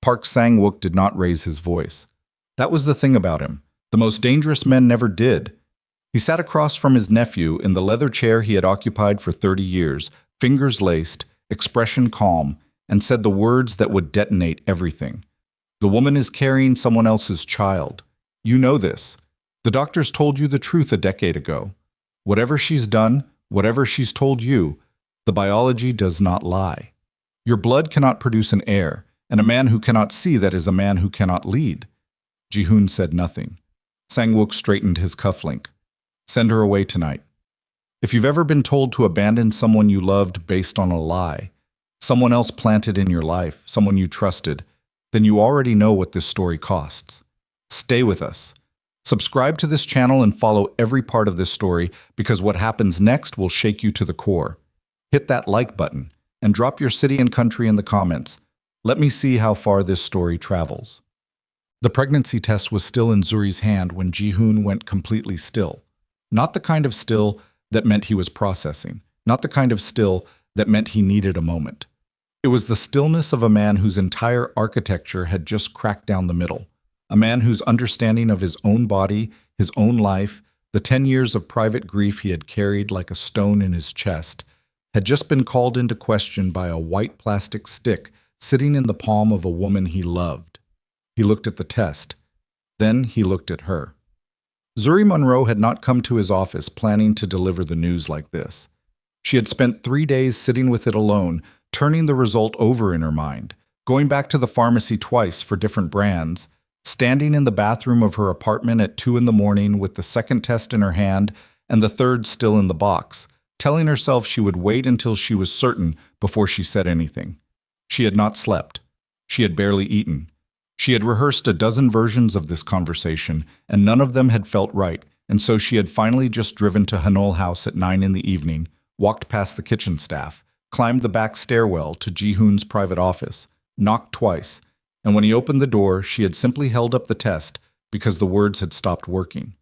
Park Sang-wook did not raise his voice. That was the thing about him. The most dangerous men never did. He sat across from his nephew in the leather chair he had occupied for 30 years, fingers laced, expression calm, and said the words that would detonate everything. The woman is carrying someone else's child. You know this. The doctors told you the truth a decade ago. Whatever she's done, whatever she's told you, the biology does not lie. Your blood cannot produce an heir, and a man who cannot see that is a man who cannot lead. Ji-hoon said nothing. Sang-wook straightened his cufflink. Send her away tonight. If you've ever been told to abandon someone you loved based on a lie, someone else planted in your life, someone you trusted, then you already know what this story costs. Stay with us. Subscribe to this channel and follow every part of this story because what happens next will shake you to the core. Hit that like button and drop your city and country in the comments. Let me see how far this story travels. The pregnancy test was still in Zuri's hand when Ji-hoon went completely still. Not the kind of still that meant he was processing. Not the kind of still that meant he needed a moment. It was the stillness of a man whose entire architecture had just cracked down the middle. A man whose understanding of his own body, his own life, the 10 years of private grief he had carried like a stone in his chest, had just been called into question by a white plastic stick sitting in the palm of a woman he loved. He looked at the test. Then he looked at her. Zuri Monroe had not come to his office planning to deliver the news like this. She had spent 3 days sitting with it alone, turning the result over in her mind, going back to the pharmacy twice for different brands, standing in the bathroom of her apartment at 2 in the morning with the second test in her hand and the third still in the box, telling herself she would wait until she was certain before she said anything. She had not slept. She had barely eaten. She had rehearsed a dozen versions of this conversation, and none of them had felt right, and so she had finally just driven to Hanol House at 9 in the evening, walked past the kitchen staff, climbed the back stairwell to Ji-hoon's private office, knocked twice, and when he opened the door, she had simply held up the test because the words had stopped working.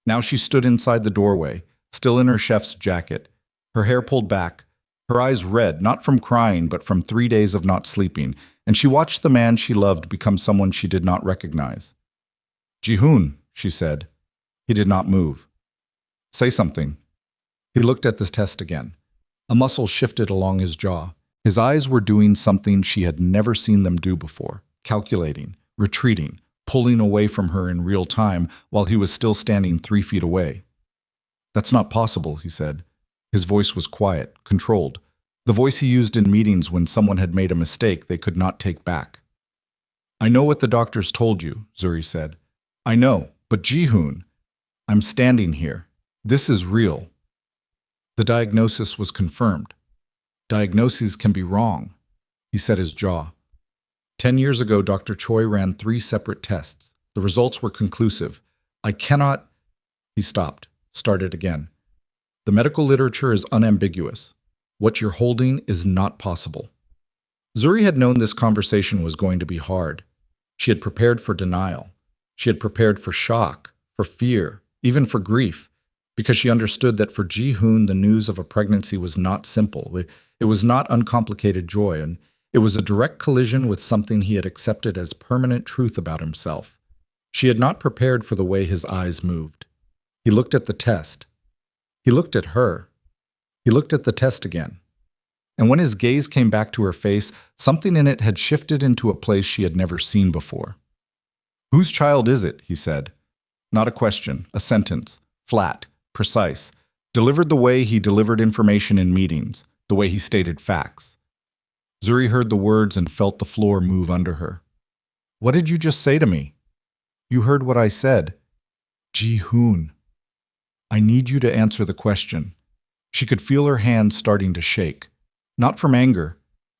Now she stood inside the doorway, still in her chef's jacket, her hair pulled back, her eyes red, not from crying, but from 3 days of not sleeping, and she watched the man she loved become someone she did not recognize. Ji-hoon, she said. He did not move. Say something. He looked at this test again. A muscle shifted along his jaw. His eyes were doing something she had never seen them do before, calculating, retreating, pulling away from her in real time while he was still standing 3 feet away. That's not possible, he said. His voice was quiet, controlled. The voice he used in meetings when someone had made a mistake they could not take back. I know what the doctors told you, Zuri said. I know, but Ji-hoon, I'm standing here. This is real. The diagnosis was confirmed. Diagnoses can be wrong. He set his jaw. 10 years ago, Dr. Choi ran 3 separate tests. The results were conclusive. I cannot... He stopped, started again. The medical literature is unambiguous. What you're holding is not possible. Zuri had known this conversation was going to be hard. She had prepared for denial. She had prepared for shock, for fear, even for grief, because she understood that for Ji-hoon the news of a pregnancy was not simple. It was not uncomplicated joy, and it was a direct collision with something he had accepted as permanent truth about himself. She had not prepared for the way his eyes moved. He looked at the test. He looked at her. He looked at the test again. And when his gaze came back to her face, something in it had shifted into a place she had never seen before. Whose child is it? He said. Not a question, a sentence, flat, precise, delivered the way he delivered information in meetings, the way he stated facts. Zuri heard the words and felt the floor move under her. What did you just say to me? You heard what I said. Ji-hoon. I need you to answer the question. She could feel her hands starting to shake. Not from anger,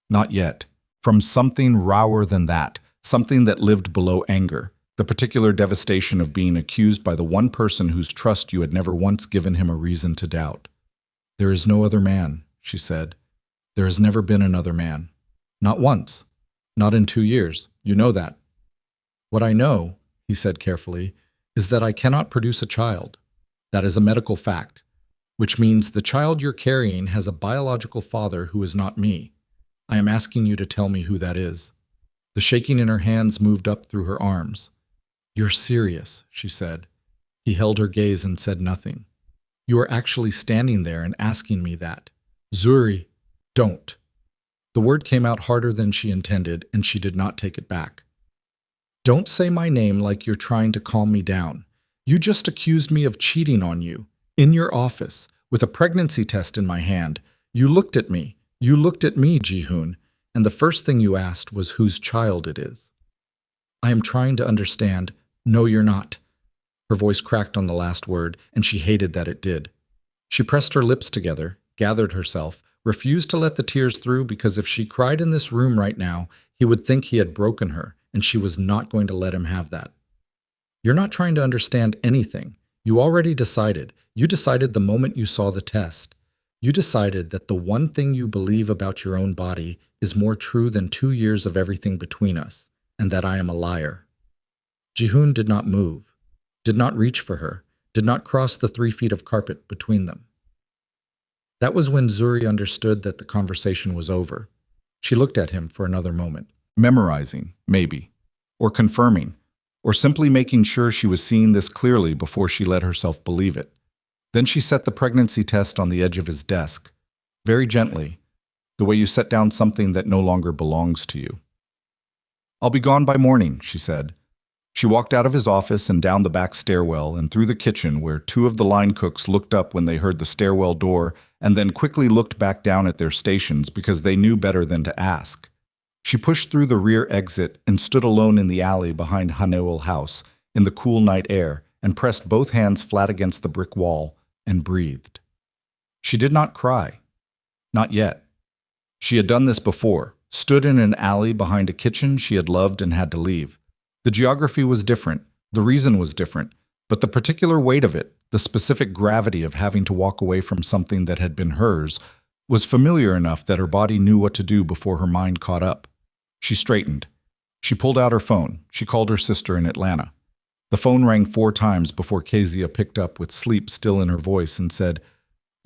not yet. From something rawer than that, something that lived below anger, the particular devastation of being accused by the one person whose trust you had never once given him a reason to doubt. There is no other man, she said. There has never been another man. Not once. Not in 2 years. You know that. What I know, he said carefully, is that I cannot produce a child. That is a medical fact, which means the child you're carrying has a biological father who is not me. I am asking you to tell me who that is. The The shaking in her hands moved up through her arms. "You're serious," she said. He held her gaze and said nothing. "You are actually standing there and asking me that. Zuri, don't." The word came out harder than she intended, and she did not take it back. "Don't say my name like you're trying to calm me down. You just accused me of cheating on you, in your office, with a pregnancy test in my hand. You looked at me. You looked at me, Ji-hoon, and the first thing you asked was whose child it is." "I am trying to understand." "No, you're not." Her voice cracked on the last word, and she hated that it did. She pressed her lips together, gathered herself, refused to let the tears through because if she cried in this room right now, he would think he had broken her, and she was not going to let him have that. "You're not trying to understand anything. You already decided. You decided the moment you saw the test. You decided that the one thing you believe about your own body is more true than 2 years of everything between us, and that I am a liar." Ji-hoon did not move, did not reach for her, did not cross the 3 feet of carpet between them. That was when Zuri understood that the conversation was over. She looked at him for another moment. Memorizing, maybe, or confirming, or simply making sure she was seeing this clearly before she let herself believe it. Then she set the pregnancy test on the edge of his desk, very gently, the way you set down something that no longer belongs to you. "I'll be gone by morning," she said. She walked out of his office and down the back stairwell and through the kitchen where 2 of the line cooks looked up when they heard the stairwell door and then quickly looked back down at their stations because they knew better than to ask. She pushed through the rear exit and stood alone in the alley behind Haneul House in the cool night air and pressed both hands flat against the brick wall and breathed. She did not cry. Not yet. She had done this before, stood in an alley behind a kitchen she had loved and had to leave. The geography was different, the reason was different, but the particular weight of it, the specific gravity of having to walk away from something that had been hers, was familiar enough that her body knew what to do before her mind caught up. She straightened. She pulled out her phone. She called her sister in Atlanta. The phone rang 4 times before Kezia picked up with sleep still in her voice and said,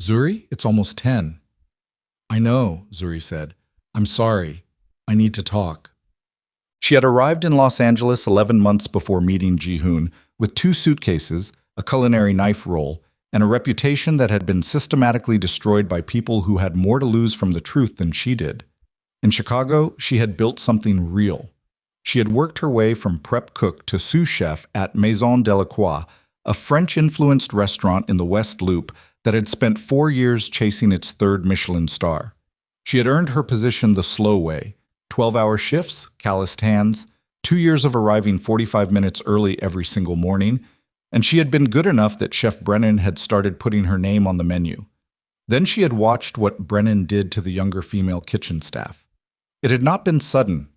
"Zuri, it's almost 10. "I know," Zuri said. "I'm sorry. I need to talk." She had arrived in Los Angeles 11 months before meeting Ji-hoon with 2 suitcases, a culinary knife roll, and a reputation that had been systematically destroyed by people who had more to lose from the truth than she did. In Chicago, she had built something real. She had worked her way from prep cook to sous chef at Maison Delacroix, a French-influenced restaurant in the West Loop that had spent 4 years chasing its 3rd Michelin star. She had earned her position the slow way, 12-hour shifts, calloused hands, 2 years of arriving 45 minutes early every single morning, and she had been good enough that Chef Brennan had started putting her name on the menu. Then she had watched what Brennan did to the younger female kitchen staff. It had not been sudden.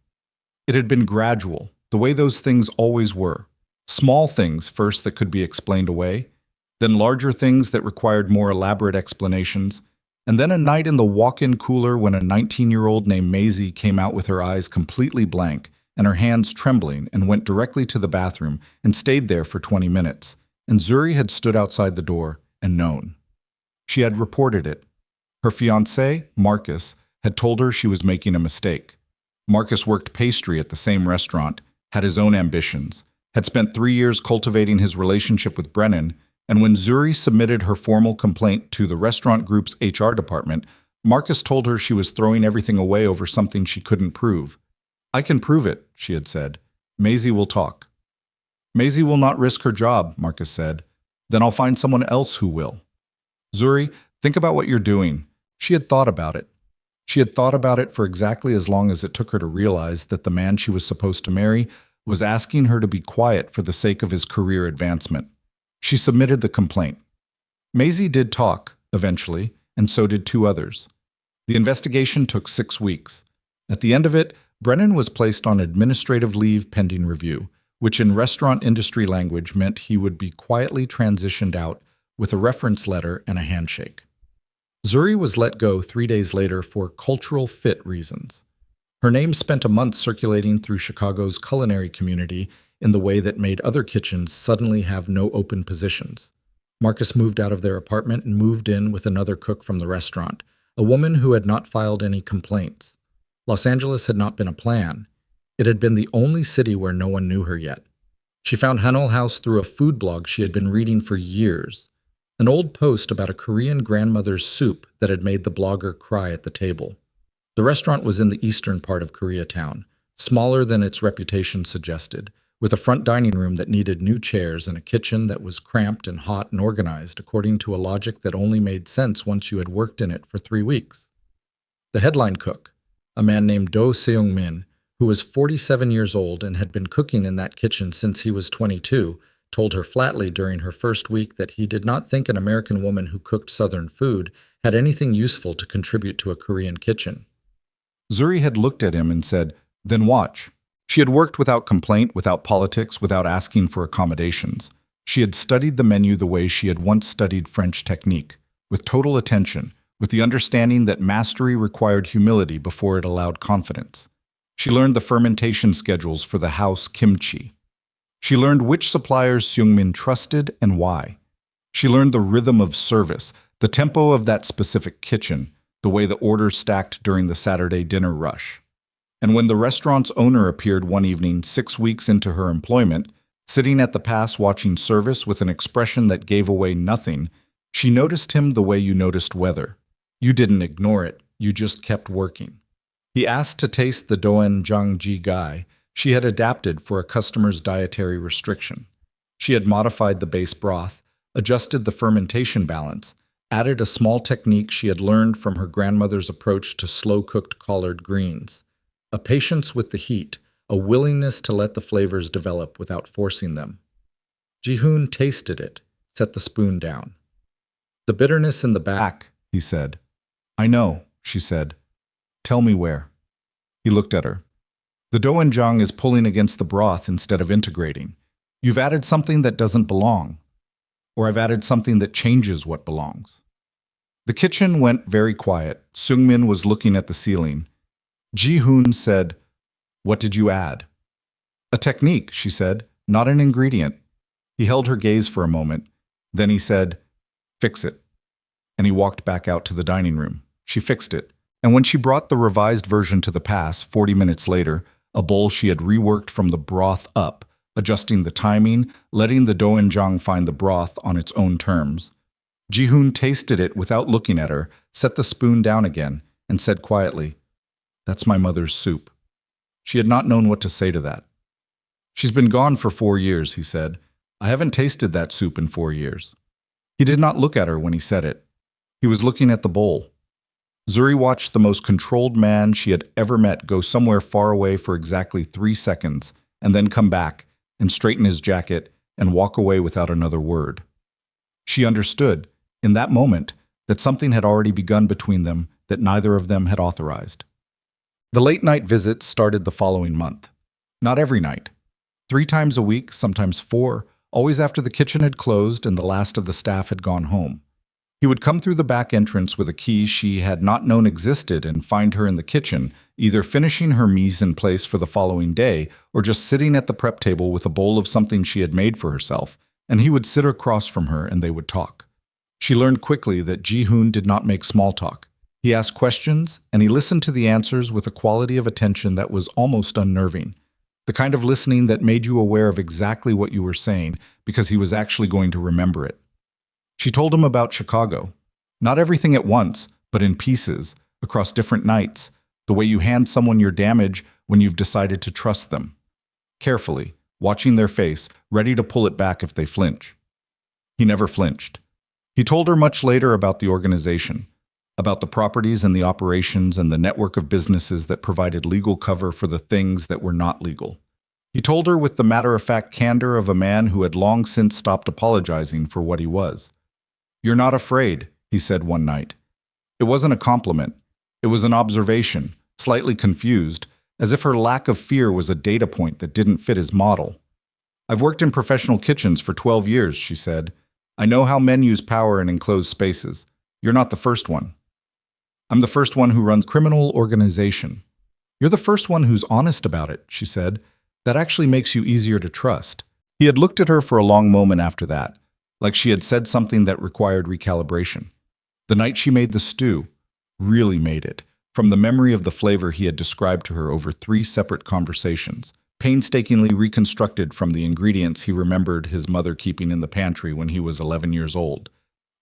It had been gradual, the way those things always were. Small things first that could be explained away, then larger things that required more elaborate explanations, and then a night in the walk-in cooler when a 19-year-old named Maisie came out with her eyes completely blank and her hands trembling and went directly to the bathroom and stayed there for 20 minutes, and Zuri had stood outside the door and known. She had reported it. Her fiancé, Marcus, had told her she was making a mistake. Marcus worked pastry at the same restaurant, had his own ambitions, had spent 3 years cultivating his relationship with Brennan, and when Zuri submitted her formal complaint to the restaurant group's HR department, Marcus told her she was throwing everything away over something she couldn't prove. "I can prove it," she had said. "Maisie will talk." "Maisie will not risk her job," Marcus said. "Then I'll find someone else who will." "Zuri, think about what you're doing." She had thought about it. She had thought about it for exactly as long as it took her to realize that the man she was supposed to marry was asking her to be quiet for the sake of his career advancement. She submitted the complaint. Maisie did talk, eventually, and so did 2 others. The investigation took 6 weeks. At the end of it, Brennan was placed on administrative leave pending review, which in restaurant industry language meant he would be quietly transitioned out with a reference letter and a handshake. Zuri was let go 3 days later for cultural fit reasons. Her name spent a month circulating through Chicago's culinary community in the way that made other kitchens suddenly have no open positions. Marcus moved out of their apartment and moved in with another cook from the restaurant, a woman who had not filed any complaints. Los Angeles had not been a plan. It had been the only city where no one knew her yet. She found Hanol House through a food blog she had been reading for years, an old post about a Korean grandmother's soup that had made the blogger cry at the table. The restaurant was in the eastern part of Koreatown, smaller than its reputation suggested, with a front dining room that needed new chairs and a kitchen that was cramped and hot and organized according to a logic that only made sense once you had worked in it for 3 weeks. The headline cook, a man named Do Seung-min, who was 47 years old and had been cooking in that kitchen since he was 22, told her flatly during her first week that he did not think an American woman who cooked Southern food had anything useful to contribute to a Korean kitchen. Zuri had looked at him and said, "Then watch." She had worked without complaint, without politics, without asking for accommodations. She had studied the menu the way she had once studied French technique, with total attention, with the understanding that mastery required humility before it allowed confidence. She learned the fermentation schedules for the house kimchi. She learned which suppliers Seung-min trusted and why. She learned the rhythm of service, the tempo of that specific kitchen, the way the orders stacked during the Saturday dinner rush. And when the restaurant's owner appeared one evening 6 weeks into her employment, sitting at the pass watching service with an expression that gave away nothing, she noticed him the way you noticed weather. You didn't ignore it, you just kept working. He asked to taste the doenjang ji gai she had adapted for a customer's dietary restriction. She had modified the base broth, adjusted the fermentation balance, added a small technique she had learned from her grandmother's approach to slow-cooked collard greens. A patience with the heat, a willingness to let the flavors develop without forcing them. Ji-hoon tasted it, set the spoon down. "The bitterness in the back," he said. "I know," she said. "Tell me where." He looked at her. "The doenjang is pulling against the broth instead of integrating. You've added something that doesn't belong. Or I've added something that changes what belongs." The kitchen went very quiet. Seung-min was looking at the ceiling. Ji-hoon said, "What did you add?" "A technique," she said, "not an ingredient." He held her gaze for a moment. Then he said, "Fix it." And he walked back out to the dining room. She fixed it. And when she brought the revised version to the pass 40 minutes later, a bowl she had reworked from the broth up, adjusting the timing, letting the doenjang find the broth on its own terms. Ji-hoon tasted it without looking at her, set the spoon down again, and said quietly, "That's my mother's soup." She had not known what to say to that. "She's been gone for 4 years," he said. "I haven't tasted that soup in 4 years." He did not look at her when he said it. He was looking at the bowl. Zuri watched the most controlled man she had ever met go somewhere far away for exactly 3 seconds, and then come back and straighten his jacket and walk away without another word. She understood, in that moment, that something had already begun between them that neither of them had authorized. The late-night visits started the following month. Not every night. 3 times a week, sometimes 4, always after the kitchen had closed and the last of the staff had gone home. He would come through the back entrance with a key she had not known existed and find her in the kitchen, either finishing her mise en place for the following day or just sitting at the prep table with a bowl of something she had made for herself, and he would sit across from her and they would talk. She learned quickly that Ji-hoon did not make small talk. He asked questions, and he listened to the answers with a quality of attention that was almost unnerving. The kind of listening that made you aware of exactly what you were saying because he was actually going to remember it. She told him about Chicago. Not everything at once, but in pieces, across different nights, the way you hand someone your damage when you've decided to trust them. Carefully, watching their face, ready to pull it back if they flinch. He never flinched. He told her much later about the organization, about the properties and the operations and the network of businesses that provided legal cover for the things that were not legal. He told her with the matter-of-fact candor of a man who had long since stopped apologizing for what he was. "You're not afraid," he said one night. It wasn't a compliment. It was an observation, slightly confused, as if her lack of fear was a data point that didn't fit his model. "I've worked in professional kitchens for 12 years, she said. "I know how men use power in enclosed spaces. You're not the first one. I'm the first one who runs criminal organization. You're the first one who's honest about it," she said. "That actually makes you easier to trust." He had looked at her for a long moment after that, like she had said something that required recalibration. The night she made the stew, really made it, from the memory of the flavor he had described to her over 3 separate conversations, painstakingly reconstructed from the ingredients he remembered his mother keeping in the pantry when he was 11 years old.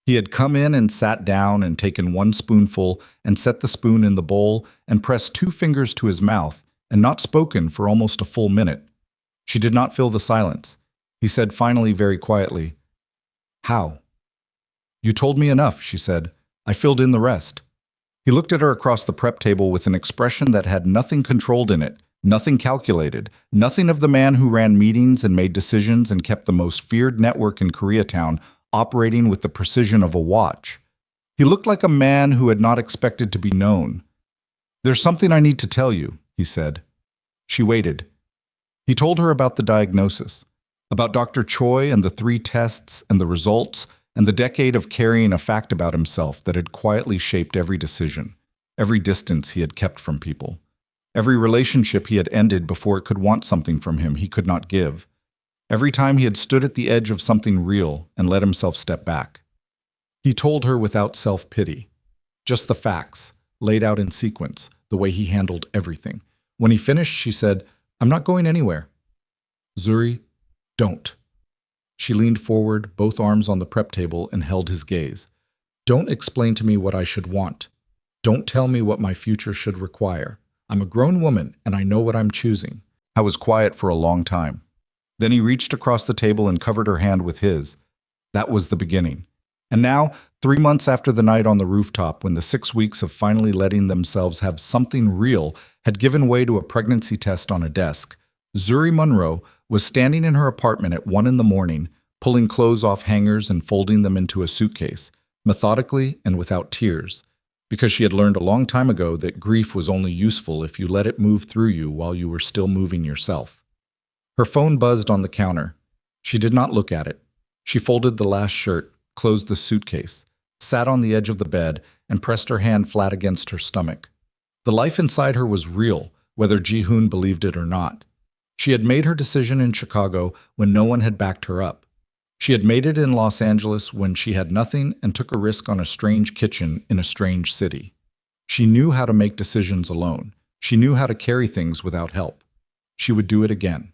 He had come in and sat down and taken 1 spoonful and set the spoon in the bowl and pressed 2 fingers to his mouth and not spoken for almost a full minute. She did not fill the silence. He said finally very quietly, "How?" "You told me enough," she said. "I filled in the rest." He looked at her across the prep table with an expression that had nothing controlled in it, nothing calculated, nothing of the man who ran meetings and made decisions and kept the most feared network in Koreatown operating with the precision of a watch. He looked like a man who had not expected to be known. "There's something I need to tell you," he said. She waited. He told her about the diagnosis, about Dr. Choi and the 3 tests and the results, and the decade of carrying a fact about himself that had quietly shaped every decision, every distance he had kept from people, every relationship he had ended before it could want something from him he could not give, every time he had stood at the edge of something real and let himself step back. He told her without self-pity, just the facts, laid out in sequence, the way he handled everything. When he finished, she said, "I'm not going anywhere." "Zuri, don't." She leaned forward, both arms on the prep table, and held his gaze. "Don't explain to me what I should want. Don't tell me what my future should require. I'm a grown woman, and I know what I'm choosing." I was quiet for a long time. Then he reached across the table and covered her hand with his. That was the beginning. And now, 3 months after the night on the rooftop, when the 6 weeks of finally letting themselves have something real had given way to a pregnancy test on a desk, Zuri Monroe was standing in her apartment at 1 in the morning, pulling clothes off hangers and folding them into a suitcase, methodically and without tears, because she had learned a long time ago that grief was only useful if you let it move through you while you were still moving yourself. Her phone buzzed on the counter. She did not look at it. She folded the last shirt, closed the suitcase, sat on the edge of the bed, and pressed her hand flat against her stomach. The life inside her was real, whether Ji-hoon believed it or not. She had made her decision in Chicago when no one had backed her up. She had made it in Los Angeles when she had nothing and took a risk on a strange kitchen in a strange city. She knew how to make decisions alone. She knew how to carry things without help. She would do it again.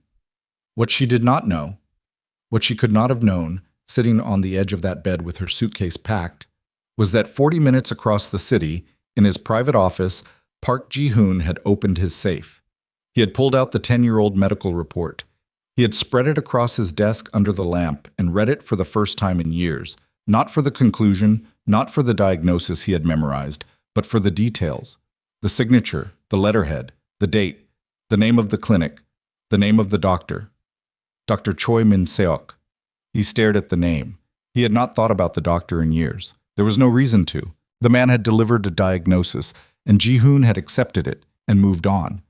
What she did not know, what she could not have known, sitting on the edge of that bed with her suitcase packed, was that 40 minutes across the city, in his private office, Park Ji-hoon had opened his safe. He had pulled out the 10-year-old medical report. He had spread it across his desk under the lamp and read it for the first time in years, not for the conclusion, not for the diagnosis he had memorized, but for the details, the signature, the letterhead, the date, the name of the clinic, the name of the doctor. Dr. Choi Min-seok. He stared at the name. He had not thought about the doctor in years. There was no reason to. The man had delivered a diagnosis, and Ji-hoon had accepted it and moved on.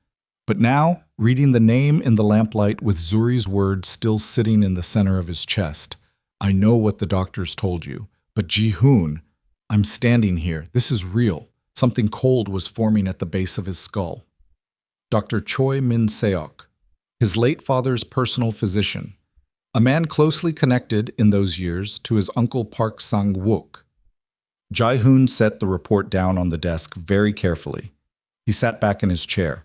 But now, reading the name in the lamplight with Zuri's words still sitting in the center of his chest, "I know what the doctors told you, but Ji-hoon, I'm standing here. This is real." Something cold was forming at the base of his skull. Dr. Choi Min-seok, his late father's personal physician, a man closely connected in those years to his uncle Park Sang-wook. Ji-hoon set the report down on the desk very carefully. He sat back in his chair.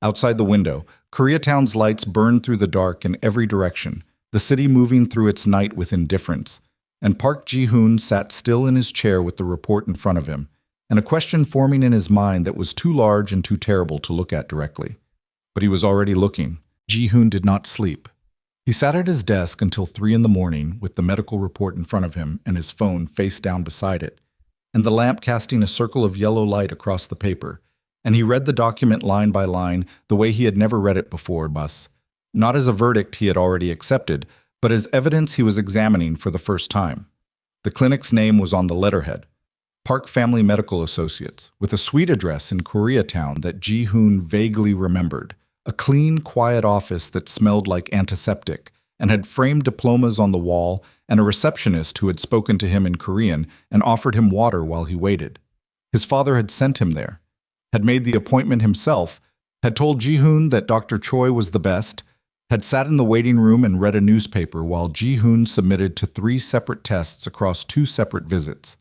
Outside the window, Koreatown's lights burned through the dark in every direction, the city moving through its night with indifference, and Park Ji-hoon sat still in his chair with the report in front of him, and a question forming in his mind that was too large and too terrible to look at directly. But he was already looking. Ji-hoon did not sleep. He sat at his desk until 3 in the morning with the medical report in front of him and his phone face down beside it, and the lamp casting a circle of yellow light across the paper, and he read the document line by line the way he had never read it before, not as a verdict he had already accepted, but as evidence he was examining for the first time. The clinic's name was on the letterhead, Park Family Medical Associates, with a suite address in Koreatown that Ji-hoon vaguely remembered, a clean, quiet office that smelled like antiseptic and had framed diplomas on the wall, and a receptionist who had spoken to him in Korean and offered him water while he waited. His father had sent him there, had made the appointment himself, had told Ji-hoon that Dr. Choi was the best, had sat in the waiting room and read a newspaper while Ji-hoon submitted to 3 separate tests across 2 separate visits.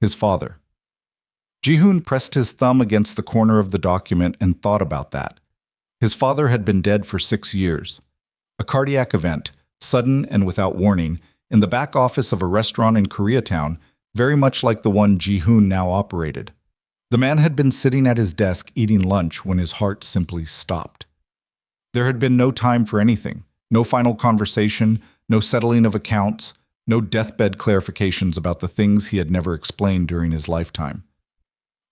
His father. Ji-hoon pressed his thumb against the corner of the document and thought about that. His father had been dead for 6 years. A cardiac event, sudden and without warning, in the back office of a restaurant in Koreatown, very much like the one Ji-hoon now operated. The man had been sitting at his desk eating lunch when his heart simply stopped. There had been no time for anything, no final conversation, no settling of accounts, no deathbed clarifications about the things he had never explained during his lifetime.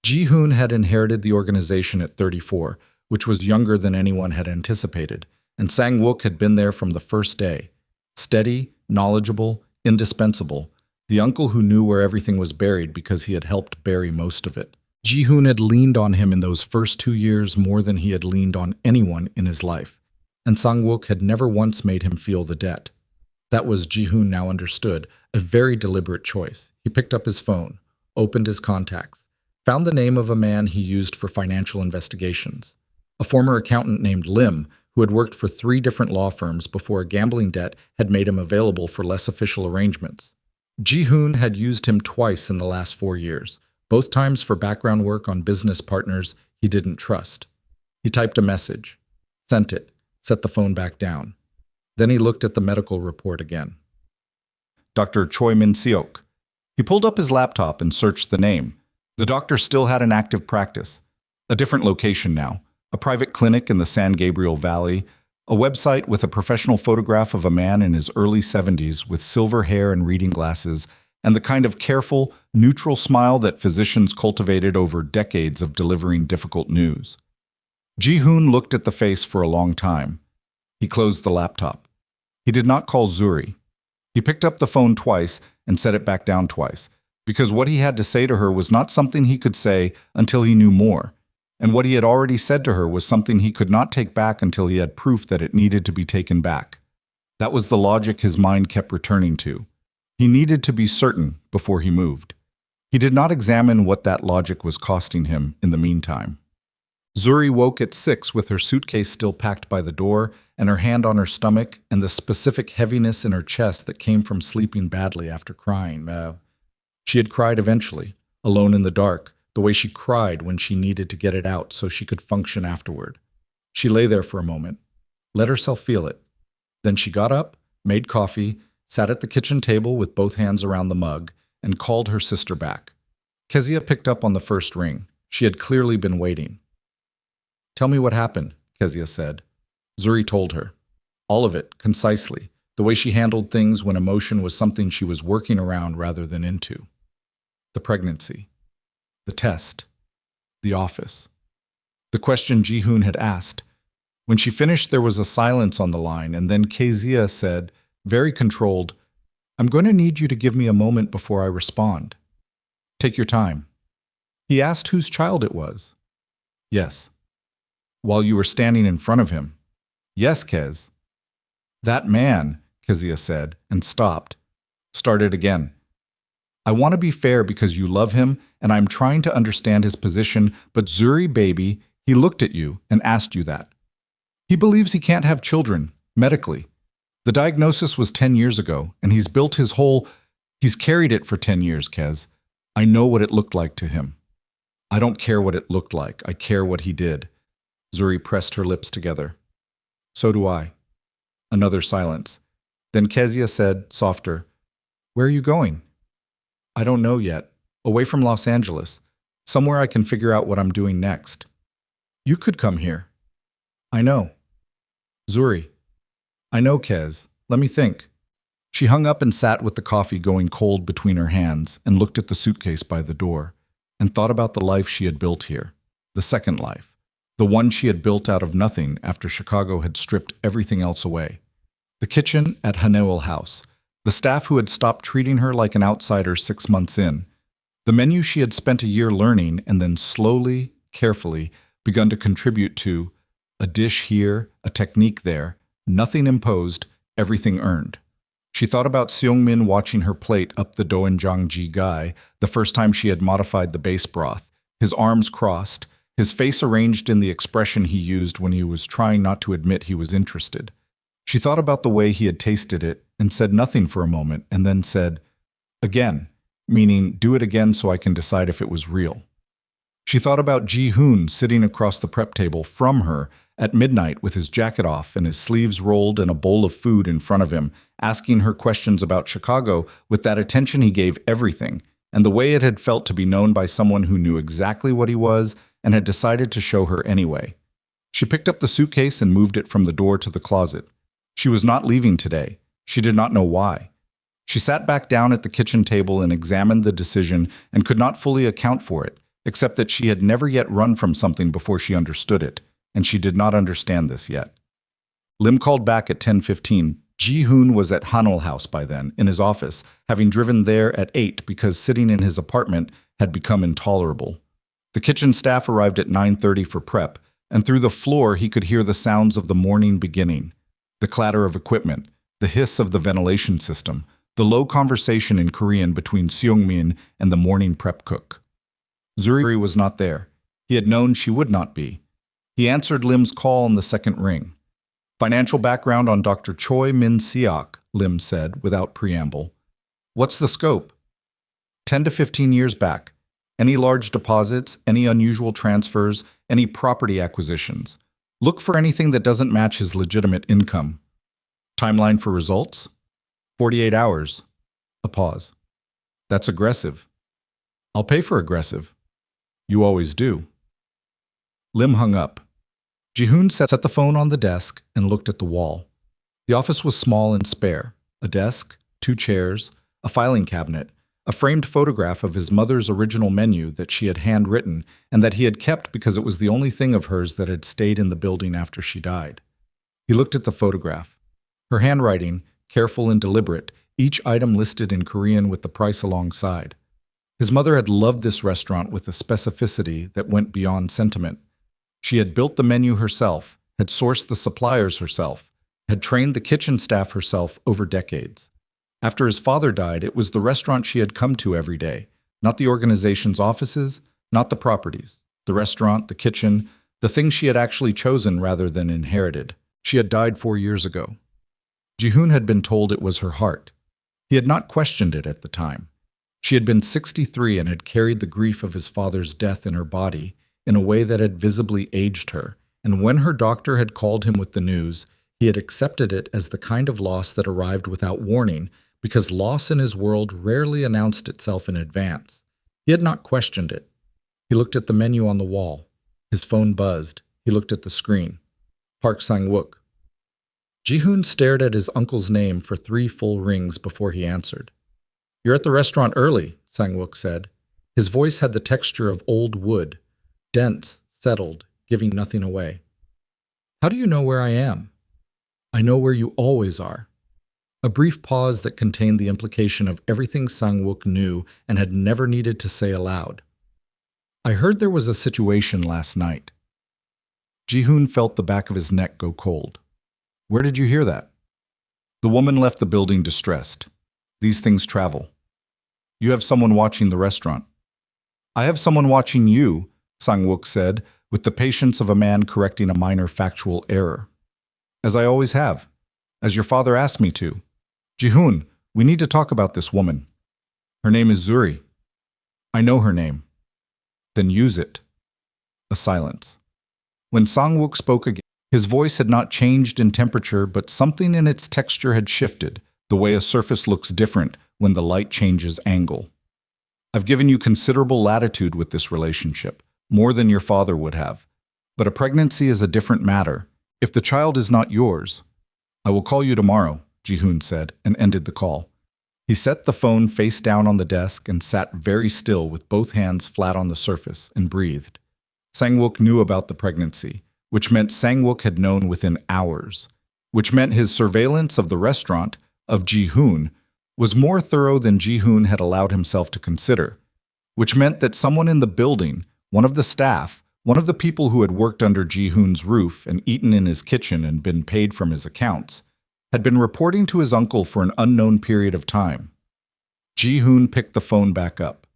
Ji-hoon had inherited the organization at 34, which was younger than anyone had anticipated, and Sang-wook had been there from the first day. Steady, knowledgeable, indispensable, the uncle who knew where everything was buried because he had helped bury most of it. Ji-hoon had leaned on him in those first 2 years more than he had leaned on anyone in his life, and Sang-wook had never once made him feel the debt. That was, Ji-hoon now understood, a very deliberate choice. He picked up his phone, opened his contacts, found the name of a man he used for financial investigations. A former accountant named Lim, who had worked for 3 different law firms before a gambling debt had made him available for less official arrangements. Ji-hoon had used him twice in the last 4 years, both times for background work on business partners he didn't trust. He typed a message, sent it, set the phone back down. Then he looked at the medical report again. Dr. Choi Min-seok. He pulled up his laptop and searched the name. The doctor still had an active practice. A different location now. A private clinic in the San Gabriel Valley. A website with a professional photograph of a man in his early 70s with silver hair and reading glasses, and the kind of careful, neutral smile that physicians cultivated over decades of delivering difficult news. Ji-hoon looked at the face for a long time. He closed the laptop. He did not call Zuri. He picked up the phone twice and set it back down twice, because what he had to say to her was not something he could say until he knew more, and what he had already said to her was something he could not take back until he had proof that it needed to be taken back. That was the logic his mind kept returning to. He needed to be certain before he moved. He did not examine what that logic was costing him in the meantime. Zuri woke at 6 with her suitcase still packed by the door and her hand on her stomach and the specific heaviness in her chest that came from sleeping badly after crying. She had cried eventually, alone in the dark, the way she cried when she needed to get it out so she could function afterward. She lay there for a moment, let herself feel it. Then she got up, made coffee, sat at the kitchen table with both hands around the mug, and called her sister back. Kezia picked up on the first ring. She had clearly been waiting. "Tell me what happened," Kezia said. Zuri told her. All of it, concisely, the way she handled things when emotion was something she was working around rather than into. The pregnancy. The test. The office. The question Ji-hoon had asked. When she finished, there was a silence on the line, and then Kezia said, very controlled, "I'm going to need you to give me a moment before I respond. Take your time." He asked whose child it was. "Yes." "While you were standing in front of him." "Yes, Kez." "That man," Kezia said, and stopped. Started again. "I want to be fair because you love him, and I'm trying to understand his position, but Zuri, baby, he looked at you and asked you that. He believes he can't have children, medically. The diagnosis was 10 years ago, and he's carried it for 10 years, Kez. I know what it looked like to him. I don't care what it looked like, I care what he did." Zuri pressed her lips together. "So do I." Another silence. Then Kezia said, softer, "Where are you going?" "I don't know yet. Away from Los Angeles. Somewhere I can figure out what I'm doing next." "You could come here." "I know." "Zuri." "I know, Kez. Let me think." She hung up and sat with the coffee going cold between her hands and looked at the suitcase by the door and thought about the life she had built here, the second life, the one she had built out of nothing after Chicago had stripped everything else away. The kitchen at Hanewell House, the staff who had stopped treating her like an outsider 6 months in, the menu she had spent a year learning and then slowly, carefully begun to contribute to, a dish here, a technique there, nothing imposed, everything earned. She thought about Seung-min watching her plate up the doenjang-ji guy the first time she had modified the base broth, his arms crossed, his face arranged in the expression he used when he was trying not to admit he was interested. She thought about the way he had tasted it and said nothing for a moment and then said, "Again," meaning do it again so I can decide if it was real. She thought about Ji-hoon sitting across the prep table from her at midnight with his jacket off and his sleeves rolled and a bowl of food in front of him, asking her questions about Chicago with that attention he gave everything, and the way it had felt to be known by someone who knew exactly what he was and had decided to show her anyway. She picked up the suitcase and moved it from the door to the closet. She was not leaving today. She did not know why. She sat back down at the kitchen table and examined the decision and could not fully account for it, except that she had never yet run from something before she understood it, and she did not understand this yet. Lim called back at 10:15. Ji-hoon was at Hanul House by then, in his office, having driven there at 8 because sitting in his apartment had become intolerable. The kitchen staff arrived at 9:30 for prep, and through the floor he could hear the sounds of the morning beginning, the clatter of equipment, the hiss of the ventilation system, the low conversation in Korean between Seung-min and the morning prep cook. Zuri was not there. He had known she would not be. He answered Lim's call on the second ring. Financial background on Dr. Choi Min-seok, Lim said, without preamble. What's the scope? 10 to 15 years back. Any large deposits, any unusual transfers, any property acquisitions. Look for anything that doesn't match his legitimate income. Timeline for results? 48 hours. A pause. That's aggressive. I'll pay for aggressive. You always do. Lim hung up. Ji-hoon set the phone on the desk and looked at the wall. The office was small and spare. A desk, 2 chairs, a filing cabinet, a framed photograph of his mother's original menu that she had handwritten and that he had kept because it was the only thing of hers that had stayed in the building after she died. He looked at the photograph. Her handwriting, careful and deliberate, each item listed in Korean with the price alongside. His mother had loved this restaurant with a specificity that went beyond sentiment. She had built the menu herself, had sourced the suppliers herself, had trained the kitchen staff herself over decades. After his father died, it was the restaurant she had come to every day, not the organization's offices, not the properties, the restaurant, the kitchen, the thing she had actually chosen rather than inherited. She had died 4 years ago. Ji-hoon had been told it was her heart. He had not questioned it at the time. She had been 63 and had carried the grief of his father's death in her body in a way that had visibly aged her, and when her doctor had called him with the news, he had accepted it as the kind of loss that arrived without warning, because loss in his world rarely announced itself in advance. He had not questioned it. He looked at the menu on the wall. His phone buzzed. He looked at the screen. Park Sang-wook. Ji-hoon stared at his uncle's name for 3 full rings before he answered. "You're at the restaurant early," Sang-wook said. His voice had the texture of old wood, dense, settled, giving nothing away. "How do you know where I am?" "I know where you always are." A brief pause that contained the implication of everything Sang-wook knew and had never needed to say aloud. "I heard there was a situation last night." Ji-hoon felt the back of his neck go cold. "Where did you hear that?" The woman left the building distressed. "These things travel. You have someone watching the restaurant." "I have someone watching you," Sang-wook said, with the patience of a man correcting a minor factual error. "As I always have. As your father asked me to. Ji-hoon, we need to talk about this woman. Her name is Zuri." "I know her name." "Then use it." A silence. When Sang-wook spoke again, his voice had not changed in temperature, but something in its texture had shifted, the way a surface looks different when the light changes angle. "I've given you considerable latitude with this relationship, more than your father would have. But a pregnancy is a different matter. If the child is not yours..." "I will call you tomorrow," Ji-hoon said, and ended the call. He set the phone face down on the desk and sat very still with both hands flat on the surface and breathed. Sang-wook knew about the pregnancy, which meant Sang-wook had known within hours, which meant his surveillance of the restaurant, of Ji-hoon, was more thorough than Ji-hoon had allowed himself to consider, which meant that someone in the building, one of the staff, one of the people who had worked under Ji-hoon's roof and eaten in his kitchen and been paid from his accounts, had been reporting to his uncle for an unknown period of time. Ji-hoon picked the phone back up.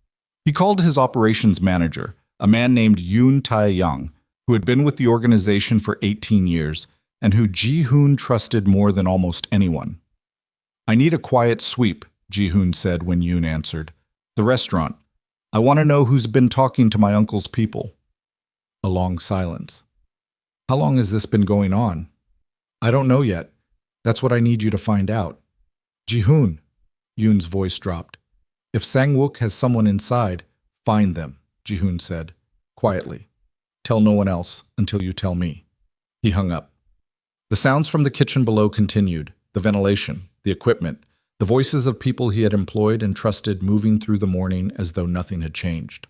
He called his operations manager, a man named Yoon Tae-young, who had been with the organization for 18 years and who Ji-hoon trusted more than almost anyone. "I need a quiet sweep," Ji-hoon said when Yoon answered. "The restaurant. I want to know who's been talking to my uncle's people. A long silence. How long has this been going on? I don't know yet. That's what I need you to find out. Ji-hoon, Yoon's voice dropped. If Sang-wook has someone inside, find them, Ji-hoon said, quietly. Tell no one else until you tell me. He hung up. The sounds from the kitchen below continued, the ventilation, the equipment, the voices of people he had employed and trusted moving through the morning as though nothing had changed.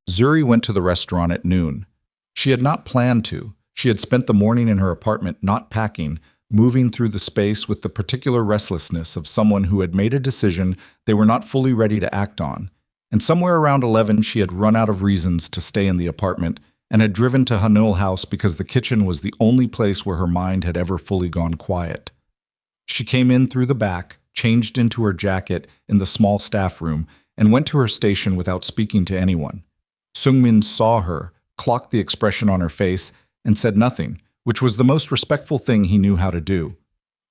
Zuri went to the restaurant at noon. She had not planned to. She had spent the morning in her apartment not packing, moving through the space with the particular restlessness of someone who had made a decision they were not fully ready to act on. And somewhere around 11 she had run out of reasons to stay in the apartment and had driven to Hanul House because the kitchen was the only place where her mind had ever fully gone quiet. She came in through the back, changed into her jacket in the small staff room, and went to her station without speaking to anyone. Sungmin saw her, clocked the expression on her face, and said nothing, which was the most respectful thing he knew how to do.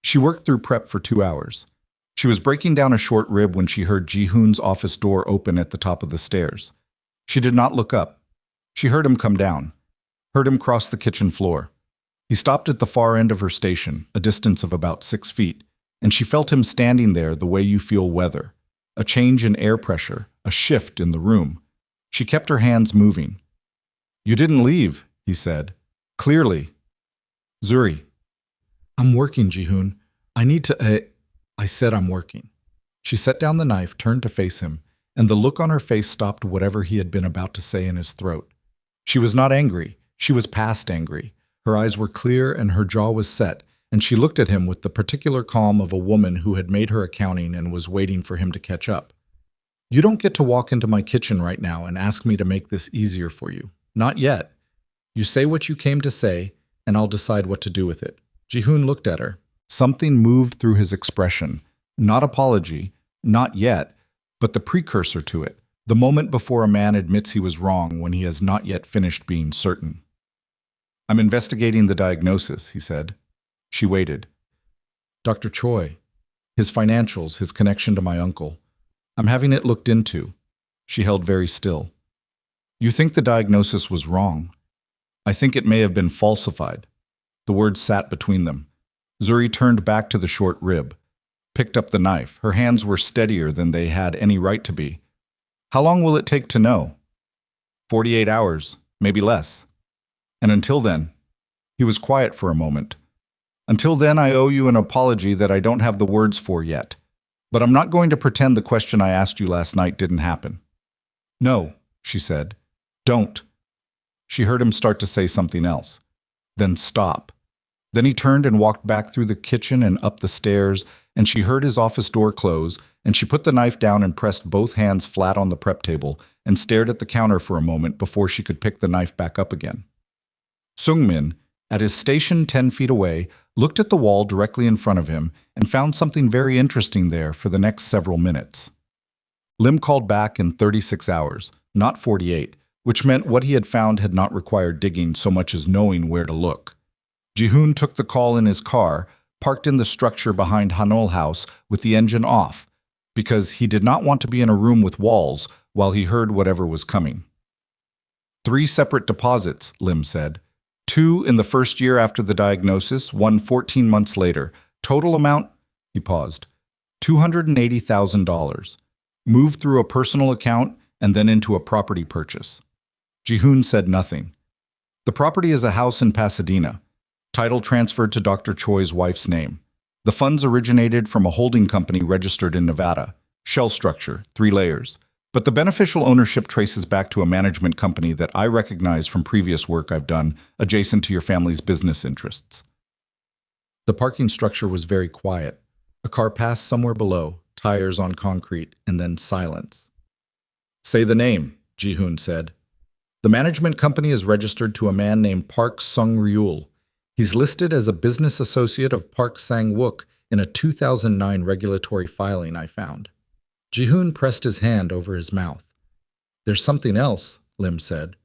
She worked through prep for 2 hours. She was breaking down a short rib when she heard Ji-hoon's office door open at the top of the stairs. She did not look up. She heard him come down, heard him cross the kitchen floor. He stopped at the far end of her station, a distance of about 6 feet, and she felt him standing there the way you feel weather, a change in air pressure, a shift in the room. She kept her hands moving. "You didn't leave," he said. "Clearly." "Zuri." "I'm working, Ji-hoon. I need to, I said I'm working." She set down the knife, turned to face him, and the look on her face stopped whatever he had been about to say in his throat. She was not angry. She was past angry. Her eyes were clear and her jaw was set, and she looked at him with the particular calm of a woman who had made her accounting and was waiting for him to catch up. "You don't get to walk into my kitchen right now and ask me to make this easier for you. Not yet. You say what you came to say, and I'll decide what to do with it." Ji-hoon looked at her. Something moved through his expression. Not apology, not yet, but the precursor to it, the moment before a man admits he was wrong when he has not yet finished being certain. "I'm investigating the diagnosis," he said. She waited. "Dr. Choi, his financials, his connection to my uncle. I'm having it looked into." She held very still. "You think the diagnosis was wrong. I think it may have been falsified." The words sat between them. Zuri turned back to the short rib, picked up the knife. Her hands were steadier than they had any right to be. "How long will it take to know?" 48 hours, maybe less. And until then," he was quiet for a moment, "until then I owe you an apology that I don't have the words for yet. But I'm not going to pretend the question I asked you last night didn't happen." "No," she said. "Don't." She heard him start to say something else. Then stop. Then he turned and walked back through the kitchen and up the stairs, and she heard his office door close, and she put the knife down and pressed both hands flat on the prep table and stared at the counter for a moment before she could pick the knife back up again. Sungmin, at his station 10 feet away, looked at the wall directly in front of him and found something very interesting there for the next several minutes. Lim called back in 36 hours, not 48, which meant what he had found had not required digging so much as knowing where to look. Ji-hoon took the call in his car, parked in the structure behind Hanul House with the engine off, because he did not want to be in a room with walls while he heard whatever was coming. 3 separate deposits, Lim said. 2 in the first year after the diagnosis, 1 14 months later. Total amount, he paused, $280,000. Moved through a personal account and then into a property purchase. Ji-hoon said nothing. The property is a house in Pasadena. Title transferred to Dr. Choi's wife's name. The funds originated from a holding company registered in Nevada. Shell structure, 3 layers. But the beneficial ownership traces back to a management company that I recognize from previous work I've done adjacent to your family's business interests. The parking structure was very quiet. A car passed somewhere below, tires on concrete, and then silence. "Say the name," Ji-hoon said. "The management company is registered to a man named Park Sung-ryul. He's listed as a business associate of Park Sang-wook in a 2009 regulatory filing I found." Ji-hoon pressed his hand over his mouth. "There's something else," Lim said.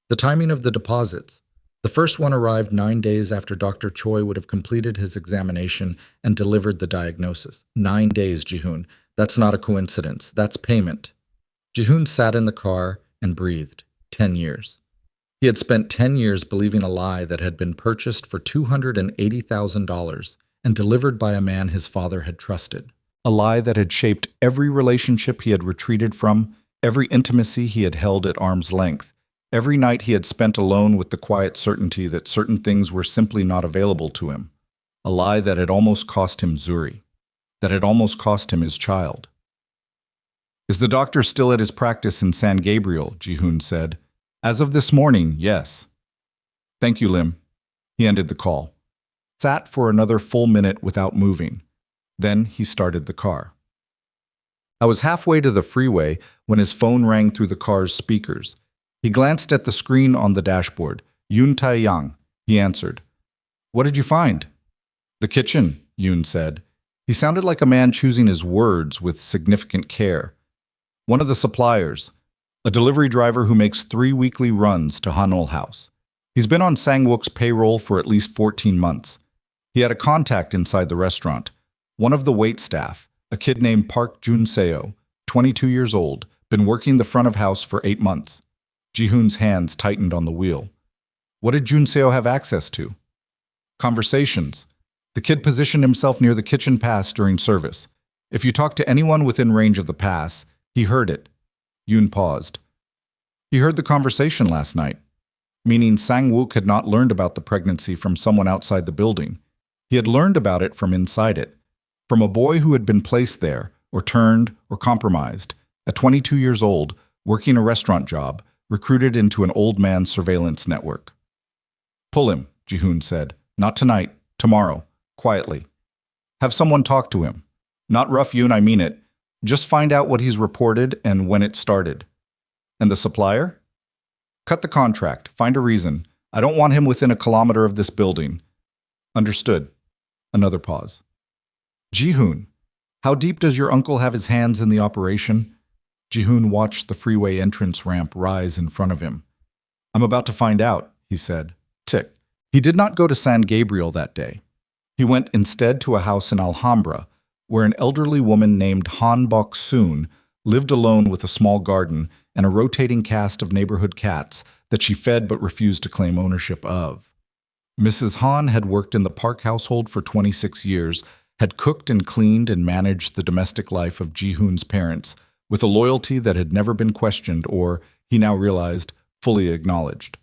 "The timing of the deposits. The first one arrived 9 days after Dr. Choi would have completed his examination and delivered the diagnosis. 9 days, Ji-hoon. That's not a coincidence. That's payment." Ji-hoon sat in the car and breathed. 10 years. He had spent 10 years believing a lie that had been purchased for $280,000 and delivered by a man his father had trusted. A lie that had shaped every relationship he had retreated from, every intimacy he had held at arm's length, every night he had spent alone with the quiet certainty that certain things were simply not available to him. A lie that had almost cost him Zuri, that had almost cost him his child. "Is the doctor still at his practice in San Gabriel?" Ji-hoon said. "As of this morning, yes." "Thank you, Lim." He ended the call. Sat for another full minute without moving. Then he started the car. I was halfway to the freeway when his phone rang through the car's speakers. He glanced at the screen on the dashboard. "Yoon Tae-yang," he answered. "What did you find?" "The kitchen," Yoon said. He sounded like a man choosing his words with significant care. "One of the suppliers, a delivery driver who makes 3 weekly runs to Hanol House. He's been on Sang-wook's payroll for at least 14 months. He had a contact inside the restaurant. One of the wait staff, a kid named Park Jun-seo, 22 years old, been working the front of house for 8 months. Ji-hoon's hands tightened on the wheel. What did Jun-seo have access to? Conversations. The kid positioned himself near the kitchen pass during service. If you talked to anyone within range of the pass, he heard it. Yoon paused. He heard the conversation last night, meaning Sang-wook had not learned about the pregnancy from someone outside the building. He had learned about it from inside it, from a boy who had been placed there, or turned, or compromised, at 22 years old, working a restaurant job, recruited into an old man's surveillance network. Pull him, Ji-hoon said. Not tonight, tomorrow, quietly. Have someone talk to him. Not rough Yoon, I mean it. Just find out what he's reported and when it started. And the supplier? Cut the contract. Find a reason. I don't want him within a kilometer of this building. Understood. Another pause. Ji-hoon, how deep does your uncle have his hands in the operation? Ji-hoon watched the freeway entrance ramp rise in front of him. I'm about to find out, he said. Tick. He did not go to San Gabriel that day. He went instead to a house in Alhambra, where an elderly woman named Han Bok-soon lived alone with a small garden and a rotating cast of neighborhood cats that she fed but refused to claim ownership of. Mrs. Han had worked in the Park household for 26 years, had cooked and cleaned and managed the domestic life of Ji-hoon's parents with a loyalty that had never been questioned or, he now realized, fully acknowledged.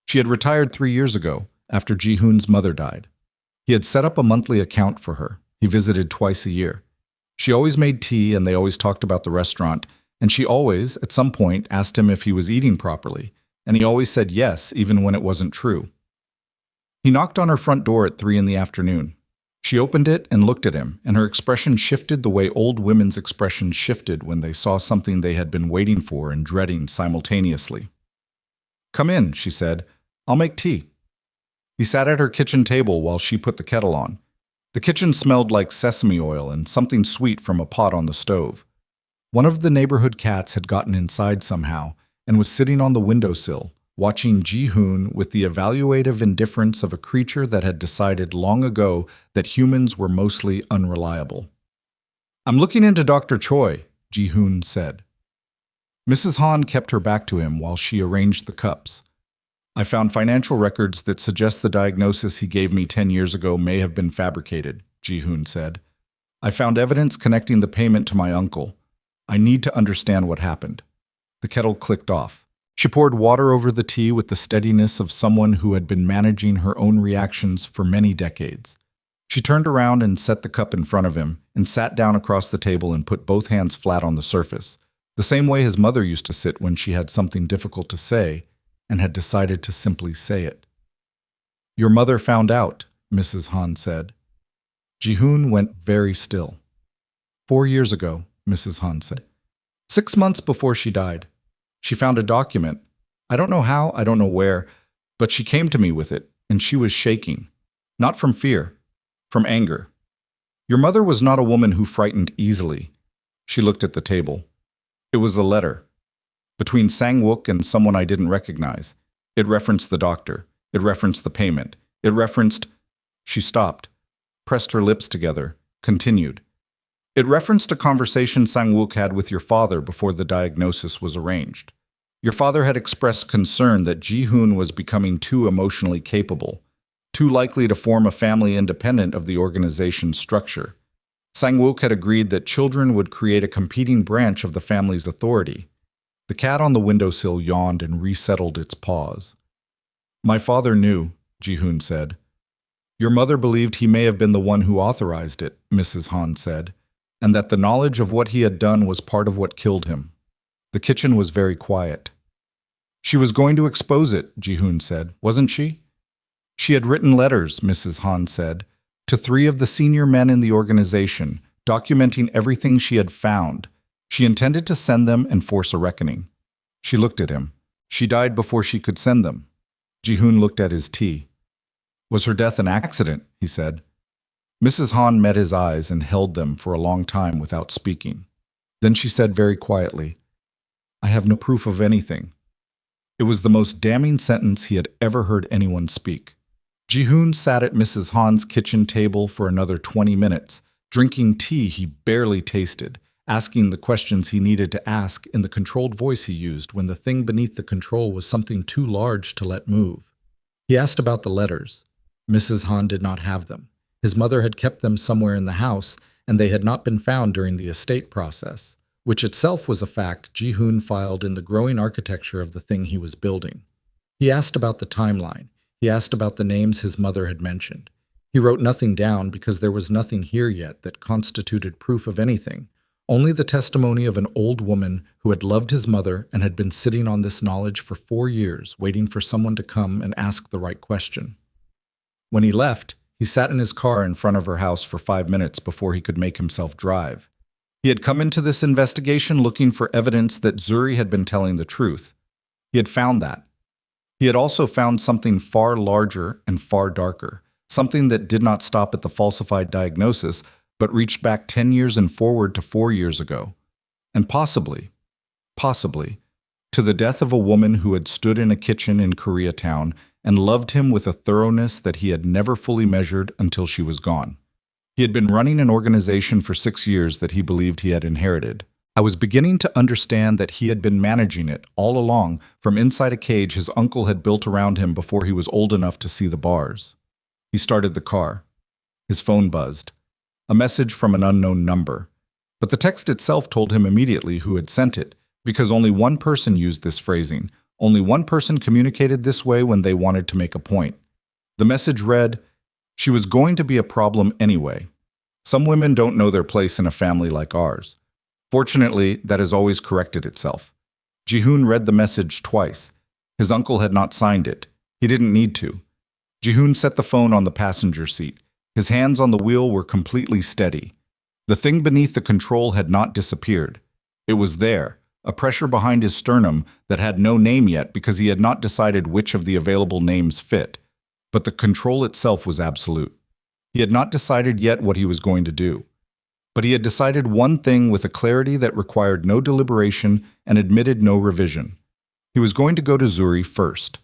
She had retired 3 years ago, after Ji-hoon's mother died. He had set up a monthly account for her. He visited twice a year. She always made tea and they always talked about the restaurant, and she always, at some point, asked him if he was eating properly, and he always said yes, even when it wasn't true. He knocked on her front door at 3 in the afternoon. She opened it and looked at him, and her expression shifted the way old women's expressions shifted when they saw something they had been waiting for and dreading simultaneously. Come in, she said. I'll make tea. He sat at her kitchen table while she put the kettle on. The kitchen smelled like sesame oil and something sweet from a pot on the stove. One of the neighborhood cats had gotten inside somehow and was sitting on the windowsill, watching Ji-hoon with the evaluative indifference of a creature that had decided long ago that humans were mostly unreliable. I'm looking into Dr. Choi, Ji-hoon said. Mrs. Han kept her back to him while she arranged the cups. I found financial records that suggest the diagnosis he gave me 10 years ago may have been fabricated, Ji-hoon said. I found evidence connecting the payment to my uncle. I need to understand what happened. The kettle clicked off. She poured water over the tea with the steadiness of someone who had been managing her own reactions for many decades. She turned around and set the cup in front of him and sat down across the table and put both hands flat on the surface, the same way his mother used to sit when she had something difficult to say and had decided to simply say it. Your mother found out, Mrs. Han said. Ji-hoon went very still. 4 years ago, Mrs. Han said. 6 months before she died. She found a document. I don't know how, I don't know where, but she came to me with it, and she was shaking. Not from fear, from anger. Your mother was not a woman who frightened easily. She looked at the table. It was a letter. Between Sang-wook and someone I didn't recognize. It referenced the doctor. It referenced the payment. It referenced... She stopped, pressed her lips together, continued. It referenced a conversation Sang-wook had with your father before the diagnosis was arranged. Your father had expressed concern that Ji-hoon was becoming too emotionally capable, too likely to form a family independent of the organization's structure. Sang-wook had agreed that children would create a competing branch of the family's authority. The cat on the windowsill yawned and resettled its paws. My father knew, Ji-hoon said. Your mother believed he may have been the one who authorized it, Mrs. Han said, and that the knowledge of what he had done was part of what killed him. The kitchen was very quiet. She was going to expose it, Ji-hoon said, wasn't she? She had written letters, Mrs. Han said, to 3 of the senior men in the organization, documenting everything she had found. She intended to send them and force a reckoning. She looked at him. She died before she could send them. Ji-hoon looked at his tea. Was her death an accident? He said. Mrs. Han met his eyes and held them for a long time without speaking. Then she said very quietly, I have no proof of anything. It was the most damning sentence he had ever heard anyone speak. Ji-hoon sat at Mrs. Han's kitchen table for another 20 minutes, drinking tea he barely tasted, asking the questions he needed to ask in the controlled voice he used when the thing beneath the control was something too large to let move. He asked about the letters. Mrs. Han did not have them. His mother had kept them somewhere in the house, and they had not been found during the estate process, which itself was a fact Ji-hoon filed in the growing architecture of the thing he was building. He asked about the timeline. He asked about the names his mother had mentioned. He wrote nothing down because there was nothing here yet that constituted proof of anything, only the testimony of an old woman who had loved his mother and had been sitting on this knowledge for 4 years, waiting for someone to come and ask the right question. When he left, he sat in his car in front of her house for 5 minutes before he could make himself drive. He had come into this investigation looking for evidence that Zuri had been telling the truth. He had found that. He had also found something far larger and far darker, something that did not stop at the falsified diagnosis, but reached back 10 years and forward to 4 years ago. And possibly, to the death of a woman who had stood in a kitchen in Koreatown and loved him with a thoroughness that he had never fully measured until she was gone. He had been running an organization for 6 years that he believed he had inherited. I was beginning to understand that he had been managing it all along from inside a cage his uncle had built around him before he was old enough to see the bars. He started the car. His phone buzzed. A message from an unknown number. But the text itself told him immediately who had sent it, because only one person used this phrasing. Only one person communicated this way when they wanted to make a point. The message read, she was going to be a problem anyway. Some women don't know their place in a family like ours. Fortunately, that has always corrected itself. Ji-hoon read the message twice. His uncle had not signed it. He didn't need to. Ji-hoon set the phone on the passenger seat. His hands on the wheel were completely steady. The thing beneath the control had not disappeared. It was there, a pressure behind his sternum that had no name yet because he had not decided which of the available names fit. But the control itself was absolute. He had not decided yet what he was going to do. But he had decided one thing with a clarity that required no deliberation and admitted no revision. He was going to go to Zuri first.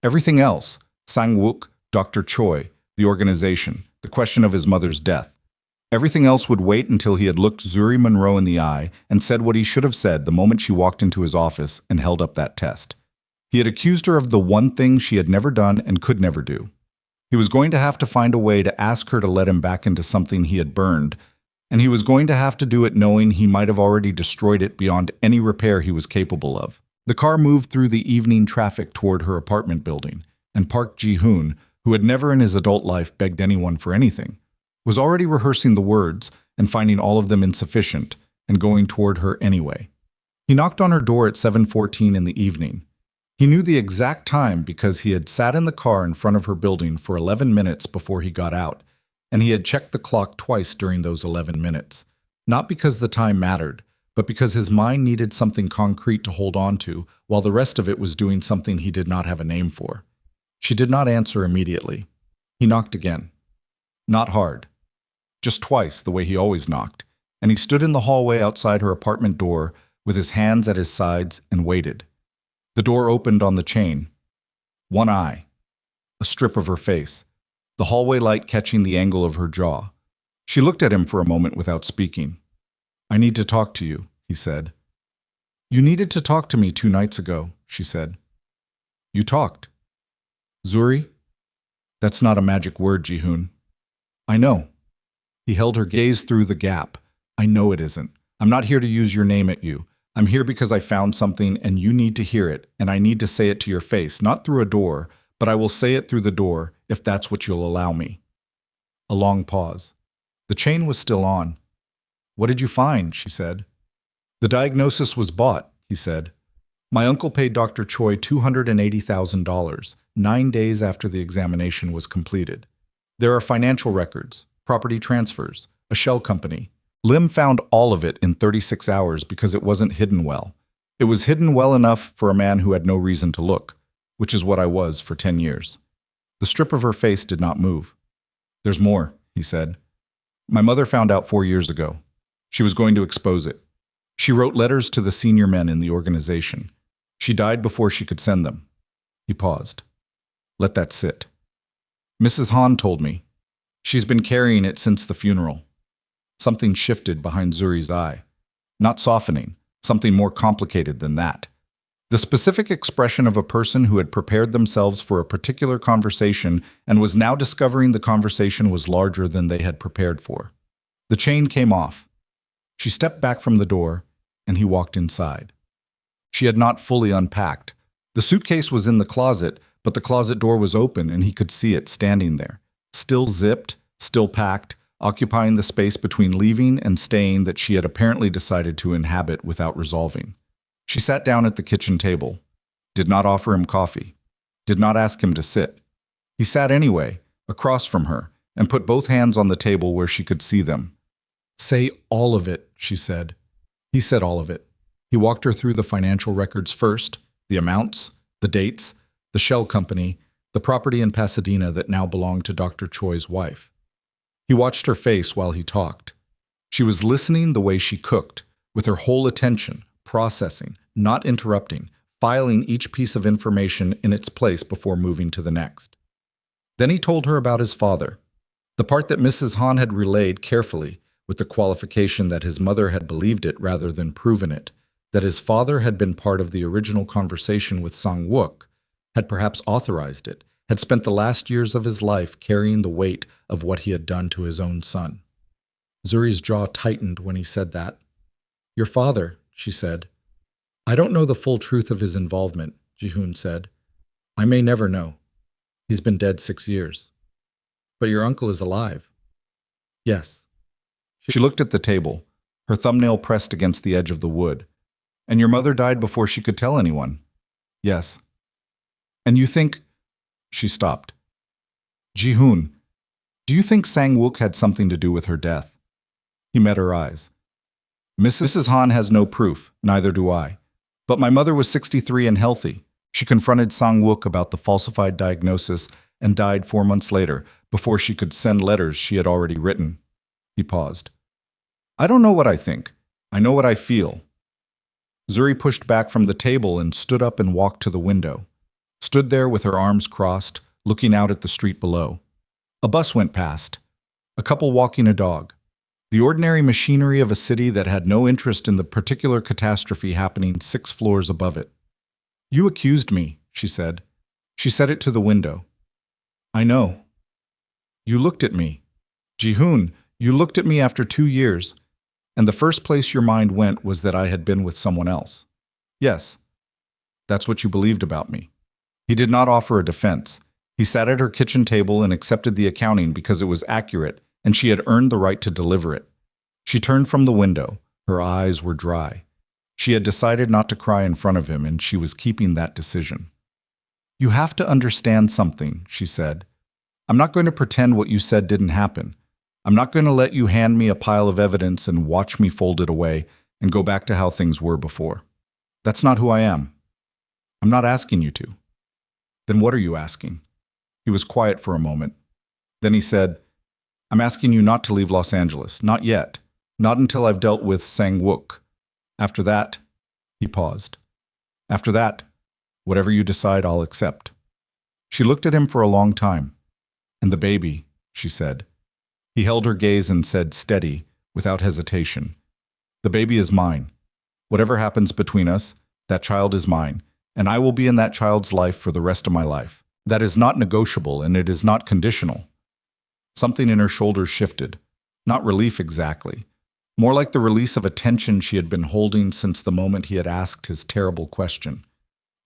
Everything else, Sang-wook, Dr. Choi, the organization, the question of his mother's death, everything else would wait until he had looked Zuri Monroe in the eye and said what he should have said the moment she walked into his office and held up that test. He had accused her of the one thing she had never done and could never do. He was going to have to find a way to ask her to let him back into something he had burned, and he was going to have to do it knowing he might have already destroyed it beyond any repair he was capable of. The car moved through the evening traffic toward her apartment building, and Park Ji-hoon, who had never in his adult life begged anyone for anything, was already rehearsing the words and finding all of them insufficient, and going toward her anyway. He knocked on her door at 7:14 in the evening. He knew the exact time because he had sat in the car in front of her building for 11 minutes before he got out, and he had checked the clock twice during those 11 minutes, not because the time mattered, but because his mind needed something concrete to hold on to while the rest of it was doing something he did not have a name for. She did not answer immediately. He knocked again. Not hard. Just twice, the way he always knocked, and he stood in the hallway outside her apartment door with his hands at his sides and waited. The door opened on the chain. One eye. A strip of her face. The hallway light catching the angle of her jaw. She looked at him for a moment without speaking. I need to talk to you, he said. You needed to talk to me 2 nights ago, she said. You talked. Zuri? That's not a magic word, Ji-hoon. I know. He held her gaze through the gap. I know it isn't. I'm not here to use your name at you. I'm here because I found something and you need to hear it, and I need to say it to your face, not through a door, but I will say it through the door if that's what you'll allow me. A long pause. The chain was still on. What did you find? She said. The diagnosis was bought, he said. My uncle paid Dr. Choi $280,000, 9 days after the examination was completed. There are financial records, property transfers, a shell company. Lim found all of it in 36 hours because it wasn't hidden well. It was hidden well enough for a man who had no reason to look, which is what I was for 10 years. The strip of her face did not move. There's more, he said. My mother found out 4 years ago. She was going to expose it. She wrote letters to the senior men in the organization. She died before she could send them. He paused. Let that sit. Mrs. Han told me. She's been carrying it since the funeral. Something shifted behind Zuri's eye. Not softening, something more complicated than that. The specific expression of a person who had prepared themselves for a particular conversation and was now discovering the conversation was larger than they had prepared for. The chain came off. She stepped back from the door, and he walked inside. She had not fully unpacked. The suitcase was in the closet, but the closet door was open and he could see it standing there. Still zipped, still packed, occupying the space between leaving and staying that she had apparently decided to inhabit without resolving. She sat down at the kitchen table, did not offer him coffee, did not ask him to sit. He sat anyway, across from her, and put both hands on the table where she could see them. Say all of it, she said. He said all of it. He walked her through the financial records first, the amounts, the dates, the shell company, the property in Pasadena that now belonged to Dr. Choi's wife. He watched her face while he talked. She was listening the way she cooked, with her whole attention, processing, not interrupting, filing each piece of information in its place before moving to the next. Then he told her about his father, the part that Mrs. Han had relayed carefully, with the qualification that his mother had believed it rather than proven it, that his father had been part of the original conversation with Sang-wook, had perhaps authorized it, had spent the last years of his life carrying the weight of what he had done to his own son. Zuri's jaw tightened when he said that. Your father, she said. I don't know the full truth of his involvement, Ji-hoon said. I may never know. He's been dead 6 years. But your uncle is alive. Yes. She looked at the table, her thumbnail pressed against the edge of the wood. And your mother died before she could tell anyone. Yes. And you think... She stopped. Ji-hoon, do you think Sang-wook had something to do with her death? He met her eyes. Mrs. Han has no proof, neither do I. But my mother was 63 and healthy. She confronted Sang-wook about the falsified diagnosis and died 4 months later, before she could send letters she had already written. He paused. I don't know what I think. I know what I feel. Zuri pushed back from the table and stood up and walked to the window. Stood there with her arms crossed, looking out at the street below. A bus went past. A couple walking a dog. The ordinary machinery of a city that had no interest in the particular catastrophe happening 6 floors above it. You accused me, she said. She said it to the window. I know. You looked at me. Ji-hoon, you looked at me after 2 years, and the first place your mind went was that I had been with someone else. Yes. That's what you believed about me. He did not offer a defense. He sat at her kitchen table and accepted the accounting because it was accurate and she had earned the right to deliver it. She turned from the window. Her eyes were dry. She had decided not to cry in front of him, and she was keeping that decision. You have to understand something, she said. I'm not going to pretend what you said didn't happen. I'm not going to let you hand me a pile of evidence and watch me fold it away and go back to how things were before. That's not who I am. I'm not asking you to. Then what are you asking? He was quiet for a moment. Then he said, I'm asking you not to leave Los Angeles. Not yet. Not until I've dealt with Sang-wook. After that, he paused. After that, whatever you decide, I'll accept. She looked at him for a long time. And the baby, she said. He held her gaze and said, steady, without hesitation. The baby is mine. Whatever happens between us, that child is mine, and I will be in that child's life for the rest of my life. That is not negotiable, and it is not conditional. Something in her shoulders shifted. Not relief exactly. More like the release of a tension she had been holding since the moment he had asked his terrible question.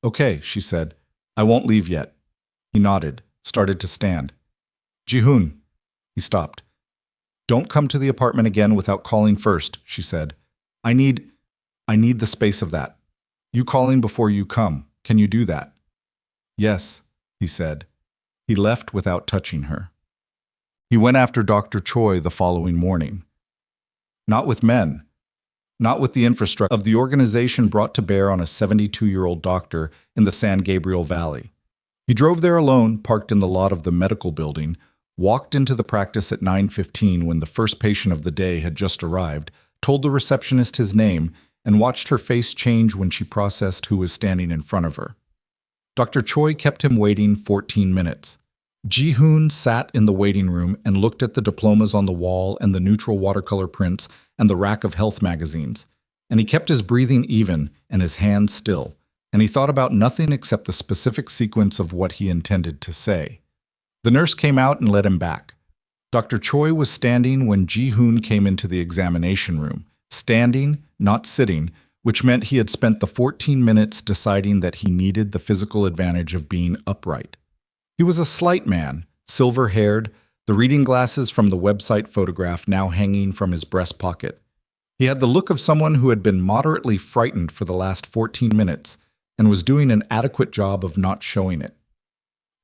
Okay, she said. I won't leave yet. He nodded, started to stand. Ji-hoon. He stopped. Don't come to the apartment again without calling first, she said. I need the space of that. You calling before you come. Can you do that? Yes, he said. He left without touching her. He went after Dr. Choi the following morning. Not with men. Not with the infrastructure of the organization brought to bear on a 72-year-old doctor in the San Gabriel Valley. He drove there alone, parked in the lot of the medical building, walked into the practice at 9:15 when the first patient of the day had just arrived, told the receptionist his name, and watched her face change when she processed who was standing in front of her. Dr. Choi kept him waiting 14 minutes. Ji-hoon sat in the waiting room and looked at the diplomas on the wall and the neutral watercolor prints and the rack of health magazines, and he kept his breathing even and his hands still, and he thought about nothing except the specific sequence of what he intended to say. The nurse came out and led him back. Dr. Choi was standing when Ji-hoon came into the examination room, standing, not sitting, which meant he had spent the 14 minutes deciding that he needed the physical advantage of being upright. He was a slight man, silver-haired, the reading glasses from the website photograph now hanging from his breast pocket. He had the look of someone who had been moderately frightened for the last 14 minutes and was doing an adequate job of not showing it.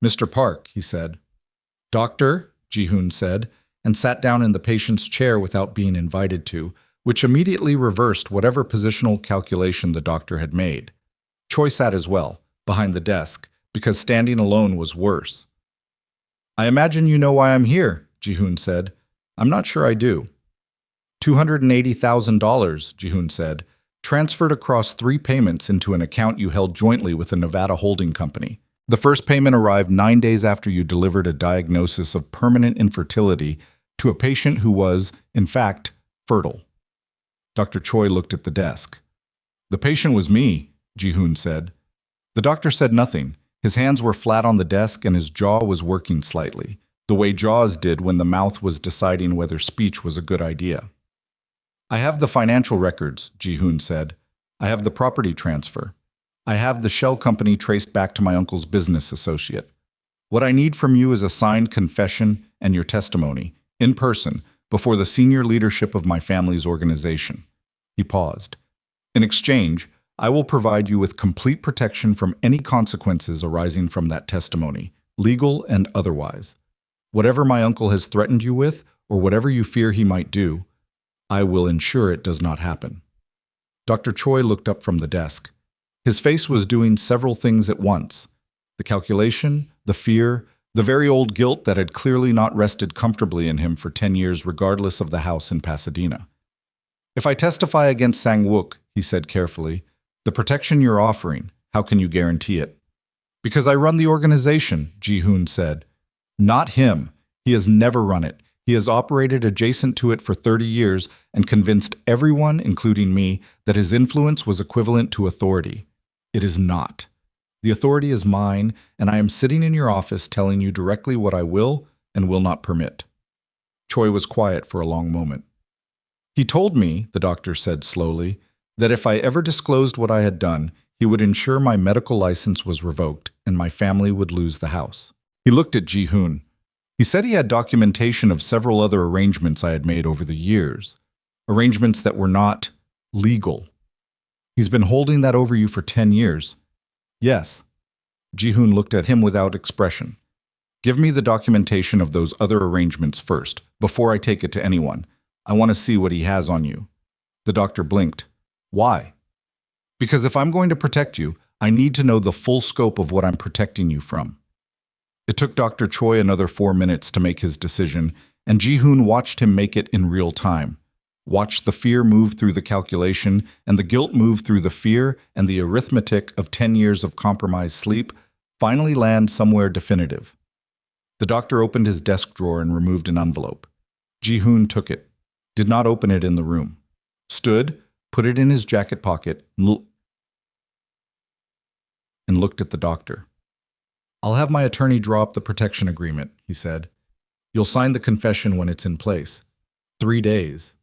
Mr. Park, he said. Doctor, Ji-hoon said, and sat down in the patient's chair without being invited to, which immediately reversed whatever positional calculation the doctor had made. Choi sat as well, behind the desk, because standing alone was worse. I imagine you know why I'm here, Ji-hoon said. I'm not sure I do. $280,000, Ji-hoon said, transferred across 3 payments into an account you held jointly with a Nevada holding company. The first payment arrived 9 days after you delivered a diagnosis of permanent infertility to a patient who was, in fact, fertile. Dr. Choi looked at the desk. The patient was me, Ji-hoon said. The doctor said nothing. His hands were flat on the desk and his jaw was working slightly, the way jaws did when the mouth was deciding whether speech was a good idea. I have the financial records, Ji-hoon said. I have the property transfer. I have the shell company traced back to my uncle's business associate. What I need from you is a signed confession and your testimony, in person, before the senior leadership of my family's organization. He paused. In exchange, I will provide you with complete protection from any consequences arising from that testimony, legal and otherwise. Whatever my uncle has threatened you with, or whatever you fear he might do, I will ensure it does not happen. Dr. Choi looked up from the desk. His face was doing several things at once. The calculation, the fear, the very old guilt that had clearly not rested comfortably in him for 10 years regardless of the house in Pasadena. If I testify against Sang-wook, he said carefully, the protection you're offering, how can you guarantee it? Because I run the organization, Ji-hoon said. Not him. He has never run it. He has operated adjacent to it for 30 years and convinced everyone, including me, that his influence was equivalent to authority. It is not. The authority is mine, and I am sitting in your office telling you directly what I will and will not permit. Choi was quiet for a long moment. He told me, the doctor said slowly, that if I ever disclosed what I had done, he would ensure my medical license was revoked and my family would lose the house. He looked at Ji-hoon. He said he had documentation of several other arrangements I had made over the years, arrangements that were not legal. He's been holding that over you for 10 years. Yes. Ji-hoon looked at him without expression. Give me the documentation of those other arrangements first, before I take it to anyone. I want to see what he has on you. The doctor blinked. Why? Because if I'm going to protect you, I need to know the full scope of what I'm protecting you from. It took Dr. Choi another 4 minutes to make his decision, and Ji-hoon watched him make it in real time. Watched the fear move through the calculation, and the guilt move through the fear, and the arithmetic of 10 years of compromised sleep finally land somewhere definitive. The doctor opened his desk drawer and removed an envelope. Ji-hoon took it, did not open it in the room. stood, put it in his jacket pocket, and looked at the doctor. "I'll have my attorney draw up the protection agreement," he said. "You'll sign the confession when it's in place. 3 days."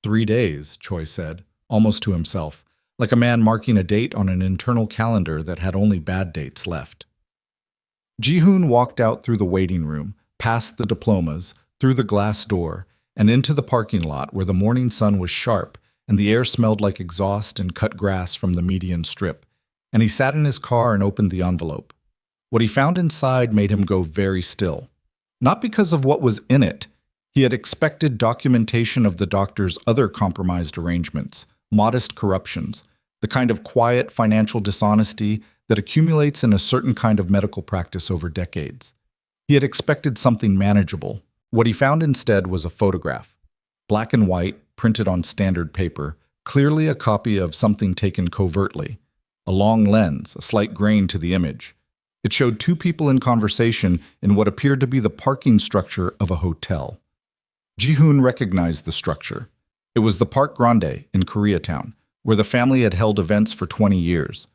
3 days, Choi said, almost to himself, like a man marking a date on an internal calendar that had only bad dates left. Ji-hoon walked out through the waiting room, past the diplomas, through the glass door, and into the parking lot where the morning sun was sharp and the air smelled like exhaust and cut grass from the median strip, and he sat in his car and opened the envelope. What he found inside made him go very still. Not because of what was in it. He had expected documentation of the doctor's other compromised arrangements, modest corruptions, the kind of quiet financial dishonesty that accumulates in a certain kind of medical practice over decades. He had expected something manageable. What he found instead was a photograph, black and white, printed on standard paper, clearly a copy of something taken covertly. A long lens, a slight grain to the image. It showed two people in conversation in what appeared to be the parking structure of a hotel. Ji-hoon recognized the structure. It was the Park Grande in Koreatown, where the family had held events for 20 years.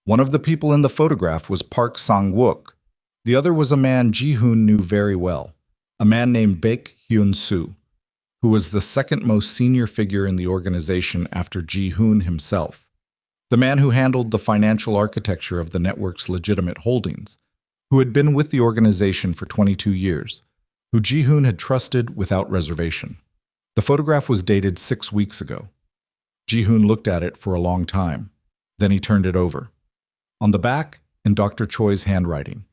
One of the people in the photograph was Park Sang-wook. The other was a man Ji-hoon knew very well, a man named Baek-hyun-soo, who was the second most senior figure in the organization after Ji-hoon himself. The man who handled the financial architecture of the network's legitimate holdings, who had been with the organization for 22 years, who Ji-hoon had trusted without reservation. The photograph was dated 6 weeks ago. Ji-hoon looked at it for a long time. Then he turned it over. On the back, in Dr. Choi's handwriting,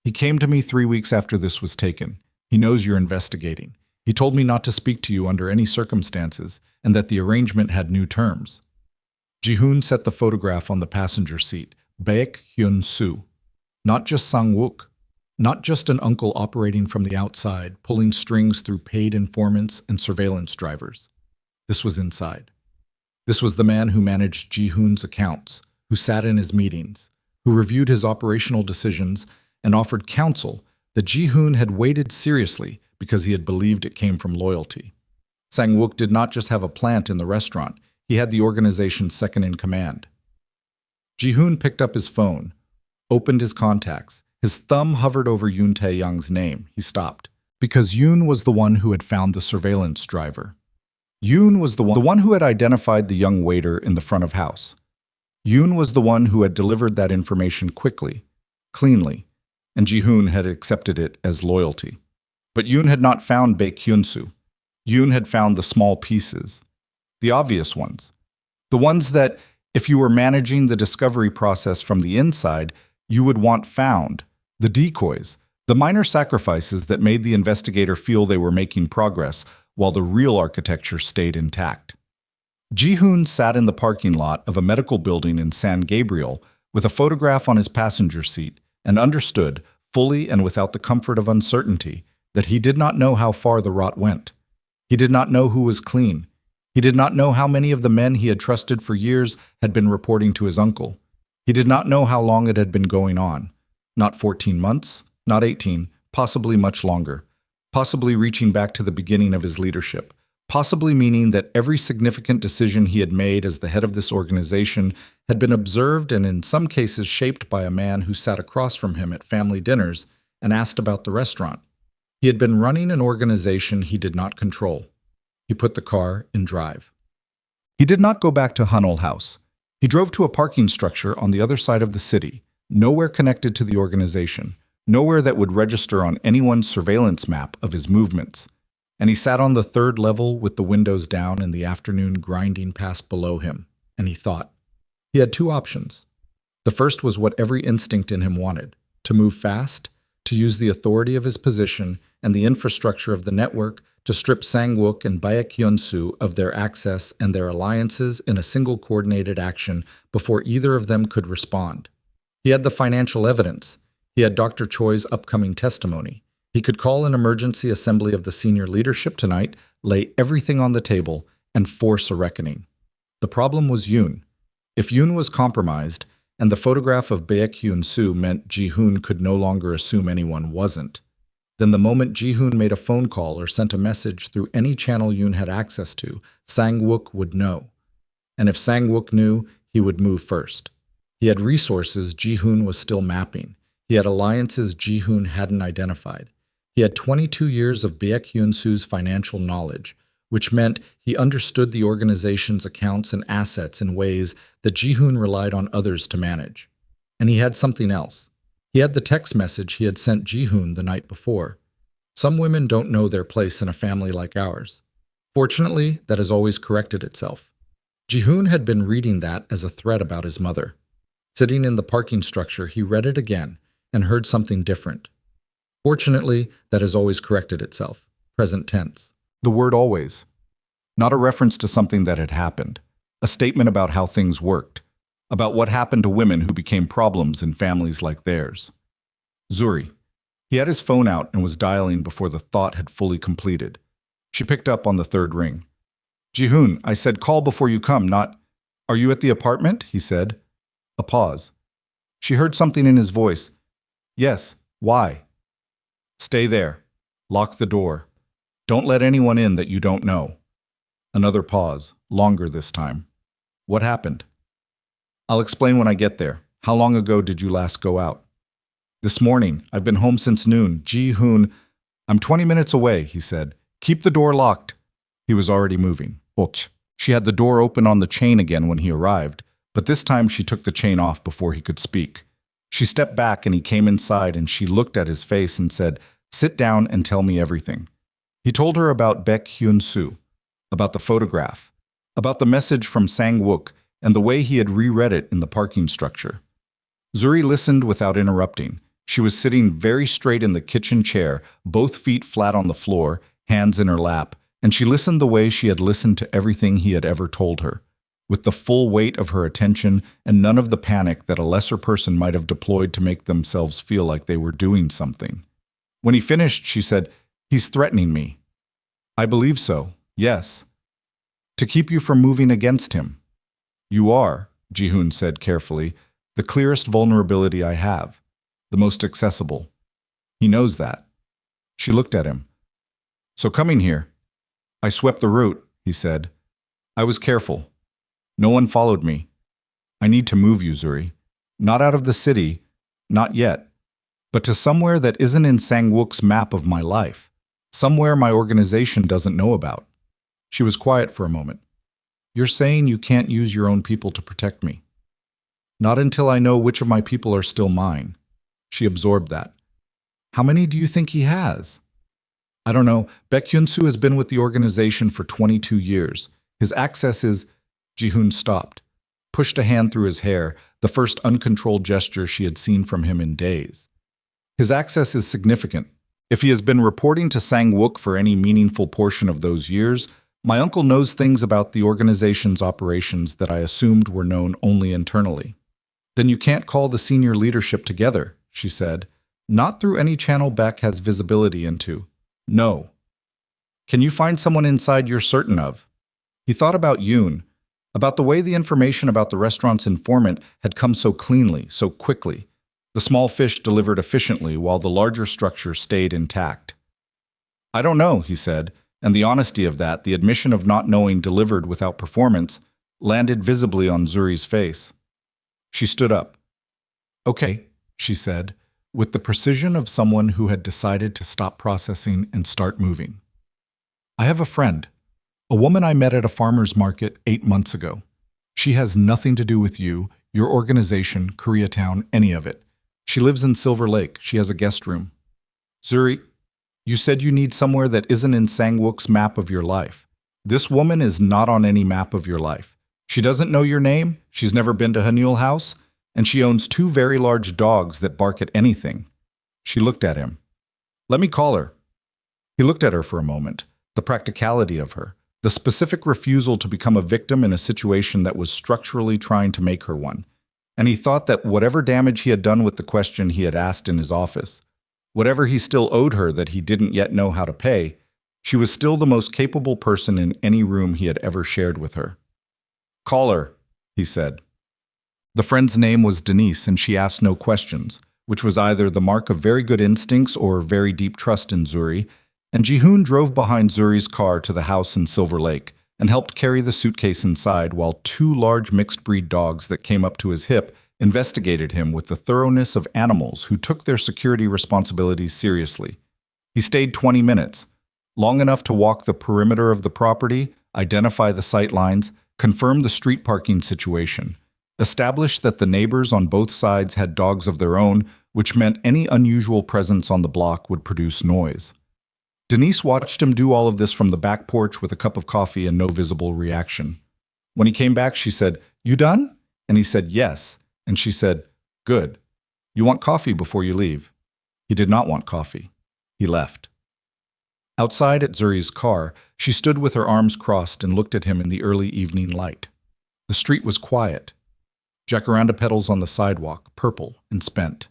"He came to me 3 weeks after this was taken. He knows you're investigating. He told me not to speak to you under any circumstances and that the arrangement had new terms." Ji-hoon set the photograph on the passenger seat. Baek-hyun-soo. Not just Sang-wook. Not just an uncle operating from the outside, pulling strings through paid informants and surveillance drivers. This was inside. This was the man who managed Ji-hoon's accounts, who sat in his meetings, who reviewed his operational decisions and offered counsel that Ji-hoon had weighted seriously because he had believed it came from loyalty. Sang-wook did not just have a plant in the restaurant, he had the organization's second in command. Ji-hoon picked up his phone, opened his contacts. His thumb hovered over Yoon Tae-young's name. He stopped, because Yoon was the one who had found the surveillance driver. Yoon was the one who had identified the young waiter in the front of house. Yoon was the one who had delivered that information quickly, cleanly, and Ji-hoon had accepted it as loyalty. But Yoon had not found Baek-hyun-soo. Yoon had found the small pieces, the obvious ones, the ones that, if you were managing the discovery process from the inside, you would want found, the decoys, the minor sacrifices that made the investigator feel they were making progress while the real architecture stayed intact. Ji-hoon sat in the parking lot of a medical building in San Gabriel with a photograph on his passenger seat and understood, fully and without the comfort of uncertainty, that he did not know how far the rot went. He did not know who was clean. He did not know how many of the men he had trusted for years had been reporting to his uncle. He did not know how long it had been going on. Not 14 months, not 18, possibly much longer. Possibly reaching back to the beginning of his leadership. Possibly meaning that every significant decision he had made as the head of this organization had been observed and in some cases shaped by a man who sat across from him at family dinners and asked about the restaurant. He had been running an organization he did not control. He put the car in drive. He did not go back to Hunnell House. He drove to a parking structure on the other side of the city, nowhere connected to the organization, nowhere that would register on anyone's surveillance map of his movements. And he sat on the third level with the windows down and the afternoon grinding past below him, and he thought. He had two options. The first was what every instinct in him wanted, to move fast, to use the authority of his position and the infrastructure of the network to strip Sang-wook and Baek-hyun-soo of their access and their alliances in a single coordinated action before either of them could respond. He had the financial evidence. He had Dr. Choi's upcoming testimony. He could call an emergency assembly of the senior leadership tonight, lay everything on the table, and force a reckoning. The problem was Yoon. If Yoon was compromised, and the photograph of Baek-hyun-soo meant Ji-hoon could no longer assume anyone wasn't, Then the moment Ji-hoon made a phone call or sent a message through any channel Yoon had access to, Sang-wook would know. And if Sang-wook knew, he would move first. He had resources Ji-hoon was still mapping. He had alliances Ji-hoon hadn't identified. He had 22 years of Baek Hyun-soo's financial knowledge, which meant he understood the organization's accounts and assets in ways that Ji-hoon relied on others to manage. And he had something else. He had the text message he had sent Ji-hoon the night before. Some women don't know their place in a family like ours. Fortunately, that has always corrected itself. Ji-hoon had been reading that as a threat about his mother. Sitting in the parking structure, he read it again and heard something different. Fortunately, that has always corrected itself. Present tense. The word always. Not a reference to something that had happened. A statement about how things worked. About what happened to women who became problems in families like theirs. Zuri. He had his phone out and was dialing before the thought had fully completed. She picked up on the third ring. Ji-hoon, I said call before you come, not... Are you at the apartment? He said. A pause. She heard something in his voice. Yes, why? Stay there. Lock the door. Don't let anyone in that you don't know. Another pause, longer this time. What happened? I'll explain when I get there. How long ago did you last go out? This morning. I've been home since noon. Ji-hoon, I'm 20 minutes away, he said. Keep the door locked. He was already moving. Och. She had the door open on the chain again when he arrived, but this time she took the chain off before he could speak. She stepped back and he came inside and she looked at his face and said, sit down and tell me everything. He told her about Baek Hyun-soo, about the photograph, about the message from Sang-wook, and the way he had reread it in the parking structure. Zuri listened without interrupting. She was sitting very straight in the kitchen chair, both feet flat on the floor, hands in her lap, and she listened the way she had listened to everything he had ever told her, with the full weight of her attention and none of the panic that a lesser person might have deployed to make themselves feel like they were doing something. When he finished, she said, he's threatening me. I believe so, yes. To keep you from moving against him. You are, Ji-hoon said carefully, the clearest vulnerability I have, the most accessible. He knows that. She looked at him. So coming here, I swept the route, he said. I was careful. No one followed me. I need to move you, Zuri. Not out of the city, not yet, but to somewhere that isn't in Sang-wook's map of my life, somewhere my organization doesn't know about. She was quiet for a moment. You're saying you can't use your own people to protect me. Not until I know which of my people are still mine. She absorbed that. How many do you think he has? I don't know. Baek Hyun-soo has been with the organization for 22 years. His access is... Ji-hoon stopped, pushed a hand through his hair, the first uncontrolled gesture she had seen from him in days. His access is significant. If he has been reporting to Sang-wook for any meaningful portion of those years, my uncle knows things about the organization's operations that I assumed were known only internally. Then you can't call the senior leadership together, she said. Not through any channel Baek has visibility into. No. Can you find someone inside you're certain of? He thought about Yoon, about the way the information about the restaurant's informant had come so cleanly, so quickly. The small fish delivered efficiently while the larger structure stayed intact. I don't know, he said, and the honesty of that, the admission of not knowing delivered without performance, landed visibly on Zuri's face. She stood up. Okay, she said, with the precision of someone who had decided to stop processing and start moving. I have a friend, a woman I met at a farmer's market 8 months ago. She has nothing to do with you, your organization, Koreatown, any of it. She lives in Silver Lake. She has a guest room. Zuri, you said you need somewhere that isn't in Sang-wook's map of your life. This woman is not on any map of your life. She doesn't know your name, she's never been to Hanul House, and she owns 2 very large dogs that bark at anything. She looked at him. Let me call her. He looked at her for a moment, the practicality of her, the specific refusal to become a victim in a situation that was structurally trying to make her one. And he thought that whatever damage he had done with the question he had asked in his office, whatever he still owed her that he didn't yet know how to pay, she was still the most capable person in any room he had ever shared with her. Call her, he said. The friend's name was Denise, and she asked no questions. which was either the mark of very good instincts or very deep trust in Zuri, and Ji-hoon drove behind Zuri's car to the house in Silver Lake and helped carry the suitcase inside while two large mixed-breed dogs that came up to his hip investigated him with the thoroughness of animals who took their security responsibilities seriously. He stayed 20 minutes, long enough to walk the perimeter of the property, identify the sight lines, confirm the street parking situation, establish that the neighbors on both sides had dogs of their own, which meant any unusual presence on the block would produce noise. Denise watched him do all of this from the back porch with a cup of coffee and no visible reaction. When he came back, she said, "You done?" And he said, "Yes." And she said, "Good. You want coffee before you leave?" He did not want coffee. He left. Outside at Zuri's car, she stood with her arms crossed and looked at him in the early evening light. The street was quiet. Jacaranda petals on the sidewalk, purple and spent.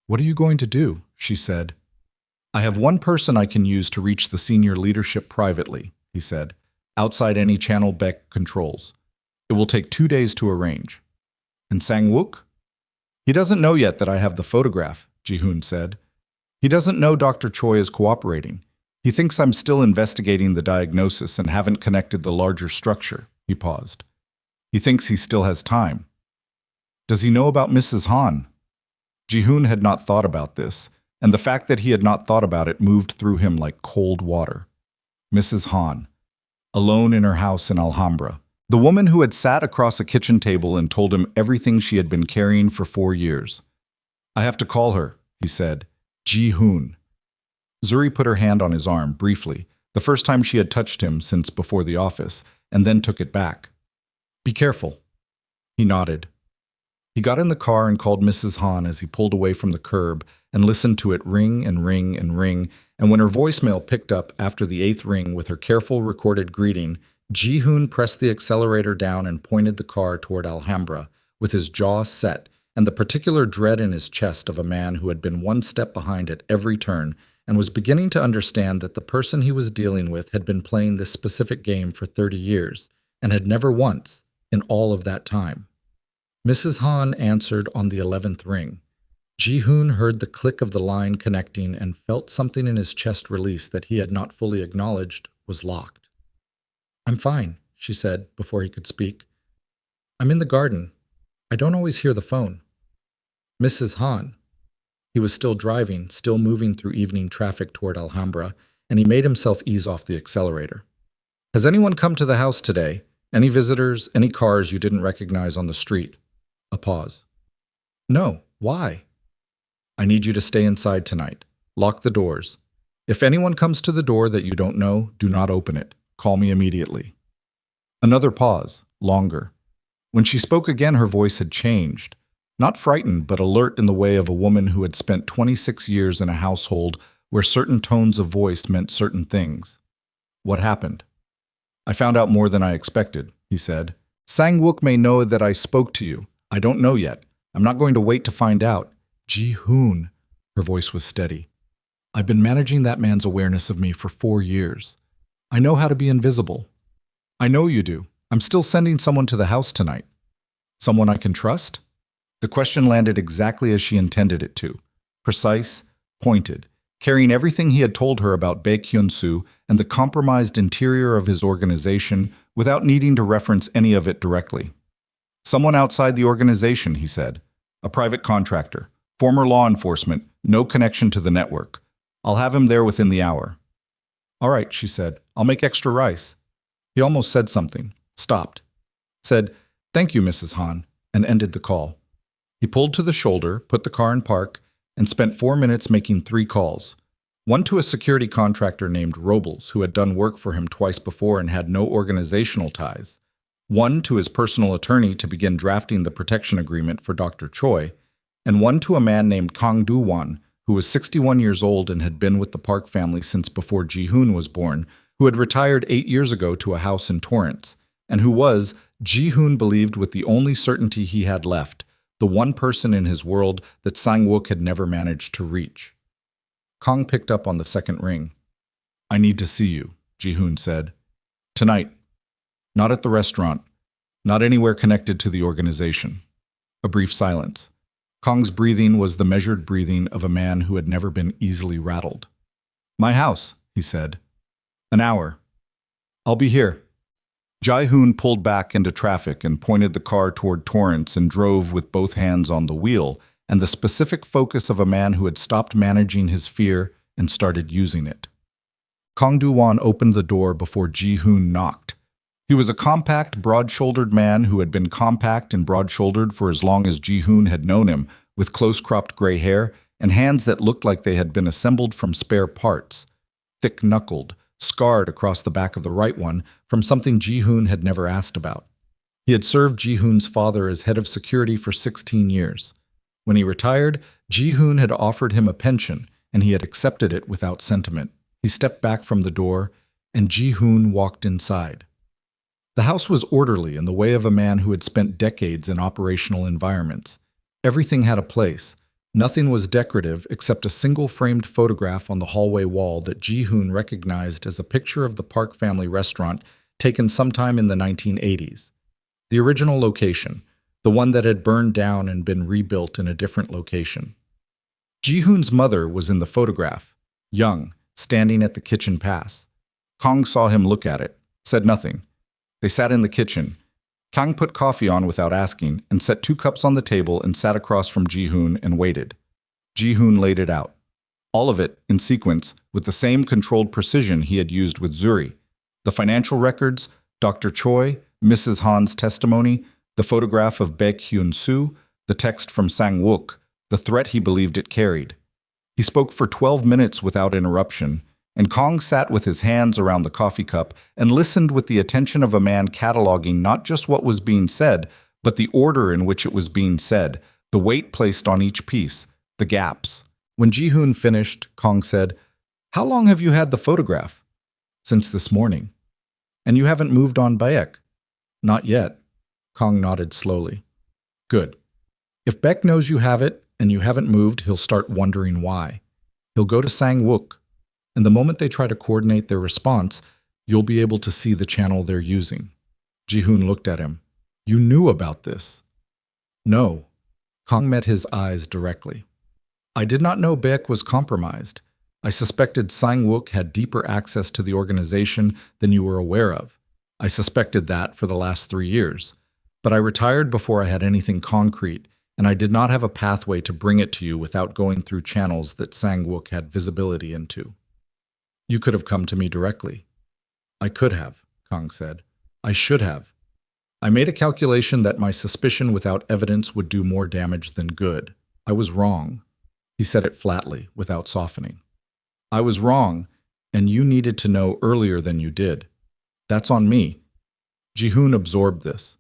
"What are you going to do?" she said. "I have one person I can use to reach the senior leadership privately," he said, "outside any channel Beck controls. It will take 2 days to arrange." "And Sang-wook?" "He doesn't know yet that I have the photograph," Ji-hoon said. "He doesn't know Dr. Choi is cooperating. He thinks I'm still investigating the diagnosis and haven't connected the larger structure." He paused. "He thinks he still has time." "Does he know about Mrs. Han?" Ji-hoon had not thought about this, and the fact that he had not thought about it moved through him like cold water. Mrs. Han, alone in her house in Alhambra. The woman who had sat across a kitchen table and told him everything she had been carrying for 4 years. "I have to call her," he said. "Ji-hoon." Zuri put her hand on his arm, briefly, the first time she had touched him since before the office, and then took it back. "Be careful." He nodded. He got in the car and called Mrs. Han as he pulled away from the curb and listened to it ring and ring and ring, and when her voicemail picked up after the 8th ring with her careful recorded greeting, Ji-hoon pressed the accelerator down and pointed the car toward Alhambra, with his jaw set and the particular dread in his chest of a man who had been one step behind at every turn and was beginning to understand that the person he was dealing with had been playing this specific game for 30 years and had never once, in all of that time. Mrs. Han answered on the 11th ring. Ji-hoon heard the click of the line connecting and felt something in his chest release that he had not fully acknowledged was locked. "I'm fine," she said before he could speak. "I'm in the garden. I don't always hear the phone." "Mrs. Han." He was still driving, still moving through evening traffic toward Alhambra, and he made himself ease off the accelerator. "Has anyone come to the house today? Any visitors, any cars you didn't recognize on the street?" A pause. "No. Why?" "I need you to stay inside tonight. Lock the doors. If anyone comes to the door that you don't know, do not open it. Call me immediately." Another pause, longer. When she spoke again, her voice had changed. Not frightened, but alert in the way of a woman who had spent 26 years in a household where certain tones of voice meant certain things. "What happened?" "I found out more than I expected," he said. "Sang-wook may know that I spoke to you. I don't know yet. I'm not going to wait to find out." "Ji-hoon." Her voice was steady. "I've been managing that man's awareness of me for 4 years. I know how to be invisible." "I know you do. I'm still sending someone to the house tonight." "Someone I can trust?" The question landed exactly as she intended it to. Precise, pointed, carrying everything he had told her about Baek Hyun-soo and the compromised interior of his organization without needing to reference any of it directly. "Someone outside the organization," he said. "A private contractor, former law enforcement, no connection to the network. I'll have him there within the hour." "All right," she said. "I'll make extra rice." He almost said something, stopped, said, "Thank you, Mrs. Han," and ended the call. He pulled to the shoulder, put the car in park, and spent 4 minutes making 3 calls. One to a security contractor named Robles, who had done work for him twice before and had no organizational ties. One to his personal attorney to begin drafting the protection agreement for Dr. Choi, and one to a man named Kang Do-won, who was 61 years old and had been with the Park family since before Ji-hoon was born, who had retired 8 years ago to a house in Torrance, and who was, Ji-hoon believed with the only certainty he had left, the one person in his world that Sang-wook had never managed to reach. Kang picked up on the second ring. "I need to see you," Ji-hoon said. "Tonight. Not at the restaurant. Not anywhere connected to the organization." A brief silence. Kong's breathing was the measured breathing of a man who had never been easily rattled. "My house," he said. "An hour. I'll be here." Ji-hoon pulled back into traffic and pointed the car toward Torrance and drove with both hands on the wheel, and the specific focus of a man who had stopped managing his fear and started using it. Kong Do-won opened the door before Ji-hoon knocked. He was a compact, broad-shouldered man who had been compact and broad-shouldered for as long as Ji-hoon had known him, with close-cropped gray hair and hands that looked like they had been assembled from spare parts. Thick-knuckled, scarred across the back of the right one from something Ji-hoon had never asked about. He had served Ji-hoon's father as head of security for 16 years. When he retired, Ji-hoon had offered him a pension, and he had accepted it without sentiment. He stepped back from the door, and Ji-hoon walked inside. The house was orderly in the way of a man who had spent decades in operational environments. Everything had a place. Nothing was decorative except a single framed photograph on the hallway wall that Ji-hoon recognized as a picture of the Park family restaurant taken sometime in the 1980s. The original location, the one that had burned down and been rebuilt in a different location. Ji-hoon's mother was in the photograph, young, standing at the kitchen pass. Kong saw him look at it, said nothing. They sat in the kitchen. Kang put coffee on without asking and set 2 cups on the table and sat across from Ji-hoon and waited. Ji-hoon laid it out. All of it, in sequence, with the same controlled precision he had used with Zuri. The financial records, Dr. Choi, Mrs. Han's testimony, the photograph of Baek Hyun-soo, the text from Sang-wook, the threat he believed it carried. He spoke for 12 minutes without interruption, and Kong sat with his hands around the coffee cup and listened with the attention of a man cataloging not just what was being said, but the order in which it was being said, the weight placed on each piece, the gaps. When Ji-hoon finished, Kong said, "How long have you had the photograph?" "Since this morning." "And you haven't moved on Baek?" "Not yet." Kong nodded slowly. "Good. If Baek knows you have it and you haven't moved, he'll start wondering why. He'll go to Sang-wook. And the moment they try to coordinate their response, you'll be able to see the channel they're using." Ji-hoon looked at him. "You knew about this?" "No." Kong met his eyes directly. "I did not know Baek was compromised. I suspected Sang-wook had deeper access to the organization than you were aware of. I suspected that for the last 3 years. But I retired before I had anything concrete, and I did not have a pathway to bring it to you without going through channels that Sang-wook had visibility into. You could have come to me directly." "I could have," Kong said. "I should have. I made a calculation that my suspicion without evidence would do more damage than good. I was wrong." He said it flatly, without softening. "I was wrong, and you needed to know earlier than you did. That's on me." Ji-hoon absorbed this.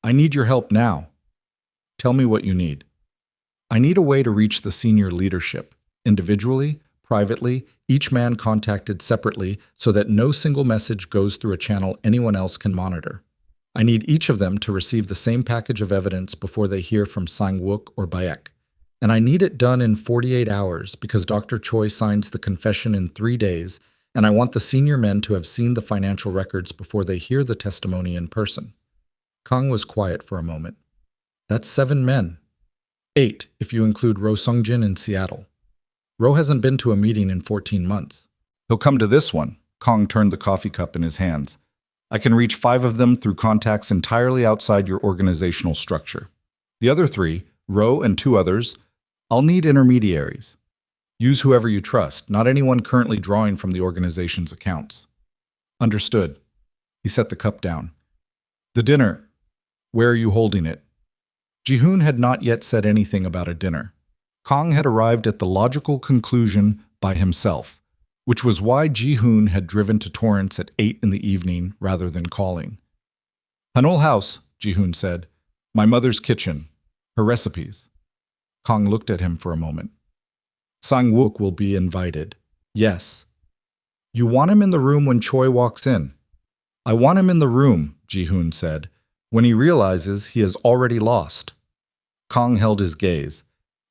"I need your help now." "Tell me what you need." "I need a way to reach the senior leadership, individually, privately, each man contacted separately so that no single message goes through a channel anyone else can monitor. I need each of them to receive the same package of evidence before they hear from Sang-wook or Baek. And I need it done in 48 hours because Dr. Choi signs the confession in 3 days, and I want the senior men to have seen the financial records before they hear the testimony in person." Kong was quiet for a moment. "That's 7 men. 8 if you include Ro Sung-jin in Seattle. Ro hasn't been to a meeting in 14 months. He'll come to this one." Kong turned the coffee cup in his hands. "I can reach 5 of them through contacts entirely outside your organizational structure. The other 3, Ro and 2 others, I'll need intermediaries. Use whoever you trust, not anyone currently drawing from the organization's accounts." "Understood." He set the cup down. "The dinner. Where are you holding it?" Ji-hoon had not yet said anything about a dinner. Kong had arrived at the logical conclusion by himself, which was why Ji-hoon had driven to Torrance at 8 in the evening rather than calling. "An old house," Ji-hoon said. "My mother's kitchen. Her recipes." Kong looked at him for a moment. "Sang-wook will be invited." "Yes." "You want him in the room when Choi walks in?" "I want him in the room," Ji-hoon said, "when he realizes he has already lost." Kong held his gaze.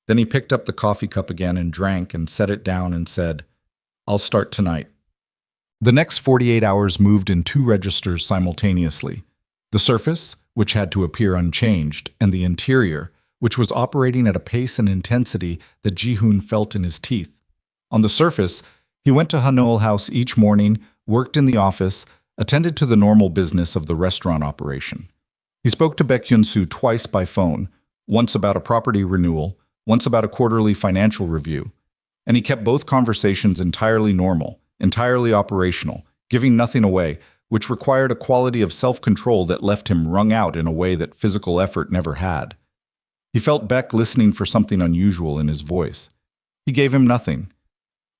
Then he picked up the coffee cup again and drank and set it down and said, "I'll start tonight." The next 48 hours moved in 2 registers simultaneously. The surface, which had to appear unchanged, and the interior, which was operating at a pace and intensity that Ji-hoon felt in his teeth. On the surface, he went to Hanul House each morning, worked in the office, attended to the normal business of the restaurant operation. He spoke to Baek Hyun-soo twice by phone, once about a property renewal, once about a quarterly financial review. And he kept both conversations entirely normal, entirely operational, giving nothing away, which required a quality of self-control that left him wrung out in a way that physical effort never had. He felt Beck listening for something unusual in his voice. He gave him nothing.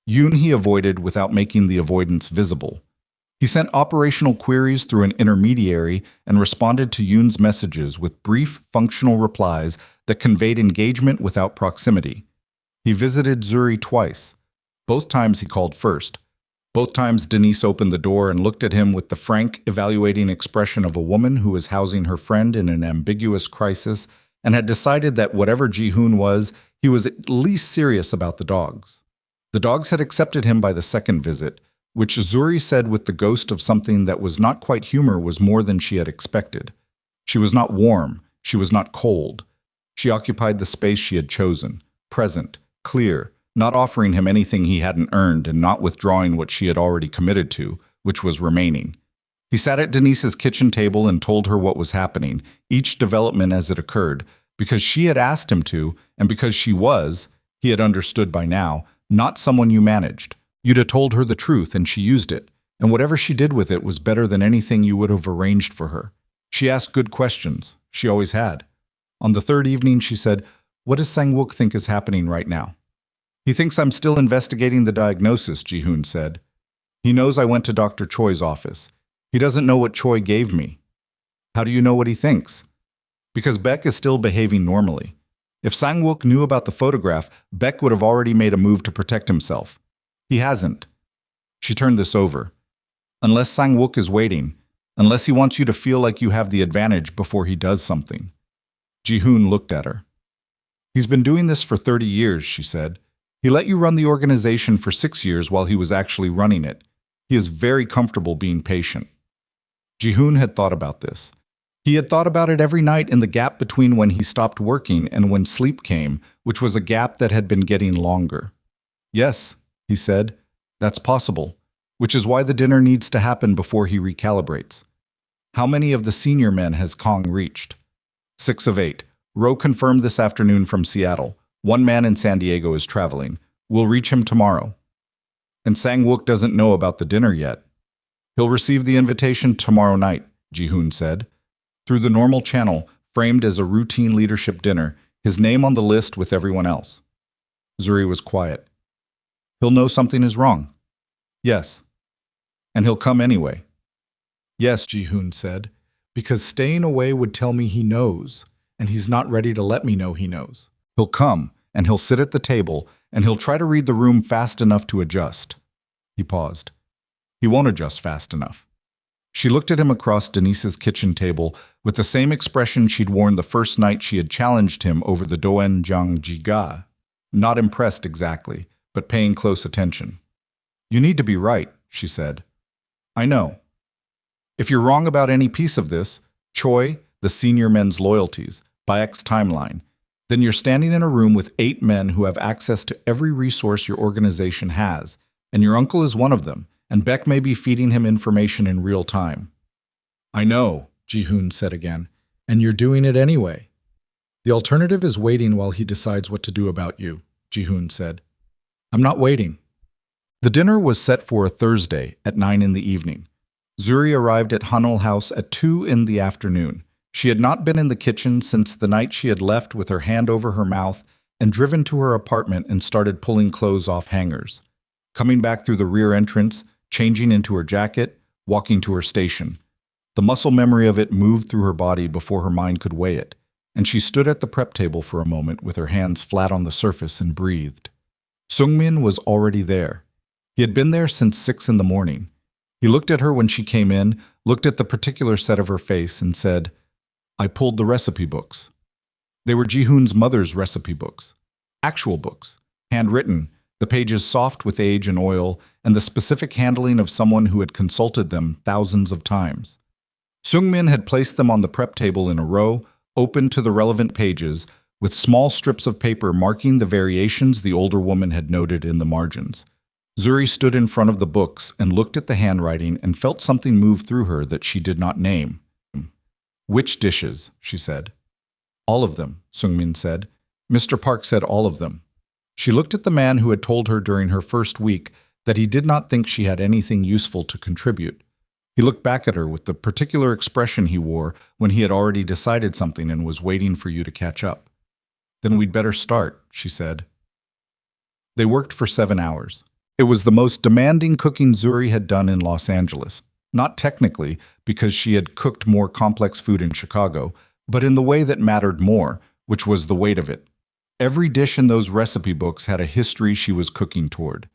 Yoon he avoided without making the avoidance visible. He sent operational queries through an intermediary and responded to Yoon's messages with brief, functional replies that conveyed engagement without proximity. He visited Zuri twice. Both times he called first. Both times Denise opened the door and looked at him with the frank, evaluating expression of a woman who was housing her friend in an ambiguous crisis and had decided that whatever Ji-hoon was, he was at least serious about the dogs. The dogs had accepted him by the second visit, which Zuri said with the ghost of something that was not quite humor was more than she had expected. She was not warm, she was not cold. She occupied the space she had chosen, present, clear, not offering him anything he hadn't earned and not withdrawing what she had already committed to, which was remaining. He sat at Denise's kitchen table and told her what was happening, each development as it occurred, because she had asked him to, and because she was, he had understood by now, not someone you managed. You'd have told her the truth and she used it, and whatever she did with it was better than anything you would have arranged for her. She asked good questions. She always had. On the third evening, she said, "What does Sang-wook think is happening right now?" "He thinks I'm still investigating the diagnosis," Ji-hoon said. "He knows I went to Dr. Choi's office. He doesn't know what Choi gave me." "How do you know what he thinks?" "Because Beck is still behaving normally. If Sang-wook knew about the photograph, Beck would have already made a move to protect himself. He hasn't." She turned this over. "Unless Sang-wook is waiting, unless he wants you to feel like you have the advantage before he does something." Ji-hoon looked at her. "He's been doing this for 30 years, she said. "He let you run the organization for 6 years while he was actually running it. He is very comfortable being patient." Ji-hoon had thought about this. He had thought about it every night in the gap between when he stopped working and when sleep came, which was a gap that had been getting longer. "Yes," he said, "that's possible, which is why the dinner needs to happen before he recalibrates." "How many of the senior men has Kong reached?" 6 of 8. Roe confirmed this afternoon from Seattle. 1 man in San Diego is traveling. We'll reach him tomorrow. "And Sang-wook doesn't know about the dinner yet." "He'll receive the invitation tomorrow night," Ji-hoon said. "Through the normal channel, framed as a routine leadership dinner, his name on the list with everyone else." Zuri was quiet. "He'll know something is wrong." "Yes." "And he'll come anyway." "Yes," Ji-hoon said, "because staying away would tell me he knows, and he's not ready to let me know he knows. He'll come, and he'll sit at the table, and he'll try to read the room fast enough to adjust." He paused. "He won't adjust fast enough." She looked at him across Denise's kitchen table with the same expression she'd worn the first night she had challenged him over the doenjang jiga. Not impressed exactly, but paying close attention. "You need to be right," she said. "I know. If you're wrong about any piece of this, Choi, the senior men's loyalties, Bayek's timeline, then you're standing in a room with 8 men who have access to every resource your organization has, and your uncle is one of them, and Beck may be feeding him information in real time." "I know," Ji-hoon said again, "and you're doing it anyway." "The alternative is waiting while he decides what to do about you," Ji-hoon said. "I'm not waiting." The dinner was set for a Thursday at 9 in the evening. Zuri arrived at Hanul House at 2 in the afternoon. She had not been in the kitchen since the night she had left with her hand over her mouth and driven to her apartment and started pulling clothes off hangers. Coming back through the rear entrance, changing into her jacket, walking to her station. The muscle memory of it moved through her body before her mind could weigh it, and she stood at the prep table for a moment with her hands flat on the surface and breathed. Sungmin was already there. He had been there since 6 in the morning. He looked at her when she came in, looked at the particular set of her face, and said, "I pulled the recipe books." They were Ji-hoon's mother's recipe books. Actual books, handwritten, the pages soft with age and oil, and the specific handling of someone who had consulted them thousands of times. Sungmin had placed them on the prep table in a row, open to the relevant pages, with small strips of paper marking the variations the older woman had noted in the margins. Zuri stood in front of the books and looked at the handwriting and felt something move through her that she did not name. "Which dishes?" she said. "All of them," Sungmin said. Mr. Park said all of them. She looked at the man who had told her during her first week that he did not think she had anything useful to contribute. He looked back at her with the particular expression he wore when he had already decided something and was waiting for you to catch up. "Then we'd better start," she said. They worked for 7 hours. It was the most demanding cooking Zuri had done in Los Angeles. Not technically, because she had cooked more complex food in Chicago, but in the way that mattered more, which was the weight of it. Every dish in those recipe books had a history she was cooking toward.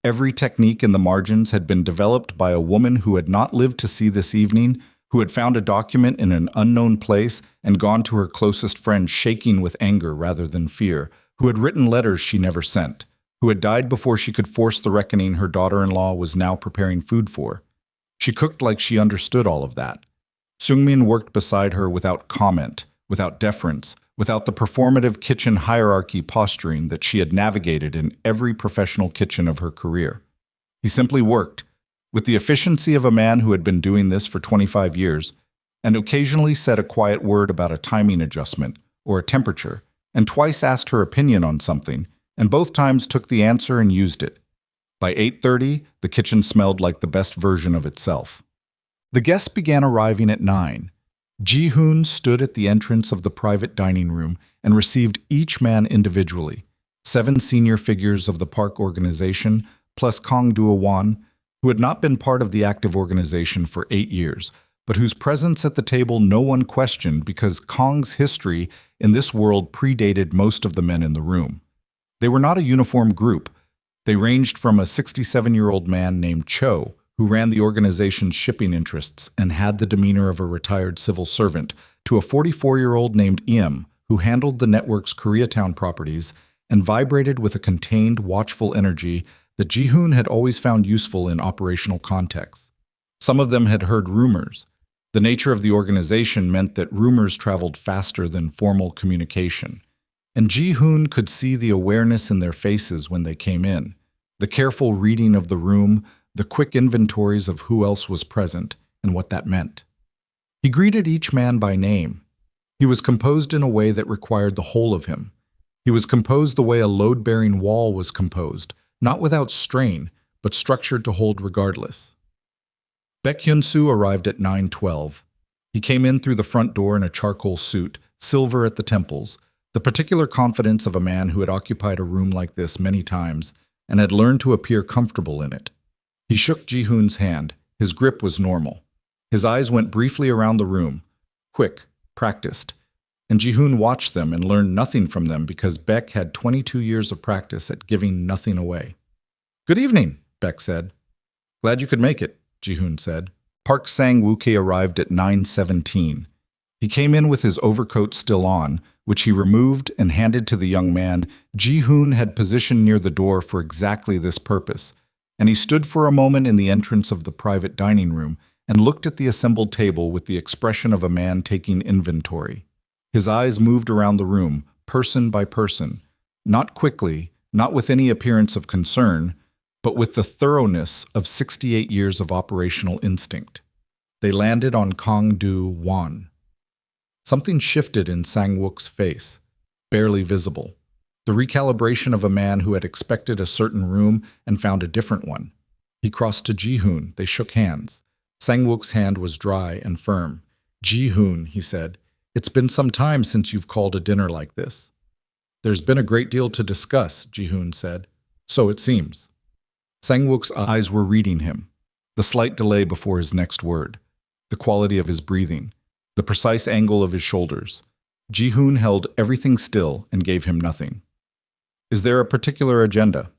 Every technique in the margins had been developed by a woman who had not lived to see this evening, who had found a document in an unknown place and gone to her closest friend shaking with anger rather than fear, who had written letters she never sent, who had died before she could force the reckoning her daughter-in-law was now preparing food for. She cooked like she understood all of that. Sungmin worked beside her without comment, without deference, without the performative kitchen hierarchy posturing that she had navigated in every professional kitchen of her career. He simply worked, with the efficiency of a man who had been doing this for 25 years, and occasionally said a quiet word about a timing adjustment or a temperature, and twice asked her opinion on something, and both times took the answer and used it. By 8:30, the kitchen smelled like the best version of itself. The guests began arriving at 9. Ji-hoon stood at the entrance of the private dining room and received each man individually, 7 senior figures of the Park organization, plus Kang Doo-won, who had not been part of the active organization for 8 years, but whose presence at the table no one questioned because Kang's history in this world predated most of the men in the room. They were not a uniform group. They ranged from a 67-year-old man named Cho, who ran the organization's shipping interests and had the demeanor of a retired civil servant, to a 44-year-old named Im, who handled the network's Koreatown properties and vibrated with a contained, watchful energy that Ji-hoon had always found useful in operational contexts. Some of them had heard rumors. The nature of the organization meant that rumors traveled faster than formal communication. And Ji-hoon could see the awareness in their faces when they came in, the careful reading of the room, the quick inventories of who else was present and what that meant. He greeted each man by name. He was composed in a way that required the whole of him. He was composed the way a load-bearing wall was composed, not without strain, but structured to hold regardless. Baek Hyun-soo arrived at 9:12. He came in through the front door in a charcoal suit, silver at the temples, the particular confidence of a man who had occupied a room like this many times and had learned to appear comfortable in it. He shook Ji-hoon's hand. His grip was normal. His eyes went briefly around the room, quick, practiced, and Ji-hoon watched them and learned nothing from them because Baek had 22 years of practice at giving nothing away. "Good evening," Baek said. "Glad you could make it," Ji-hoon said. Park Sang-woo-ki arrived at 9:17. He came in with his overcoat still on, which he removed and handed to the young man Ji-hoon had positioned near the door for exactly this purpose, and he stood for a moment in the entrance of the private dining room and looked at the assembled table with the expression of a man taking inventory. His eyes moved around the room, person by person, not quickly, not with any appearance of concern, but with the thoroughness of 68 years of operational instinct. They landed on Kang Doo-won. Something shifted in Sang-wook's face, barely visible. The recalibration of a man who had expected a certain room and found a different one. He crossed to Ji-hoon. They shook hands. Sang-wook's hand was dry and firm. "Ji-hoon," he said, "it's been some time since you've called a dinner like this." "There's been a great deal to discuss," Ji-hoon said. "So it seems." Sang-wook's eyes were reading him. The slight delay before his next word. The quality of his breathing. The precise angle of his shoulders. Ji-hoon held everything still and gave him nothing. "Is there a particular agenda?"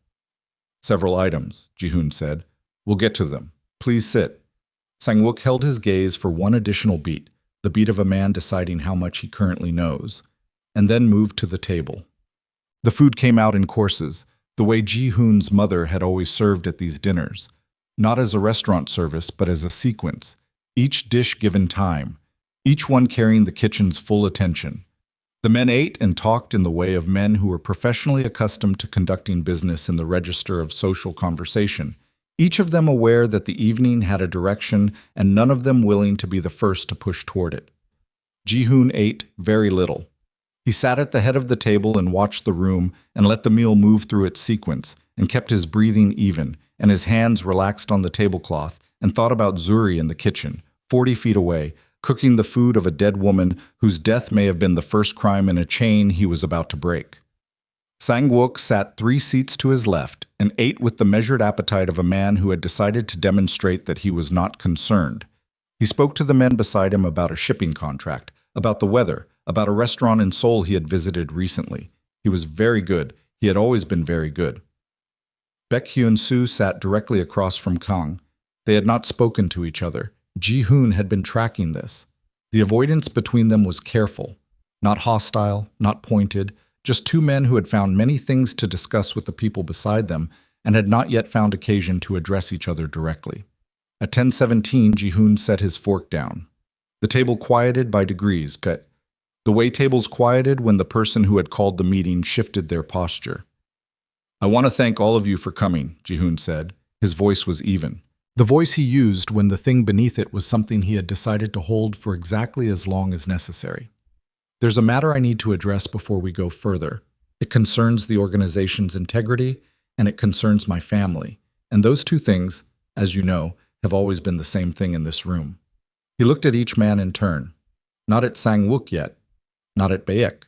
"Several items," Ji-hoon said. "We'll get to them. Please sit." Sang-wook held his gaze for one additional beat, the beat of a man deciding how much he currently knows, and then moved to the table. The food came out in courses, the way Ji-hoon's mother had always served at these dinners, not as a restaurant service but as a sequence, each dish given time, each one carrying the kitchen's full attention. The men ate and talked in the way of men who were professionally accustomed to conducting business in the register of social conversation, each of them aware that the evening had a direction and none of them willing to be the first to push toward it. Ji-hoon ate very little. He sat at the head of the table and watched the room and let the meal move through its sequence and kept his breathing even and his hands relaxed on the tablecloth and thought about Zuri in the kitchen, 40 feet away, cooking the food of a dead woman whose death may have been the first crime in a chain he was about to break. Sang-wook sat 3 seats to his left and ate with the measured appetite of a man who had decided to demonstrate that he was not concerned. He spoke to the men beside him about a shipping contract, about the weather, about a restaurant in Seoul he had visited recently. He was very good. He had always been very good. Baek Hyun-soo sat directly across from Kang. They had not spoken to each other. Ji-hoon had been tracking this. The avoidance between them was careful, not hostile, not pointed, just two men who had found many things to discuss with the people beside them and had not yet found occasion to address each other directly. At 10:17, Ji-hoon set his fork down. The table quieted by degrees, the way tables quieted when the person who had called the meeting shifted their posture. "I want to thank all of you for coming," Ji-hoon said. His voice was even. The voice he used when the thing beneath it was something he had decided to hold for exactly as long as necessary. "There's a matter I need to address before we go further. It concerns the organization's integrity, and it concerns my family. And those two things, as you know, have always been the same thing in this room." He looked at each man in turn. Not at Sang-wook yet. Not at Baek.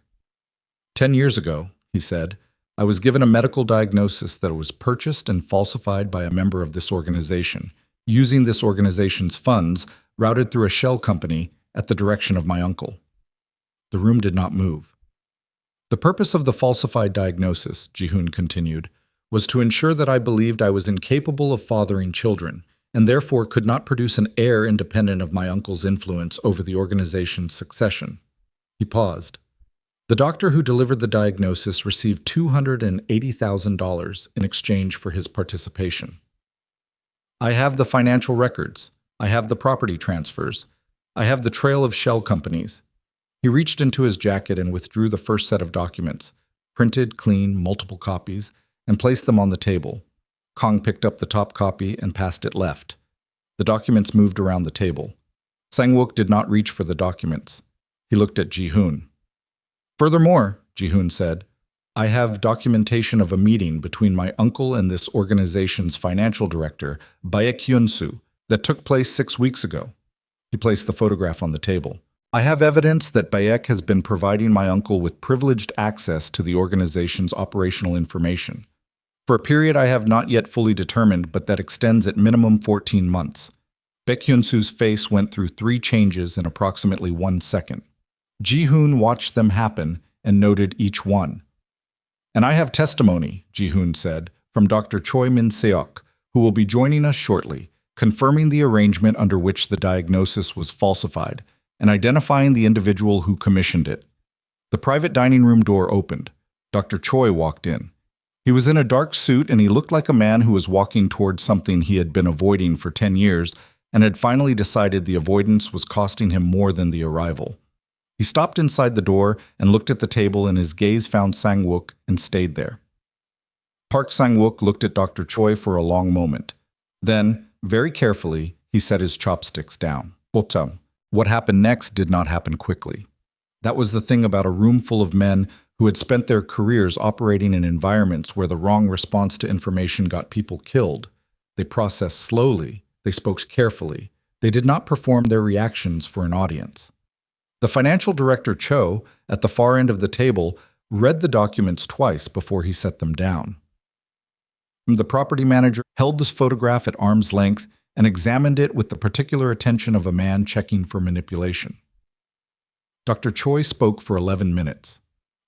10 years ago, he said, I was given a medical diagnosis that was purchased and falsified by a member of this organization, using this organization's funds routed through a shell company at the direction of my uncle. The room did not move. The purpose of the falsified diagnosis, Ji-hoon continued, was to ensure that I believed I was incapable of fathering children, and therefore could not produce an heir independent of my uncle's influence over the organization's succession. He paused. The doctor who delivered the diagnosis received $280,000 in exchange for his participation. I have the financial records. I have the property transfers. I have the trail of shell companies. He reached into his jacket and withdrew the first set of documents, printed, clean, multiple copies, and placed them on the table. Kang picked up the top copy and passed it left. The documents moved around the table. Sang-wook did not reach for the documents. He looked at Ji-hoon. Furthermore, Ji-hoon said, I have documentation of a meeting between my uncle and this organization's financial director, Baek Hyun-soo, that took place 6 weeks ago. He placed the photograph on the table. I have evidence that Baek has been providing my uncle with privileged access to the organization's operational information. For a period I have not yet fully determined, but that extends at minimum 14 months. Baek Hyun-soo's face went through 3 changes in approximately 1 second. Ji-hoon watched them happen and noted each one. And I have testimony, Ji-hoon said, from Dr. Choi Min-seok, who will be joining us shortly, confirming the arrangement under which the diagnosis was falsified and identifying the individual who commissioned it. The private dining room door opened. Dr. Choi walked in. He was in a dark suit and he looked like a man who was walking towards something he had been avoiding for 10 years and had finally decided the avoidance was costing him more than the arrival. He stopped inside the door and looked at the table, and his gaze found Sang-wook and stayed there. Park Sang-wook looked at Dr. Choi for a long moment. Then, very carefully, he set his chopsticks down. What happened next did not happen quickly. That was the thing about a room full of men who had spent their careers operating in environments where the wrong response to information got people killed. They processed slowly, they spoke carefully, they did not perform their reactions for an audience. The financial director Cho, at the far end of the table, read the documents twice before he set them down. The property manager held this photograph at arm's length and examined it with the particular attention of a man checking for manipulation. Dr. Choi spoke for 11 minutes.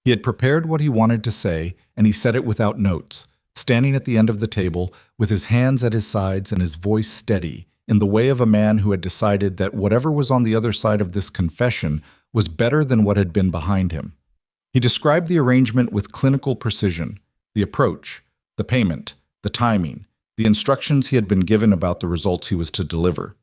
He had prepared what he wanted to say, and he said it without notes, standing at the end of the table with his hands at his sides and his voice steady, in the way of a man who had decided that whatever was on the other side of this confession was better than what had been behind him. He described the arrangement with clinical precision, the approach, the payment, the timing, the instructions he had been given about the results he was to deliver.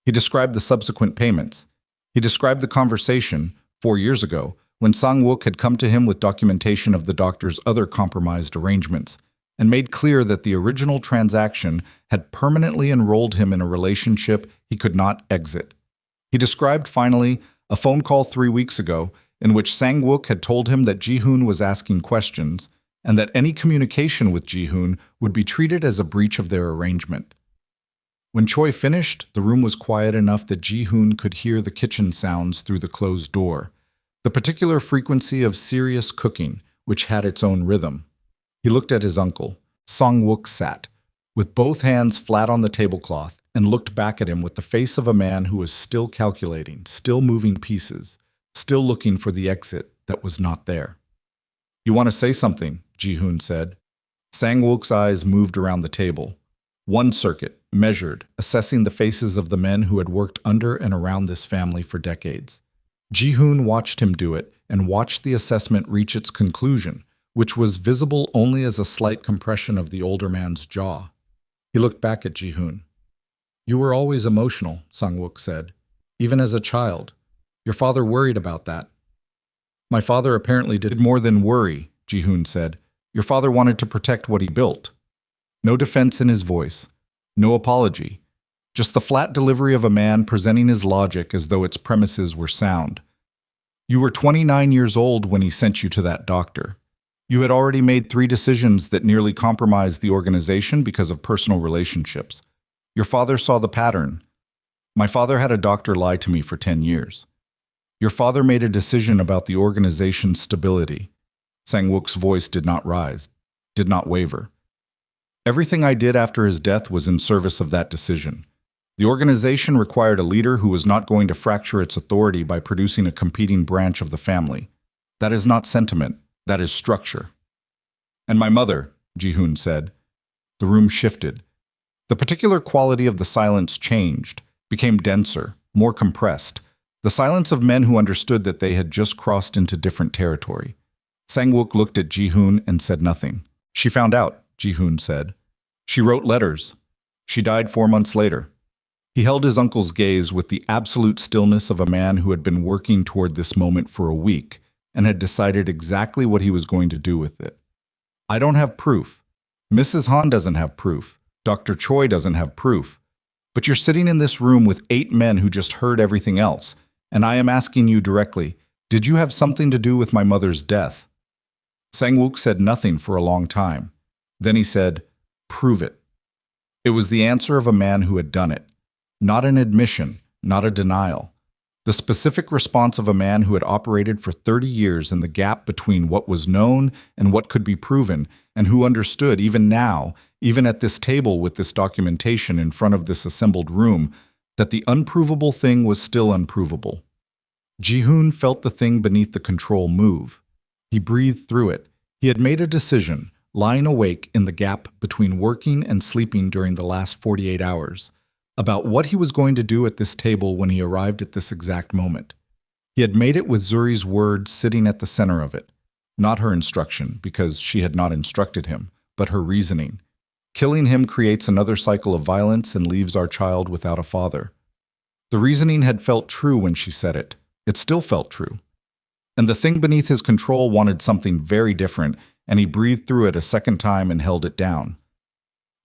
He described the subsequent payments. He described the conversation, 4 years ago, when Sang-wook had come to him with documentation of the doctor's other compromised arrangements and made clear that the original transaction had permanently enrolled him in a relationship he could not exit. He described, finally, a phone call 3 weeks ago in which Sang-wook had told him that Ji-hoon was asking questions and that any communication with Ji-hoon would be treated as a breach of their arrangement. When Choi finished, the room was quiet enough that Ji-hoon could hear the kitchen sounds through the closed door, the particular frequency of serious cooking, which had its own rhythm. He looked at his uncle. Sang-wook sat, with both hands flat on the tablecloth, and looked back at him with the face of a man who was still calculating, still moving pieces, still looking for the exit that was not there. "You want to say something?" Ji-hoon said. Sang-wook's eyes moved around the table. One circuit, measured, assessing the faces of the men who had worked under and around this family for decades. Ji-hoon watched him do it and watched the assessment reach its conclusion, which was visible only as a slight compression of the older man's jaw. He looked back at Ji-hoon. "You were always emotional," Sang-wook said, "even as a child. Your father worried about that." "My father apparently did more than worry," Ji-hoon said. "Your father wanted to protect what he built." No defense in his voice, no apology, just the flat delivery of a man presenting his logic as though its premises were sound. "You were 29 years old when he sent you to that doctor. You had already made 3 decisions that nearly compromised the organization because of personal relationships. Your father saw the pattern. My father had a doctor lie to me for 10 years. Your father made a decision about the organization's stability." Sang-wook's voice did not rise, did not waver. "Everything I did after his death was in service of that decision. The organization required a leader who was not going to fracture its authority by producing a competing branch of the family. That is not sentiment, that is structure." "And my mother," Ji-hoon said. The room shifted. The particular quality of the silence changed, became denser, more compressed, the silence of men who understood that they had just crossed into different territory. Sang-wook looked at Ji-hoon and said nothing. "She found out," Ji-hoon said. "She wrote letters. She died 4 months later." He held his uncle's gaze with the absolute stillness of a man who had been working toward this moment for a week and had decided exactly what he was going to do with it. "I don't have proof. Mrs. Han doesn't have proof. Dr. Choi doesn't have proof. But you're sitting in this room with 8 men who just heard everything else, and I am asking you directly, did you have something to do with my mother's death?" Sang-wook said nothing for a long time. Then he said, "Prove it." It was the answer of a man who had done it. Not an admission, not a denial. The specific response of a man who had operated for 30 years in the gap between what was known and what could be proven, and who understood even now, even at this table with this documentation in front of this assembled room, that the unprovable thing was still unprovable. Ji-hoon felt the thing beneath the control move. He breathed through it. He had made a decision, lying awake in the gap between working and sleeping during the last 48 hours, about what he was going to do at this table when he arrived at this exact moment. He had made it with Zuri's words sitting at the center of it, not her instruction, because she had not instructed him, but her reasoning. Killing him creates another cycle of violence and leaves our child without a father. The reasoning had felt true when she said it. It still felt true. And the thing beneath his control wanted something very different, and he breathed through it a second time and held it down.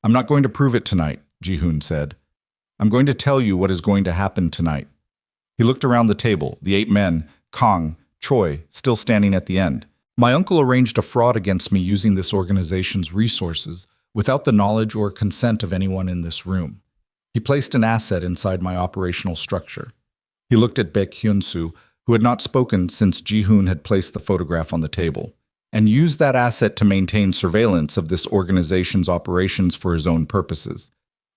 "I'm not going to prove it tonight," Ji-hoon said. "I'm going to tell you what is going to happen tonight." He looked around the table, the 8 men, Kang, Choi, still standing at the end. "My uncle arranged a fraud against me using this organization's resources without the knowledge or consent of anyone in this room. He placed an asset inside my operational structure." He looked at Baek Hyun-soo, who had not spoken since Ji-hoon had placed the photograph on the table, and used that asset to maintain surveillance of this organization's operations for his own purposes.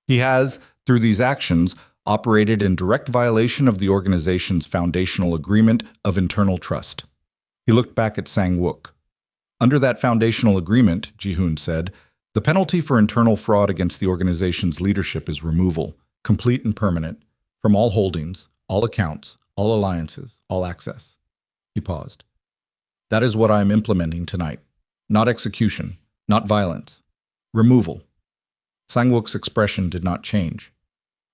He has, through these actions, operated in direct violation of the organization's foundational agreement of internal trust. He looked back at Sang-wook. "Under that foundational agreement," Ji-hoon said, "the penalty for internal fraud against the organization's leadership is removal, complete and permanent, from all holdings, all accounts, all alliances, all access." He paused. "That is what I am implementing tonight. Not execution, not violence. Removal." Sang-wook's expression did not change.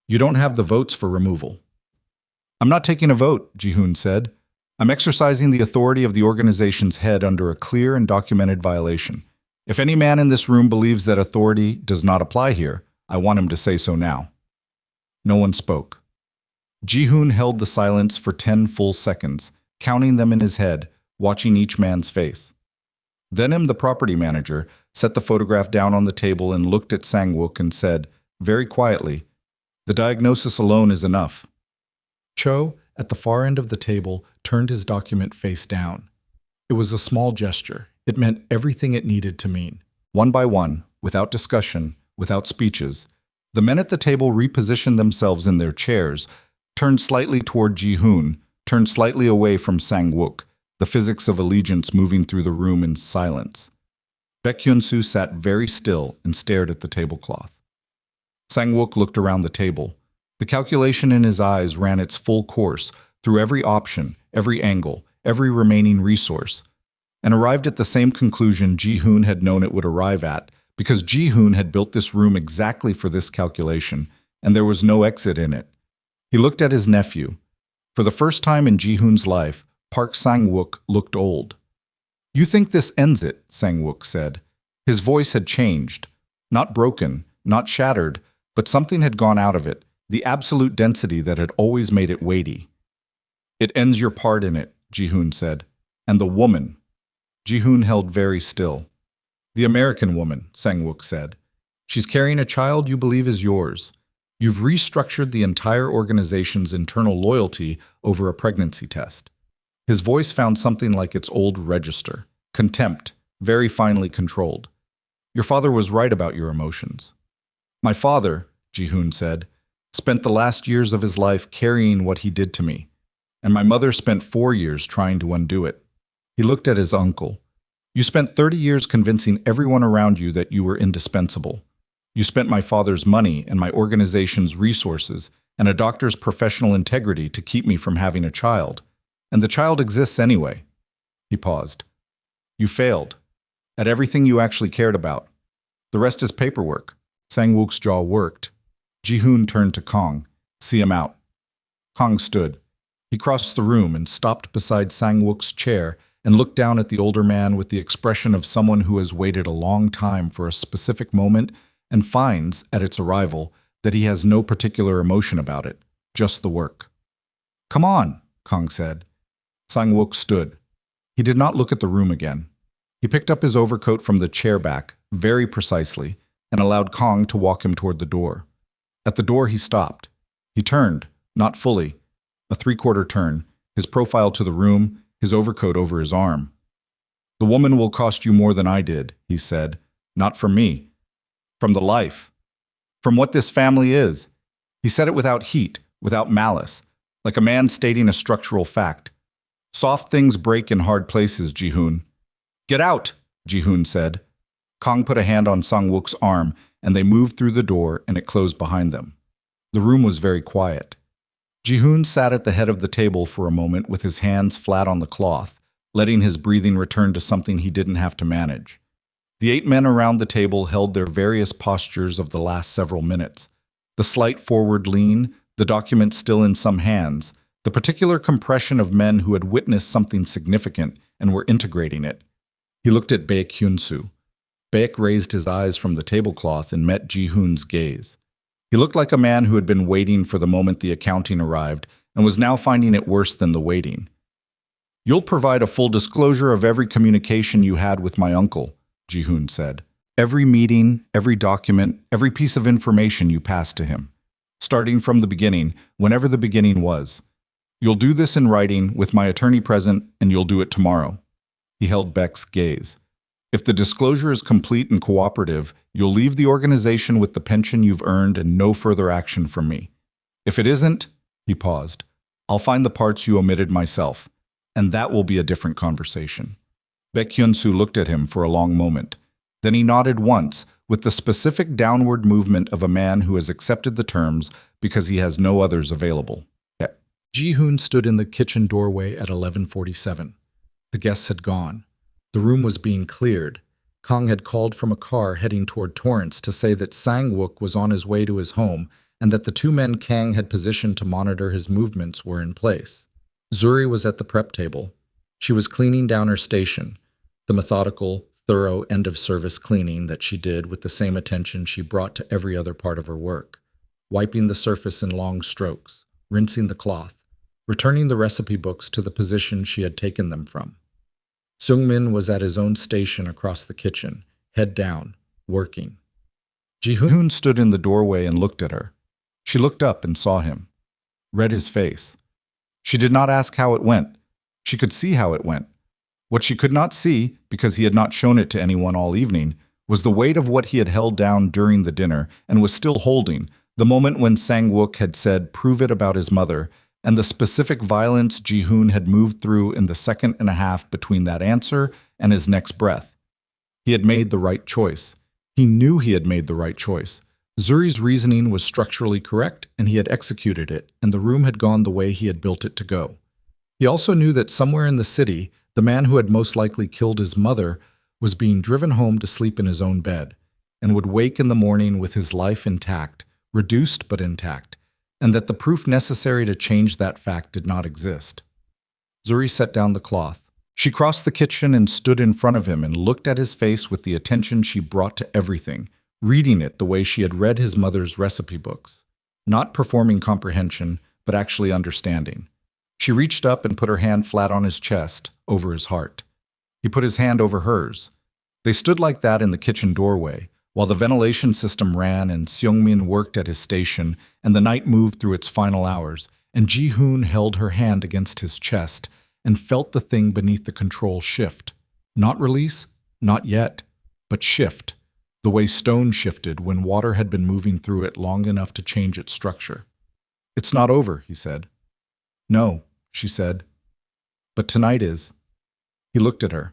"You don't have the votes for removal." "I'm not taking a vote," Ji-hoon said. I'm exercising the authority of the organization's head under a clear and documented violation. If any man in this room believes that authority does not apply here, I want him to say so now." No one spoke. Ji-hoon held the silence for 10 full seconds, counting them in his head, watching each man's face. Then the property manager, set the photograph down on the table and looked at Sang-wook and said, very quietly, "The diagnosis alone is enough." Cho, at the far end of the table, turned his document face down. It was a small gesture. It meant everything it needed to mean. One by one, without discussion, without speeches, the men at the table repositioned themselves in their chairs, turned slightly toward Ji-hoon, turned slightly away from Sang-wook, the physics of allegiance moving through the room in silence. Baek Hyun-soo sat very still and stared at the tablecloth. Sang-wook looked around the table. The calculation in his eyes ran its full course through every option, every angle, every remaining resource, and arrived at the same conclusion Ji-hoon had known it would arrive at, because Ji-hoon had built this room exactly for this calculation, and there was no exit in it. He looked at his nephew. For the first time in Ji-hoon's life, Park Sang-wook looked old. "You think this ends it," Sang-wook said. His voice had changed. Not broken, not shattered, but something had gone out of it, the absolute density that had always made it weighty. "It ends your part in it," Ji-hoon said. "And the woman." Ji-hoon held very still. "The American woman," Sang-wook said. "She's carrying a child you believe is yours. You've restructured the entire organization's internal loyalty over a pregnancy test." His voice found something like its old register. Contempt, very finely controlled. "Your father was right about your emotions." "My father," Ji-hoon said, "spent the last years of his life carrying what he did to me, and my mother spent 4 years trying to undo it." He looked at his uncle. "You spent 30 years convincing everyone around you that you were indispensable. You spent my father's money and my organization's resources and a doctor's professional integrity to keep me from having a child. And the child exists anyway." He paused. "You failed. At everything you actually cared about. The rest is paperwork." Sang-wook's jaw worked. Ji-hoon turned to Kong. "See him out." Kong stood. He crossed the room and stopped beside Sang-wook's chair and looked down at the older man with the expression of someone who has waited a long time for a specific moment and finds, at its arrival, that he has no particular emotion about it, just the work. "Come on," Kong said. Sang-wook stood. He did not look at the room again. He picked up his overcoat from the chair back, very precisely, and allowed Kong to walk him toward the door. At the door he stopped. He turned, not fully, a 3/4 turn, his profile to the room, his overcoat over his arm. "The woman will cost you more than I did," he said. "Not from me. From the life. From what this family is." He said it without heat, without malice, like a man stating a structural fact. "Soft things break in hard places, Ji-hoon." "Get out," Ji-hoon said. Kong put a hand on Sang-wook's arm, and they moved through the door, and it closed behind them. The room was very quiet. Ji-hoon sat at the head of the table for a moment with his hands flat on the cloth, letting his breathing return to something he didn't have to manage. The 8 men around the table held their various postures of the last several minutes. The slight forward lean, the document still in some hands, the particular compression of men who had witnessed something significant and were integrating it. He looked at Baek Hyun-soo. Baek raised his eyes from the tablecloth and met Ji-hoon's gaze. He looked like a man who had been waiting for the moment the accounting arrived and was now finding it worse than the waiting. "You'll provide a full disclosure of every communication you had with my uncle," Ji-hoon said. "Every meeting, every document, every piece of information you passed to him. Starting from the beginning, whenever the beginning was. You'll do this in writing, with my attorney present, and you'll do it tomorrow." He held Beck's gaze. "If the disclosure is complete and cooperative, you'll leave the organization with the pension you've earned and no further action from me. If it isn't," he paused, "I'll find the parts you omitted myself, and that will be a different conversation." Baek Hyun-soo looked at him for a long moment. Then he nodded once, with the specific downward movement of a man who has accepted the terms because he has no others available. Ji-hoon stood in the kitchen doorway at 11:47. The guests had gone. The room was being cleared. Kong had called from a car heading toward Torrance to say that Sang-wook was on his way to his home and that the 2 men Kang had positioned to monitor his movements were in place. Zuri was at the prep table. She was cleaning down her station, the methodical, thorough end-of-service cleaning that she did with the same attention she brought to every other part of her work, wiping the surface in long strokes, rinsing the cloth, returning the recipe books to the position she had taken them from. Seung-min was at his own station across the kitchen, head down, working. Ji-hoon stood in the doorway and looked at her. She looked up and saw him, read his face. She did not ask how it went. She could see how it went. What she could not see, because he had not shown it to anyone all evening, was the weight of what he had held down during the dinner and was still holding, the moment when Sang-wook had said, "Prove it," about his mother, and the specific violence Ji-hoon had moved through in the second and a half between that answer and his next breath. He had made the right choice. He knew he had made the right choice. Zuri's reasoning was structurally correct, and he had executed it, and the room had gone the way he had built it to go. He also knew that somewhere in the city, the man who had most likely killed his mother was being driven home to sleep in his own bed, and would wake in the morning with his life intact, reduced but intact, and that the proof necessary to change that fact did not exist. Zuri set down the cloth. She crossed the kitchen and stood in front of him and looked at his face with the attention she brought to everything, reading it the way she had read his mother's recipe books, not performing comprehension, but actually understanding. She reached up and put her hand flat on his chest, over his heart. He put his hand over hers. They stood like that in the kitchen doorway, while the ventilation system ran and Seung-min worked at his station and the night moved through its final hours, and Ji-hoon held her hand against his chest and felt the thing beneath the control shift. Not release, not yet, but shift, the way stone shifted when water had been moving through it long enough to change its structure. "It's not over," he said. "No," she said. "But tonight is." He looked at her,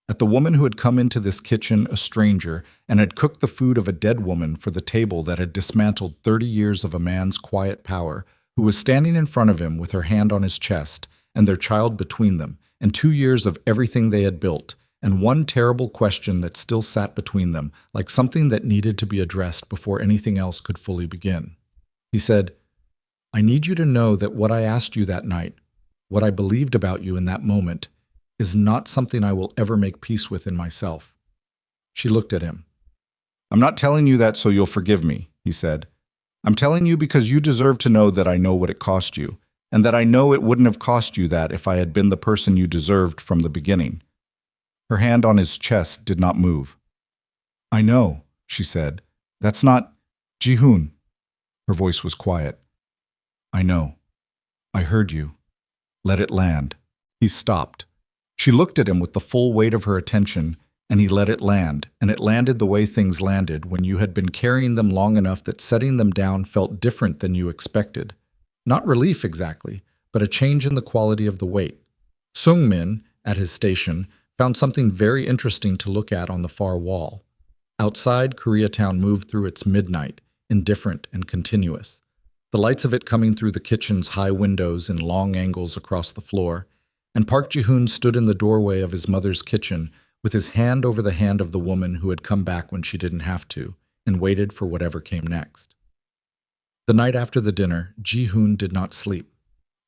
at the woman who had come into this kitchen a stranger and had cooked the food of a dead woman for the table that had dismantled 30 years of a man's quiet power, who was standing in front of him with her hand on his chest and their child between them, and 2 years of everything they had built, and one terrible question that still sat between them, like something that needed to be addressed before anything else could fully begin. He said, "I need you to know that what I asked you that night, what I believed about you in that moment, is not something I will ever make peace with in myself." She looked at him. "I'm not telling you that so you'll forgive me," he said. "I'm telling you because you deserve to know that I know what it cost you, and that I know it wouldn't have cost you that if I had been the person you deserved from the beginning." Her hand on his chest did not move. "I know," she said. "That's not Ji-hoon." Her voice was quiet. "I know. I heard you. Let it land." He stopped. She looked at him with the full weight of her attention, and he let it land, and it landed the way things landed when you had been carrying them long enough that setting them down felt different than you expected. Not relief exactly, but a change in the quality of the weight. Seung-min, at his station, found something very interesting to look at on the far wall. Outside, Koreatown moved through its midnight, indifferent and continuous. The lights of it coming through the kitchen's high windows in long angles across the floor, and Park Ji-hoon stood in the doorway of his mother's kitchen with his hand over the hand of the woman who had come back when she didn't have to, and waited for whatever came next. The night after the dinner, Ji-hoon did not sleep.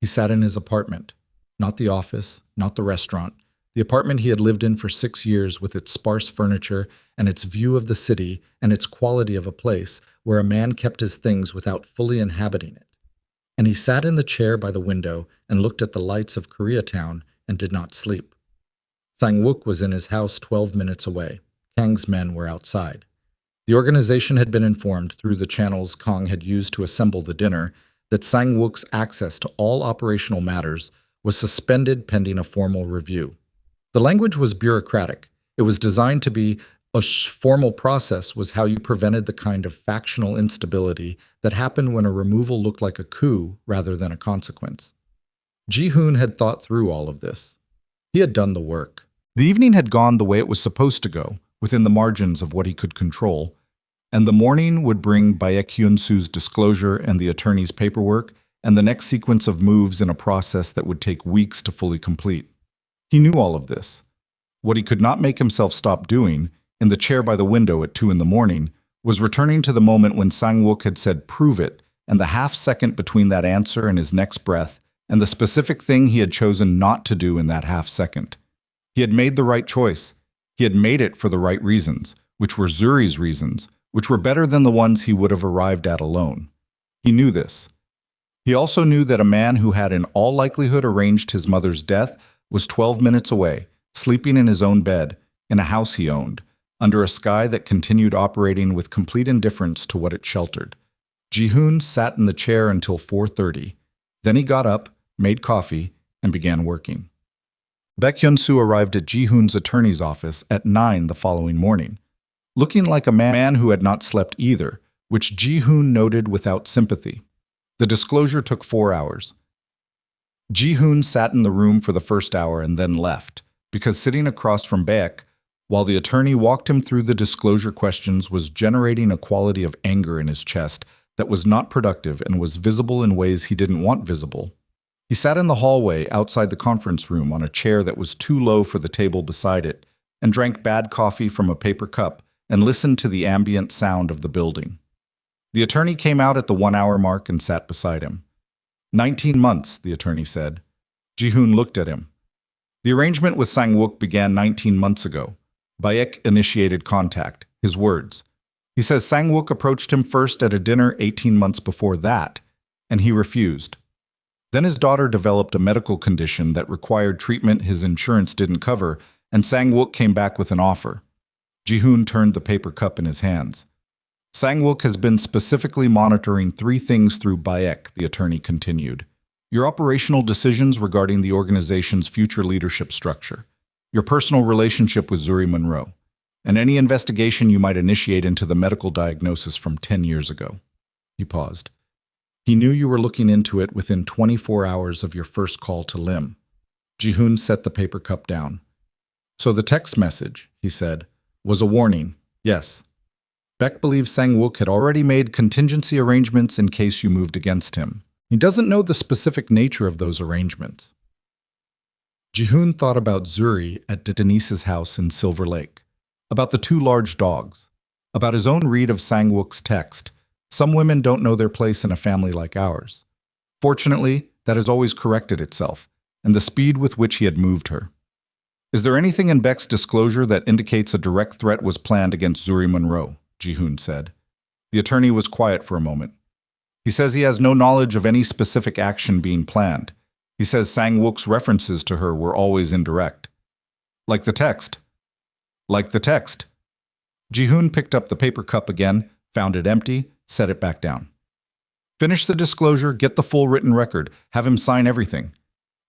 He sat in his apartment, not the office, not the restaurant, the apartment he had lived in for 6 years with its sparse furniture and its view of the city and its quality of a place where a man kept his things without fully inhabiting it. And he sat in the chair by the window and looked at the lights of Koreatown and did not sleep. Sang-wook was in his house 12 minutes away. Kang's men were outside. The organization had been informed through the channels Kang had used to assemble the dinner that Sang-wook's access to all operational matters was suspended pending a formal review. The language was bureaucratic. It was designed to be a formal process was how you prevented the kind of factional instability that happened when a removal looked like a coup rather than a consequence. Ji-hoon had thought through all of this. He had done the work. The evening had gone the way it was supposed to go, within the margins of what he could control, and the morning would bring Baek-hyun-soo's disclosure and the attorney's paperwork, and the next sequence of moves in a process that would take weeks to fully complete. He knew all of this. What he could not make himself stop doing, in the chair by the window at 2 in the morning, was returning to the moment when Sang-wook had said, "Prove it," and the half second between that answer and his next breath, and the specific thing he had chosen not to do in that half second. He had made the right choice. He had made it for the right reasons, which were Zuri's reasons, which were better than the ones he would have arrived at alone. He knew this. He also knew that a man who had in all likelihood arranged his mother's death was 12 minutes away, sleeping in his own bed, in a house he owned, under a sky that continued operating with complete indifference to what it sheltered. Ji-hoon sat in the chair until 4:30. Then he got up, made coffee, and began working. Baek Hyun-soo arrived at Ji-hoon's attorney's office at 9 the following morning, looking like a man who had not slept either, which Ji-hoon noted without sympathy. The disclosure took 4 hours. Ji-hoon sat in the room for the first hour and then left, because sitting across from Baek, while the attorney walked him through the disclosure questions, was generating a quality of anger in his chest that was not productive and was visible in ways he didn't want visible. He sat in the hallway outside the conference room on a chair that was too low for the table beside it, and drank bad coffee from a paper cup and listened to the ambient sound of the building. The attorney came out at the 1-hour mark and sat beside him. 19 months, the attorney said. Ji-hoon looked at him. The arrangement with Sang-wook began 19 months ago. Baek initiated contact, his words. He says Sang-wook approached him first at a dinner 18 months before that, and he refused. Then his daughter developed a medical condition that required treatment his insurance didn't cover, and Sang-wook came back with an offer. Ji-hoon turned the paper cup in his hands. Sang-wook has been specifically monitoring 3 things through Baek, the attorney continued. Your operational decisions regarding the organization's future leadership structure, your personal relationship with Zuri Monroe, and any investigation you might initiate into the medical diagnosis from 10 years ago. He paused. He knew you were looking into it within 24 hours of your first call to Lim. Ji-hoon set the paper cup down. So the text message, he said, was a warning, yes. Baek believes Sang-wook had already made contingency arrangements in case you moved against him. He doesn't know the specific nature of those arrangements. Ji-hoon thought about Zuri at Denise's house in Silver Lake, about the 2 large dogs, about his own read of Sang-wook's text. Some women don't know their place in a family like ours. Fortunately, that has always corrected itself, and the speed with which he had moved her. Is there anything in Baek's disclosure that indicates a direct threat was planned against Zuri Monroe? Ji-hoon said. The attorney was quiet for a moment. He says he has no knowledge of any specific action being planned. He says Sang-wook's references to her were always indirect. Like the text. Like the text. Ji-hoon picked up the paper cup again, found it empty, set it back down. Finish the disclosure, get the full written record, have him sign everything.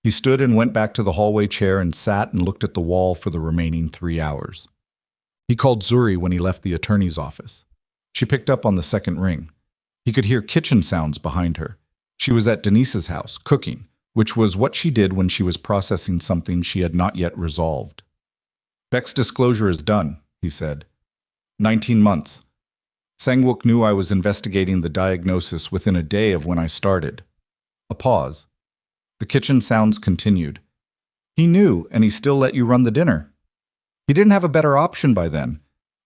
He stood and went back to the hallway chair and sat and looked at the wall for the remaining 3 hours. He called Zuri when he left the attorney's office. She picked up on the second ring. He could hear kitchen sounds behind her. She was at Denise's house, cooking, which was what she did when she was processing something she had not yet resolved. Baek's disclosure is done, he said. 19 months. Sang-wook knew I was investigating the diagnosis within a day of when I started. A pause. The kitchen sounds continued. He knew, and he still let you run the dinner. He didn't have a better option by then.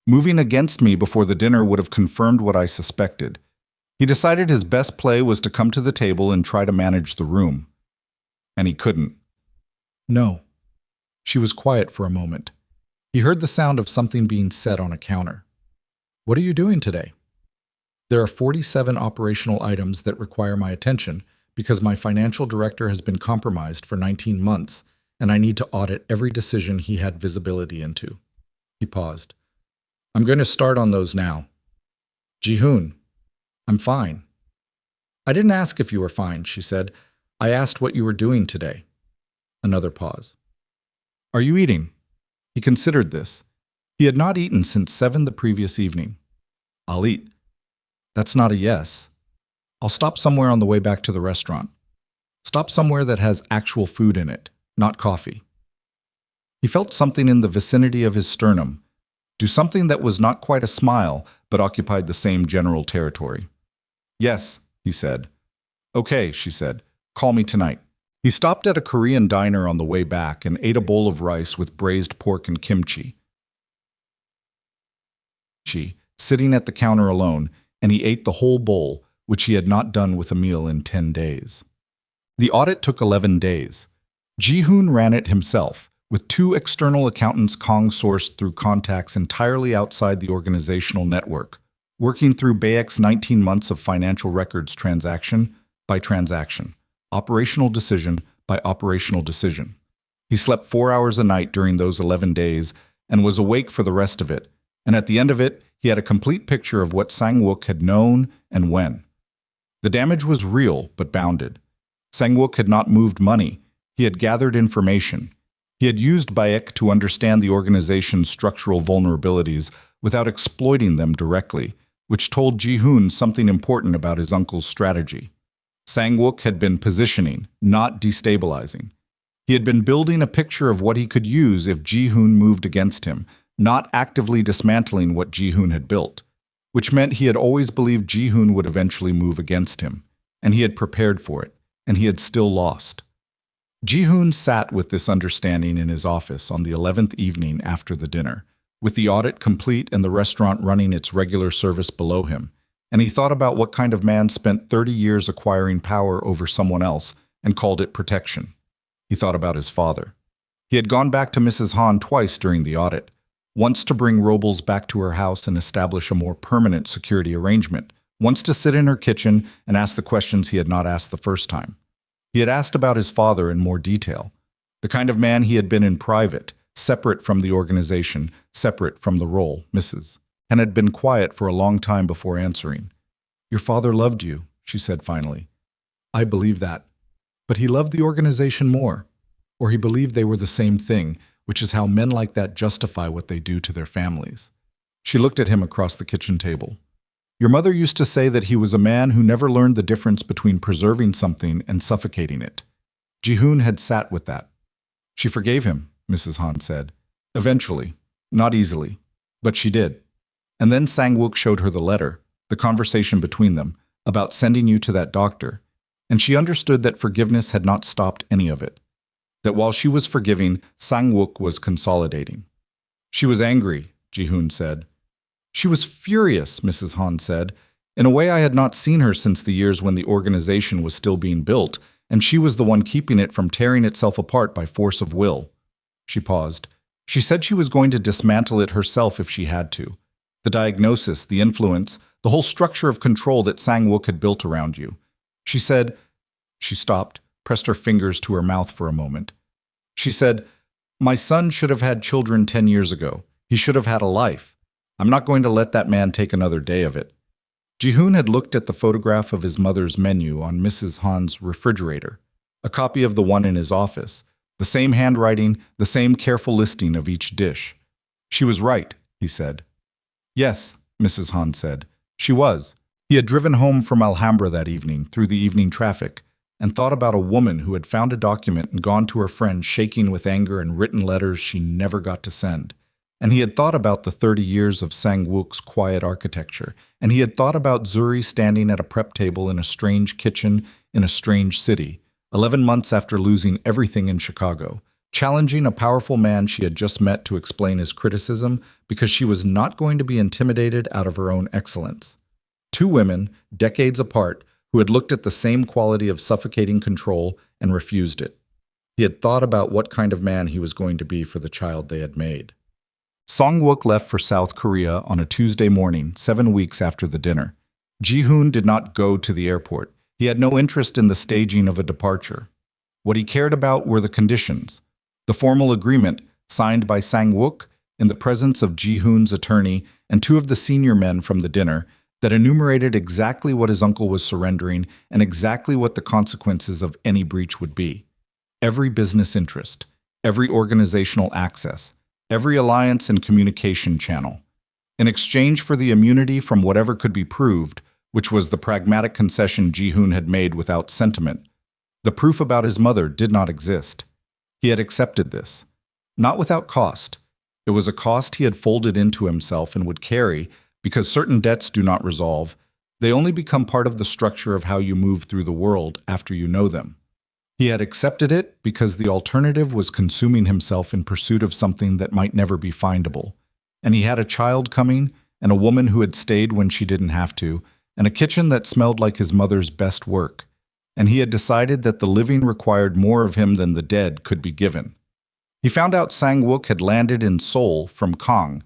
Moving against me before the dinner would have confirmed what I suspected. He decided his best play was to come to the table and try to manage the room. And he couldn't. No. She was quiet for a moment. He heard the sound of something being said on a counter. What are you doing today? There are 47 operational items that require my attention because my financial director has been compromised for 19 months and I need to audit every decision he had visibility into. He paused. I'm going to start on those now. Ji-hoon, I'm fine. I didn't ask if you were fine, she said. I asked what you were doing today. Another pause. Are you eating? He considered this. He had not eaten since 7 the previous evening. I'll eat. That's not a yes. I'll stop somewhere on the way back to the restaurant. Stop somewhere that has actual food in it, not coffee. He felt something in the vicinity of his sternum. Do something that was not quite a smile, but occupied the same general territory. Yes, he said. Okay, she said. Call me tonight. He stopped at a Korean diner on the way back and ate a bowl of rice with braised pork and kimchi. Sitting at the counter alone, and he ate the whole bowl, which he had not done with a meal in 10 days. The audit took 11 days. Ji-hoon ran it himself, with 2 external accountants sourced through contacts entirely outside the organizational network, working through Bayek's 19 months of financial records transaction by transaction, operational decision by operational decision. He slept 4 hours a night during those 11 days and was awake for the rest of it, and at the end of it, he had a complete picture of what Sang-wook had known and when. The damage was real but bounded. Sang-wook had not moved money. He had gathered information. He had used Bayek to understand the organization's structural vulnerabilities without exploiting them directly, which told Ji-hoon something important about his uncle's strategy. Sang-wook had been positioning, not destabilizing. He had been building a picture of what he could use if Ji-hoon moved against him, not actively dismantling what Ji-hoon had built, which meant he had always believed Ji-hoon would eventually move against him, and he had prepared for it, and he had still lost. Ji-hoon sat with this understanding in his office on the 11th evening after the dinner, with the audit complete and the restaurant running its regular service below him, and he thought about what kind of man spent 30 years acquiring power over someone else and called it protection. He thought about his father. He had gone back to Mrs. Han twice during the audit, once to bring Robles back to her house and establish a more permanent security arrangement, once to sit in her kitchen and ask the questions he had not asked the first time. He had asked about his father in more detail, the kind of man he had been in private, separate from the organization, separate from the role, Mrs., and had been quiet for a long time before answering. "Your father loved you," she said finally. "I believe that. But he loved the organization more, or he believed they were the same thing, which is how men like that justify what they do to their families." She looked at him across the kitchen table. "Your mother used to say that he was a man who never learned the difference between preserving something and suffocating it." Ji-hoon had sat with that. "She forgave him," Mrs. Han said. "Eventually. Not easily. But she did. And then Sang-wook showed her the letter, the conversation between them, about sending you to that doctor. And she understood that forgiveness had not stopped any of it. That while she was forgiving, Sang-wook was consolidating." "She was angry," Ji-hoon said. "She was furious," Mrs. Han said. "In a way I had not seen her since the years when the organization was still being built, and she was the one keeping it from tearing itself apart by force of will." She paused. "She said she was going to dismantle it herself if she had to. The diagnosis, the influence, the whole structure of control that Sang-wook had built around you. She said—" She stopped, pressed her fingers to her mouth for a moment. She said, "My son should have had children 10 years ago. He should have had a life. I'm not going to let that man take another day of it." Ji-hoon had looked at the photograph of his mother's menu on Mrs. Han's refrigerator, a copy of the one in his office, the same handwriting, the same careful listing of each dish. "She was right," he said. "Yes," Mrs. Han said. "She was." He had driven home from Alhambra that evening, through the evening traffic, and thought about a woman who had found a document and gone to her friend shaking with anger and written letters she never got to send. And he had thought about the 30 years of Sang-wook's quiet architecture, and he had thought about Zuri standing at a prep table in a strange kitchen in a strange city, 11 months after losing everything in Chicago, challenging a powerful man she had just met to explain his criticism because she was not going to be intimidated out of her own excellence. 2 women, decades apart, who had looked at the same quality of suffocating control and refused it. He had thought about what kind of man he was going to be for the child they had made. Sang-wook left for South Korea on a Tuesday morning, 7 weeks after the dinner. Ji-hoon did not go to the airport. He had no interest in the staging of a departure. What he cared about were the conditions. The formal agreement, signed by Sang-wook in the presence of Ji-hoon's attorney and 2 of the senior men from the dinner, that enumerated exactly what his uncle was surrendering and exactly what the consequences of any breach would be. Every business interest, every organizational access, every alliance and communication channel. In exchange for the immunity from whatever could be proved, which was the pragmatic concession Ji-hoon had made without sentiment, the proof about his mother did not exist. He had accepted this. Not without cost. It was a cost he had folded into himself and would carry, because certain debts do not resolve. They only become part of the structure of how you move through the world after you know them. He had accepted it because the alternative was consuming himself in pursuit of something that might never be findable. And he had a child coming, and a woman who had stayed when she didn't have to, and a kitchen that smelled like his mother's best work. and he had decided that the living required more of him than the dead could be given. He found out Sang-wook had landed in Seoul from Kang,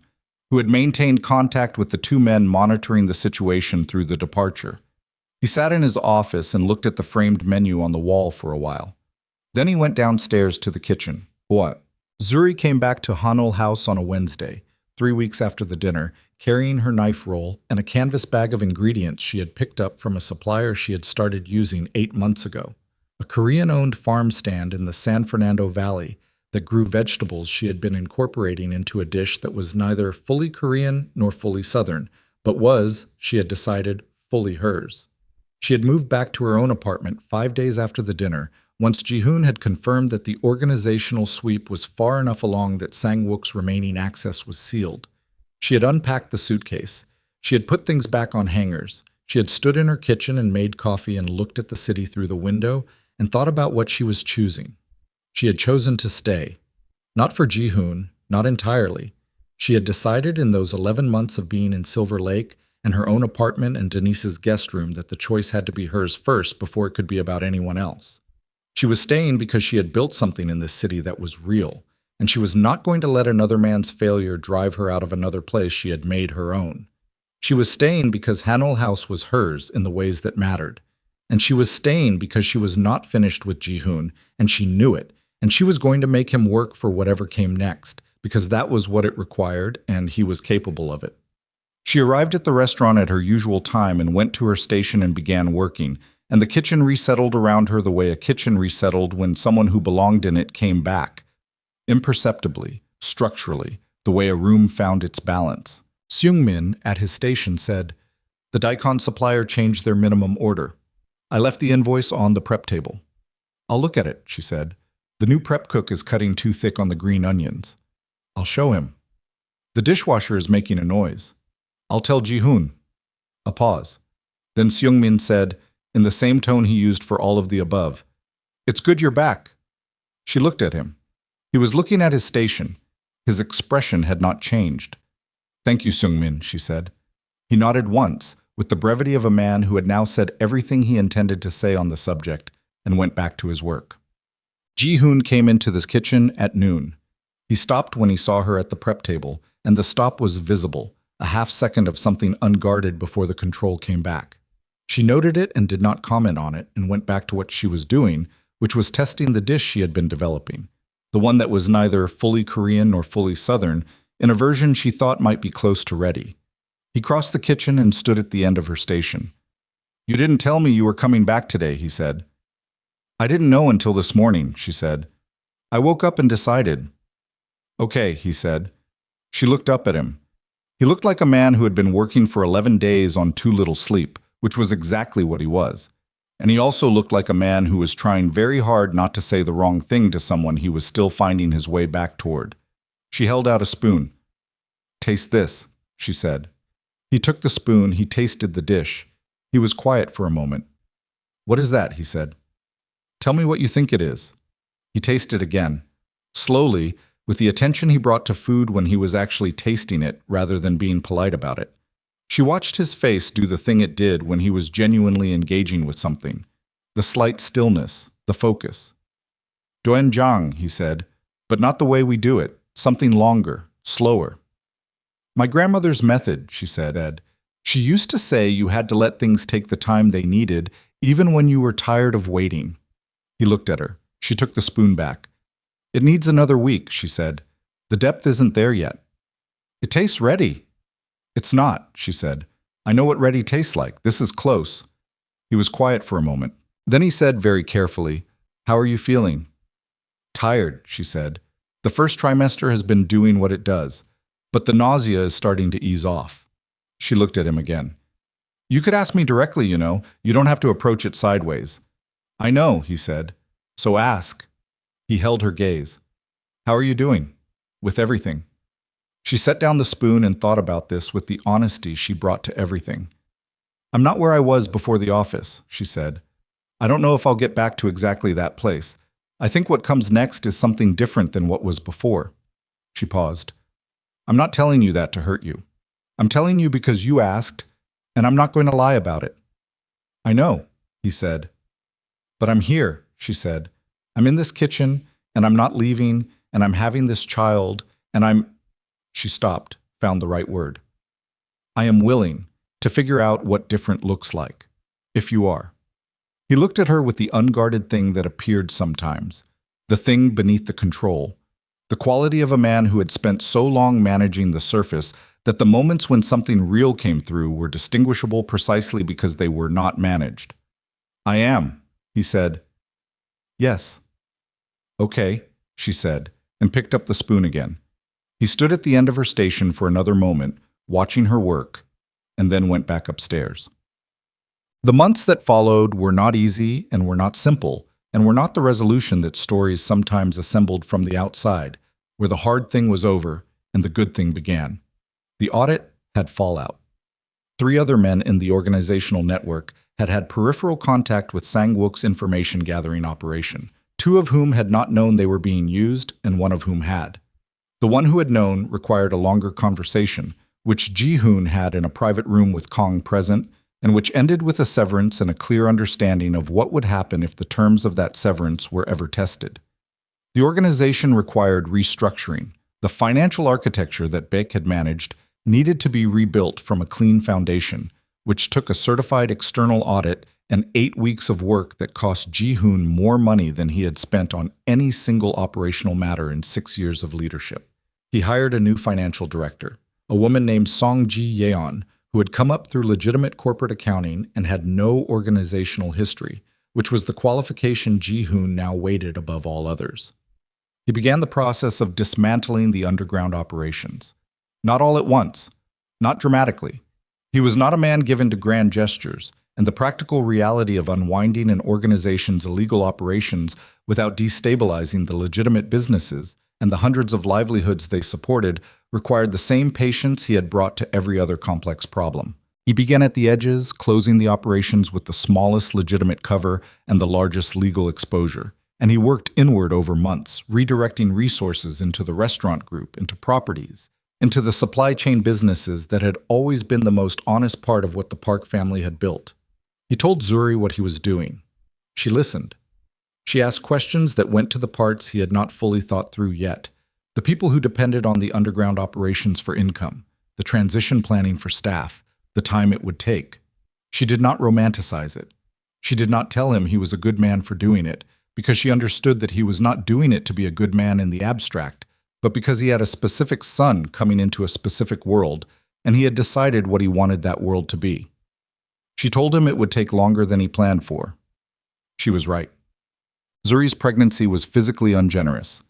who had maintained contact with the two men monitoring the situation through the departure. He sat in his office and looked at the framed menu on the wall for a while. Then he went downstairs to the kitchen. What? Zuri came back to Hanul House on a Wednesday, 3 weeks after the dinner, carrying her knife roll and a canvas bag of ingredients she had picked up from a supplier she had started using 8 months ago, a Korean-owned farm stand in the San Fernando Valley that grew vegetables she had been incorporating into a dish that was neither fully Korean nor fully Southern, but was, she had decided, fully hers. She had moved back to her own apartment 5 days after the dinner, once Ji-hoon had confirmed that the organizational sweep was far enough along that Sang-wook's remaining access was sealed. She had unpacked the suitcase. She had put things back on hangers. She had stood in her kitchen and made coffee and looked at the city through the window and thought about what she was choosing. She had chosen to stay. Not for Ji-hoon, not entirely. She had decided in those 11 months of being in Silver Lake and her own apartment and Denise's guest room that the choice had to be hers first before it could be about anyone else. She was staying because she had built something in this city that was real, and she was not going to let another man's failure drive her out of another place she had made her own. She was staying because Hanul House was hers in the ways that mattered, and she was staying because she was not finished with Ji-hoon, and she knew it, and she was going to make him work for whatever came next, because that was what it required, and he was capable of it. She arrived at the restaurant at her usual time and went to her station and began working, and the kitchen resettled around her the way a kitchen resettled when someone who belonged in it came back. Imperceptibly, structurally, the way a room found its balance. Seung-min, at his station, said, "The daikon supplier changed their minimum order. I left the invoice on the prep table." "I'll look at it," she said. "The new prep cook is cutting too thick on the green onions." "I'll show him." "The dishwasher is making a noise." "I'll tell Ji-hoon." A pause. Then Seung-min said, in the same tone he used for all of the above, "It's good you're back." She looked at him. He was looking at his station. His expression had not changed. "Thank you, Seung-min," she said. He nodded once, with the brevity of a man who had now said everything he intended to say on the subject, and went back to his work. Ji-hoon came into this kitchen at noon. He stopped when he saw her at the prep table, and the stop was visible, a half-second of something unguarded before the control came back. She noted it and did not comment on it and went back to what she was doing, which was testing the dish she had been developing, the one that was neither fully Korean nor fully Southern, in a version she thought might be close to ready. He crossed the kitchen and stood at the end of her station. "You didn't tell me you were coming back today," he said. "I didn't know until this morning," she said. "I woke up and decided." "Okay," he said. She looked up at him. He looked like a man who had been working for 11 days on too little sleep, which was exactly what he was. And he also looked like a man who was trying very hard not to say the wrong thing to someone he was still finding his way back toward. She held out a spoon. "Taste this," she said. He took the spoon, he tasted the dish. He was quiet for a moment. "What is that?" he said. "Tell me what you think it is." He tasted again. Slowly, with the attention he brought to food when he was actually tasting it rather than being polite about it. She watched his face do the thing it did when he was genuinely engaging with something. The slight stillness, the focus. "Doenjang," he said, "but not the way we do it. Something longer, slower." "My grandmother's method," she said. "She used to say you had to let things take the time they needed, even when you were tired of waiting." He looked at her. She took the spoon back. "It needs another week," she said. "The depth isn't there yet." "It tastes ready." "It's not," she said. "I know what ready tastes like. This is close." He was quiet for a moment. Then he said very carefully, "How are you feeling?" "Tired," she said. "The first trimester has been doing what it does, but the nausea is starting to ease off." She looked at him again. "You could ask me directly, you know. You don't have to approach it sideways." "I know," he said. "So ask." He held her gaze. "How are you doing?" "With everything." She set down the spoon and thought about this with the honesty she brought to everything. "I'm not where I was before the office," she said. "I don't know if I'll get back to exactly that place. I think what comes next is something different than what was before." She paused. "I'm not telling you that to hurt you. I'm telling you because you asked, and I'm not going to lie about it." "I know," he said. But I'm here, she said. I'm in this kitchen, and I'm not leaving, and I'm having this child, and I'm... She stopped, found the right word. I am willing to figure out what different looks like, if you are. He looked at her with the unguarded thing that appeared sometimes, the thing beneath the control, the quality of a man who had spent so long managing the surface that the moments when something real came through were distinguishable precisely because they were not managed. I am, he said. Yes. Okay, she said, and picked up the spoon again. He stood at the end of her station for another moment, watching her work, and then went back upstairs. The months that followed were not easy and were not simple, and were not the resolution that stories sometimes assembled from the outside, where the hard thing was over and the good thing began. The audit had fallout. 3 other men in the organizational network had had peripheral contact with Sang-wook's information-gathering operation, 2 of whom had not known they were being used and 1 of whom had. The one who had known required a longer conversation, which Ji-hoon had in a private room with Kong present, and which ended with a severance and a clear understanding of what would happen if the terms of that severance were ever tested. The organization required restructuring. The financial architecture that Baek had managed needed to be rebuilt from a clean foundation, which took a certified external audit and 8 weeks of work that cost Ji-hoon more money than he had spent on any single operational matter in 6 years of leadership. He hired a new financial director, a woman named Song Ji-yeon, who had come up through legitimate corporate accounting and had no organizational history, which was the qualification Ji-hoon now weighted above all others. He began the process of dismantling the underground operations. Not all at once, not dramatically. He was not a man given to grand gestures, and the practical reality of unwinding an organization's illegal operations without destabilizing the legitimate businesses and the hundreds of livelihoods they supported required the same patience he had brought to every other complex problem. He began at the edges, closing the operations with the smallest legitimate cover and the largest legal exposure. And he worked inward over months, redirecting resources into the restaurant group, into properties, into the supply chain businesses that had always been the most honest part of what the Park family had built. He told Zuri what he was doing. She listened. She asked questions that went to the parts he had not fully thought through yet, the people who depended on the underground operations for income, the transition planning for staff, the time it would take. She did not romanticize it. She did not tell him he was a good man for doing it, because she understood that he was not doing it to be a good man in the abstract, but because he had a specific son coming into a specific world, and he had decided what he wanted that world to be. She told him it would take longer than he planned for. She was right. Zuri's pregnancy was physically ungenerous.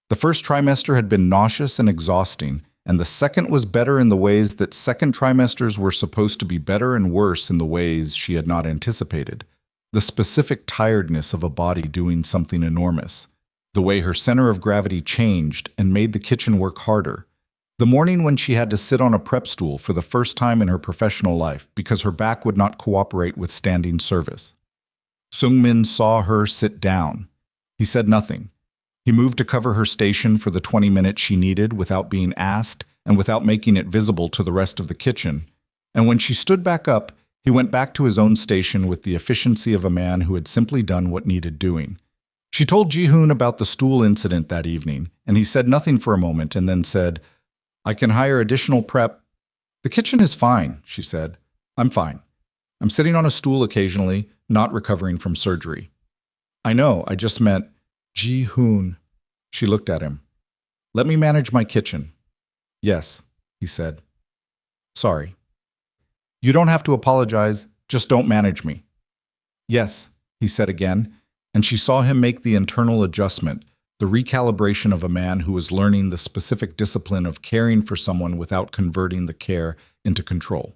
The first trimester had been nauseous and exhausting, and the second was better in the ways that second trimesters were supposed to be better and worse in the ways she had not anticipated. The specific tiredness of a body doing something enormous. The way her center of gravity changed and made the kitchen work harder. The morning when she had to sit on a prep stool for the first time in her professional life because her back would not cooperate with standing service. Sung-min saw her sit down. He said nothing. He moved to cover her station for the 20 minutes she needed without being asked and without making it visible to the rest of the kitchen. And when she stood back up, he went back to his own station with the efficiency of a man who had simply done what needed doing. She told Ji-hoon about the stool incident that evening, and he said nothing for a moment and then said, I can hire additional prep. The kitchen is fine, she said. I'm fine. I'm sitting on a stool occasionally, not recovering from surgery. I know, I just meant, Ji-hoon. She looked at him. Let me manage my kitchen. Yes, he said. Sorry. You don't have to apologize, just don't manage me. Yes, he said again, and she saw him make the internal adjustment, the recalibration of a man who was learning the specific discipline of caring for someone without converting the care into control.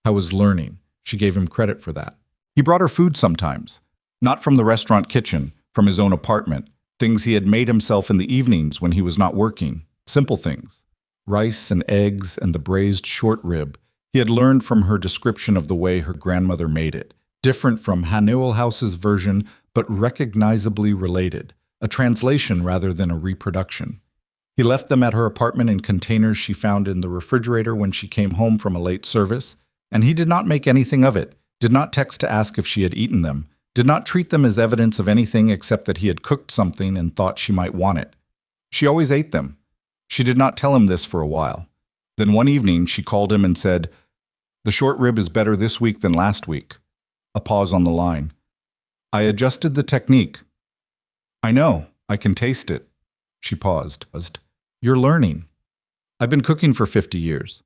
I was learning. She gave him credit for that. He brought her food sometimes, not from the restaurant kitchen, from his own apartment, things he had made himself in the evenings when he was not working, simple things. Rice and eggs and the braised short rib. He had learned from her description of the way her grandmother made it, different from Hanuel House's version, but recognizably related, a translation rather than a reproduction. He left them at her apartment in containers she found in the refrigerator when she came home from a late service, and he did not make anything of it, did not text to ask if she had eaten them, did not treat them as evidence of anything except that he had cooked something and thought she might want it. She always ate them. She did not tell him this for a while. Then one evening she called him and said, "The short rib is better this week than last week." A pause on the line. "I adjusted the technique." "I know, I can taste it." She paused. "You're learning. I've been cooking for 50 years.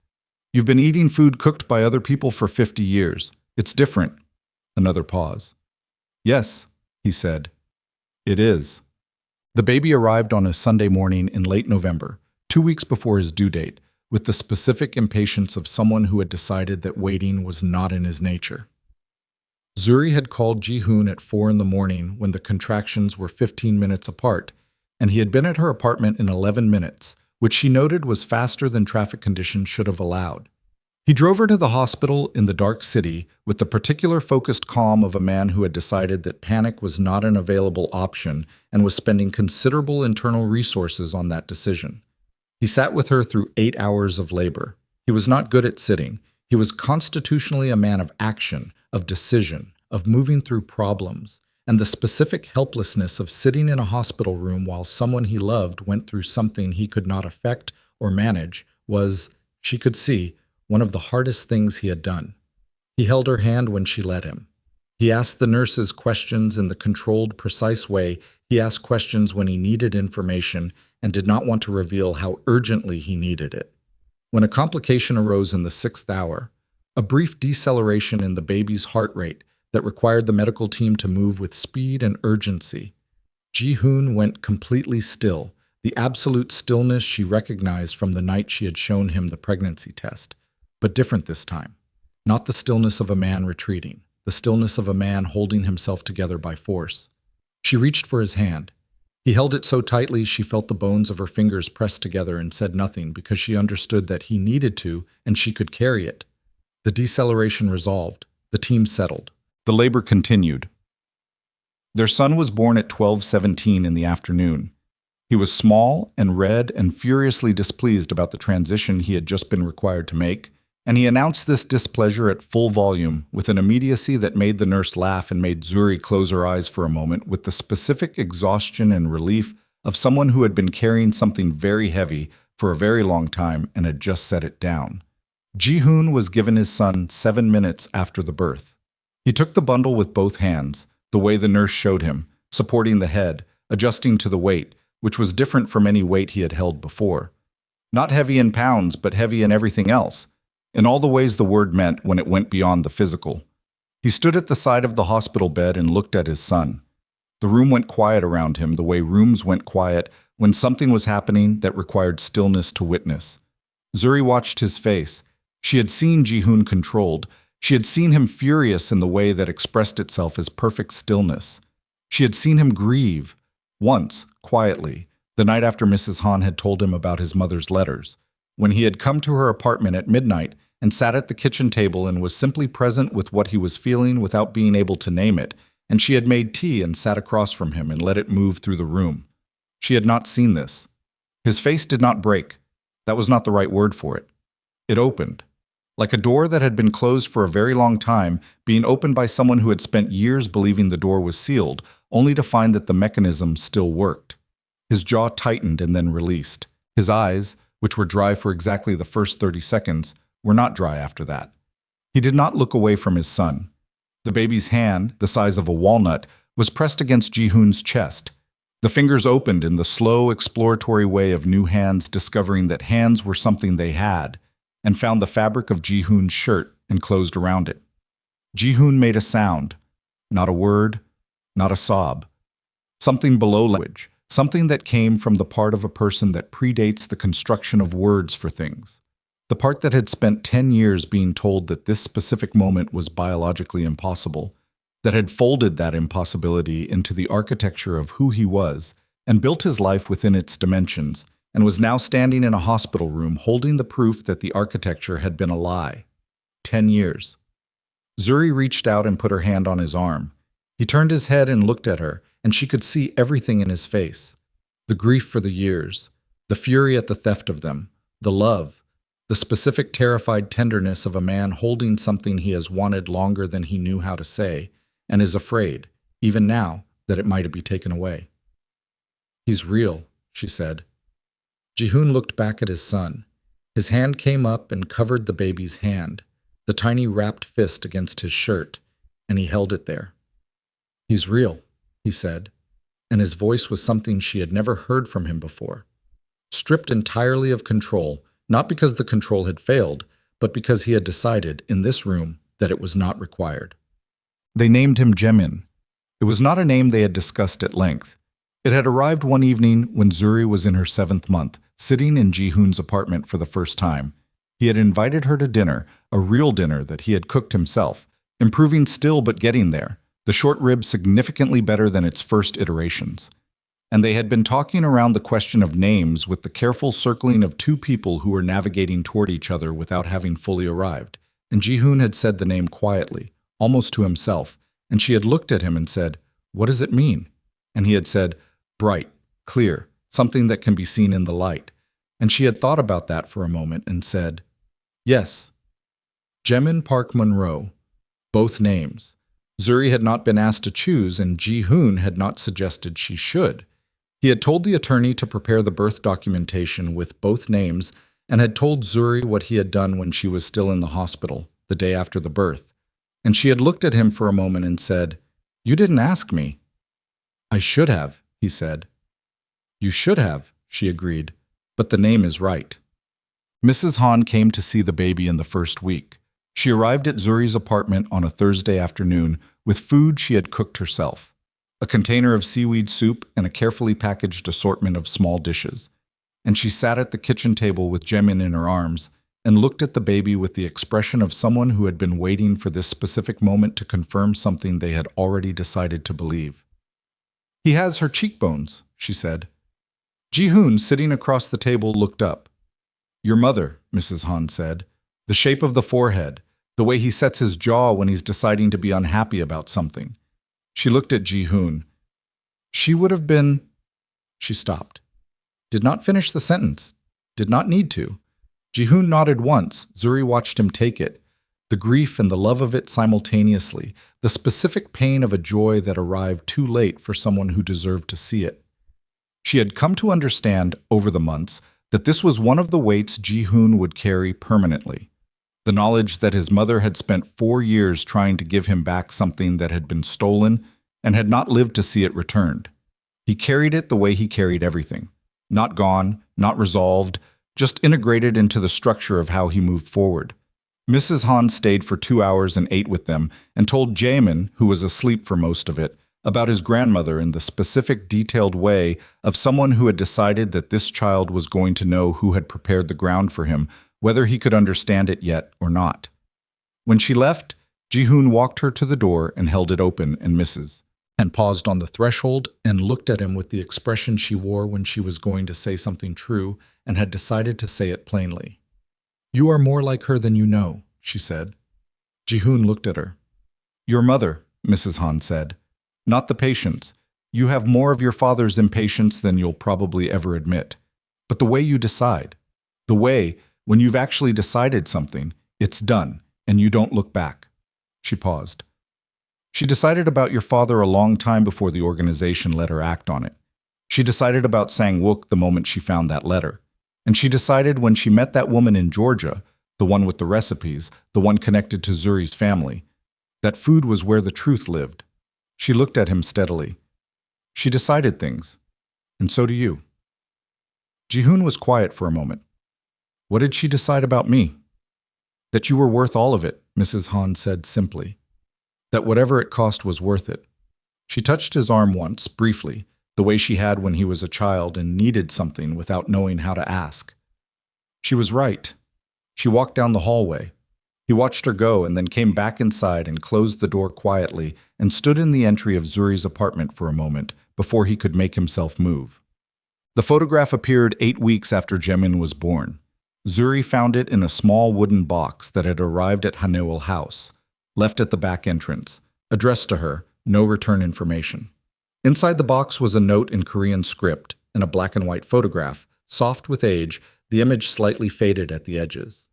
You've been eating food cooked by other people for 50 years. It's different." Another pause. "Yes," he said. "It is." The baby arrived on a Sunday morning in late November, 2 weeks before his due date, with the specific impatience of someone who had decided that waiting was not in his nature. Zuri had called Ji-hoon at 4 in the morning when the contractions were 15 minutes apart, and he had been at her apartment in 11 minutes, which she noted was faster than traffic conditions should have allowed. He drove her to the hospital in the dark city with the particular focused calm of a man who had decided that panic was not an available option and was spending considerable internal resources on that decision. He sat with her through 8 hours of labor. He was not good at sitting. He was constitutionally a man of action, of decision, of moving through problems, and the specific helplessness of sitting in a hospital room while someone he loved went through something he could not affect or manage was, she could see, one of the hardest things he had done. He held her hand when she let him. He asked the nurses questions in the controlled, precise way he asked questions when he needed information and did not want to reveal how urgently he needed it. When a complication arose in the 6th hour, a brief deceleration in the baby's heart rate that required the medical team to move with speed and urgency, Ji-hoon went completely still, the absolute stillness she recognized from the night she had shown him the pregnancy test, but different this time. Not the stillness of a man retreating, the stillness of a man holding himself together by force. She reached for his hand. He held it so tightly she felt the bones of her fingers pressed together and said nothing because she understood that he needed to and she could carry it. The deceleration resolved. The team settled. The labor continued. Their son was born at 12:17 in the afternoon. He was small and red and furiously displeased about the transition he had just been required to make, and he announced this displeasure at full volume with an immediacy that made the nurse laugh and made Zuri close her eyes for a moment with the specific exhaustion and relief of someone who had been carrying something very heavy for a very long time and had just set it down. Ji-hoon was given his son 7 minutes after the birth. He took the bundle with both hands, the way the nurse showed him, supporting the head, adjusting to the weight, which was different from any weight he had held before. Not heavy in pounds, but heavy in everything else, in all the ways the word meant when it went beyond the physical. He stood at the side of the hospital bed and looked at his son. The room went quiet around him the way rooms went quiet when something was happening that required stillness to witness. Zuri watched his face. She had seen Ji-hoon controlled. She had seen him furious in the way that expressed itself as perfect stillness. She had seen him grieve, once, quietly, the night after Mrs. Han had told him about his mother's letters, when he had come to her apartment at midnight and sat at the kitchen table and was simply present with what he was feeling without being able to name it, and she had made tea and sat across from him and let it move through the room. She had not seen this. His face did not break. That was not the right word for it. It opened. Like a door that had been closed for a very long time, being opened by someone who had spent years believing the door was sealed, only to find that the mechanism still worked. His jaw tightened and then released. His eyes, which were dry for exactly the first 30 seconds, were not dry after that. He did not look away from his son. The baby's hand, the size of a walnut, was pressed against Ji-hoon's chest. The fingers opened in the slow, exploratory way of new hands discovering that hands were something they had, and found the fabric of Ji-hoon's shirt and closed around it. Ji-hoon made a sound, not a word, not a sob. Something below language, something that came from the part of a person that predates the construction of words for things. The part that had spent 10 years being told that this specific moment was biologically impossible, that had folded that impossibility into the architecture of who he was and built his life within its dimensions, and was now standing in a hospital room holding the proof that the architecture had been a lie. 10 years. Zuri reached out and put her hand on his arm. He turned his head and looked at her, and she could see everything in his face. The grief for the years, the fury at the theft of them, the love, the specific terrified tenderness of a man holding something he has wanted longer than he knew how to say, and is afraid. even now that it might be taken away. "He's real," she said. Ji-hoon looked back at his son. His hand came up and covered the baby's hand, the tiny wrapped fist against his shirt, and he held it there. "He's real," he said, and his voice was something she had never heard from him before. Stripped entirely of control, not because the control had failed, but because he had decided, in this room, that it was not required. They named him Jaemin. It was not a name they had discussed at length. It had arrived one evening when Zuri was in her 7th month, sitting in Ji-hoon's apartment for the first time. He had invited her to dinner, a real dinner that he had cooked himself, improving still but getting there, the short rib significantly better than its first iterations. And they had been talking around the question of names with the careful circling of two people who were navigating toward each other without having fully arrived. And Ji-hoon had said the name quietly, almost to himself, and she had looked at him and said, "What does it mean?" And he had said, "Bright, clear, something that can be seen in the light." And she had thought about that for a moment and said, "Yes." Ji-hoon Park Monroe. Both names. Zuri had not been asked to choose, and Ji-hoon had not suggested she should. He had told the attorney to prepare the birth documentation with both names and had told Zuri what he had done when she was still in the hospital, the day after the birth. And she had looked at him for a moment and said, "You didn't ask me." "I should have," he said. "You should have," she agreed, "but the name is right." Mrs. Han came to see the baby in the first week. She arrived at Zuri's apartment on a Thursday afternoon with food she had cooked herself, a container of seaweed soup and a carefully packaged assortment of small dishes. And she sat at the kitchen table with Jaemin in her arms and looked at the baby with the expression of someone who had been waiting for this specific moment to confirm something they had already decided to believe. "He has her cheekbones," she said. Ji-hoon, sitting across the table, looked up. "Your mother," Mrs. Han said. "The shape of the forehead, the way he sets his jaw when he's deciding to be unhappy about something." She looked at Ji-hoon. "She would have been—" She stopped. Did not finish the sentence. Did not need to. Ji-hoon nodded once. Zuri watched him take it. The grief and the love of it simultaneously. The specific pain of a joy that arrived too late for someone who deserved to see it. She had come to understand, over the months, that this was one of the weights Ji-hoon would carry permanently. The knowledge that his mother had spent 4 years trying to give him back something that had been stolen and had not lived to see it returned. He carried it the way he carried everything. Not gone, not resolved, just integrated into the structure of how he moved forward. Mrs. Han stayed for 2 hours and ate with them and told Jaemin, who was asleep for most of it, about his grandmother in the specific, detailed way of someone who had decided that this child was going to know who had prepared the ground for him, whether he could understand it yet or not. When she left, Ji-hoon walked her to the door and held it open, and Mrs. and paused on the threshold and looked at him with the expression she wore when she was going to say something true and had decided to say it plainly. "You are more like her than you know," she said. Ji-hoon looked at her. "Your mother," Mrs. Han said. "Not the patience. You have more of your father's impatience than you'll probably ever admit. But the way you decide, the way, when you've actually decided something, it's done, and you don't look back." She paused. She decided about your father a long time before the organization let her act on it. She decided about Sang-wook the moment she found that letter. And she decided when she met that woman in Georgia, the one with the recipes, the one connected to Zuri's family, that food was where the truth lived. She looked at him steadily. She decided things. And so do you. Ji-hoon was quiet for a moment. "What did she decide about me?" "That you were worth all of it," Mrs. Han said simply. "That whatever it cost was worth it." She touched his arm once, briefly, the way she had when he was a child and needed something without knowing how to ask. She was right. She walked down the hallway. He watched her go and then came back inside and closed the door quietly and stood in the entry of Zuri's apartment for a moment before he could make himself move. The photograph appeared 8 weeks after Jaemin was born. Zuri found it in a small wooden box that had arrived at Hanoel House, left at the back entrance, addressed to her, no return information. Inside the box was a note in Korean script and a black and white photograph, soft with age, the image slightly faded at the edges.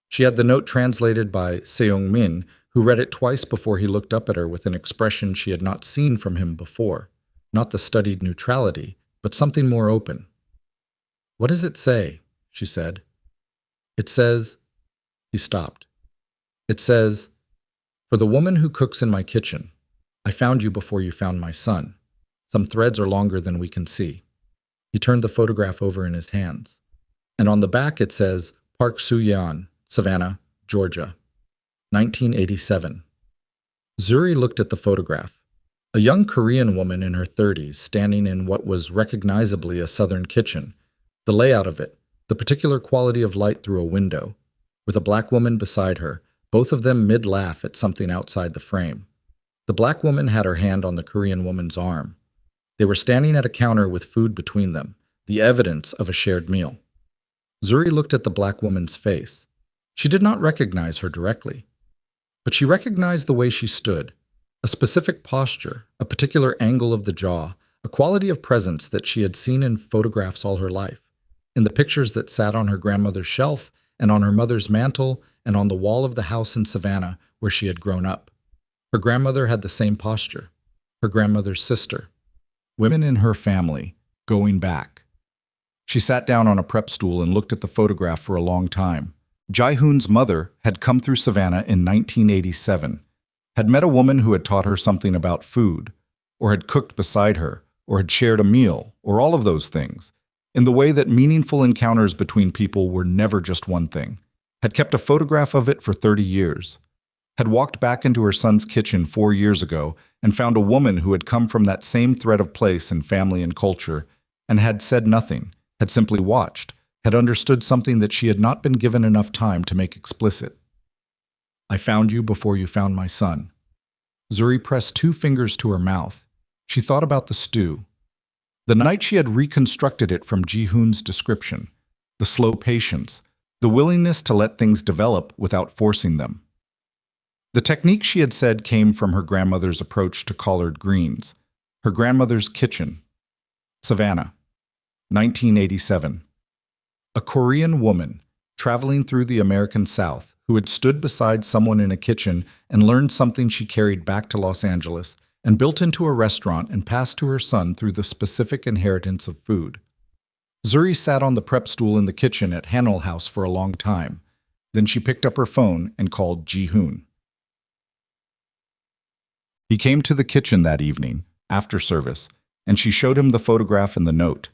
She had the note translated by Seong-min, who read it twice before he looked up at her with an expression she had not seen from him before. Not the studied neutrality, but something more open. "What does it say?" she said. "It says—" He stopped. "It says, 'For the woman who cooks in my kitchen, I found you before you found my son. Some threads are longer than we can see.'" He turned the photograph over in his hands. And on the back it says, "Park Soo-yeon, Savannah, Georgia, 1987. Zuri looked at the photograph. A young Korean woman in her 30s standing in what was recognizably a southern kitchen. The layout of it, the particular quality of light through a window, with a black woman beside her, both of them mid-laugh at something outside the frame. The black woman had her hand on the Korean woman's arm. They were standing at a counter with food between them, the evidence of a shared meal. Zuri looked at the black woman's face. She did not recognize her directly, but she recognized the way she stood, a specific posture, a particular angle of the jaw, a quality of presence that she had seen in photographs all her life, in the pictures that sat on her grandmother's shelf and on her mother's mantle and on the wall of the house in Savannah where she had grown up. Her grandmother had the same posture, her grandmother's sister. Women in her family, going back. She sat down on a prep stool and looked at the photograph for a long time. Ji-hoon's mother had come through Savannah in 1987, had met a woman who had taught her something about food, or had cooked beside her, or had shared a meal, or all of those things, in the way that meaningful encounters between people were never just one thing, had kept a photograph of it for 30 years, had walked back into her son's kitchen 4 years ago and found a woman who had come from that same thread of place and family and culture, and had said nothing, had simply watched, had understood something that she had not been given enough time to make explicit. "I found you before you found my son." Zuri pressed 2 fingers to her mouth. She thought about the stew. The night she had reconstructed it from Ji-hoon's description, the slow patience, the willingness to let things develop without forcing them. The technique she had said came from her grandmother's approach to collard greens, her grandmother's kitchen. Savannah, 1987. A Korean woman traveling through the American South who had stood beside someone in a kitchen and learned something she carried back to Los Angeles and built into a restaurant and passed to her son through the specific inheritance of food. Zuri sat on the prep stool in the kitchen at Hanel House for a long time. Then she picked up her phone and called Ji-hoon. He came to the kitchen that evening, after service, and she showed him the photograph and the note.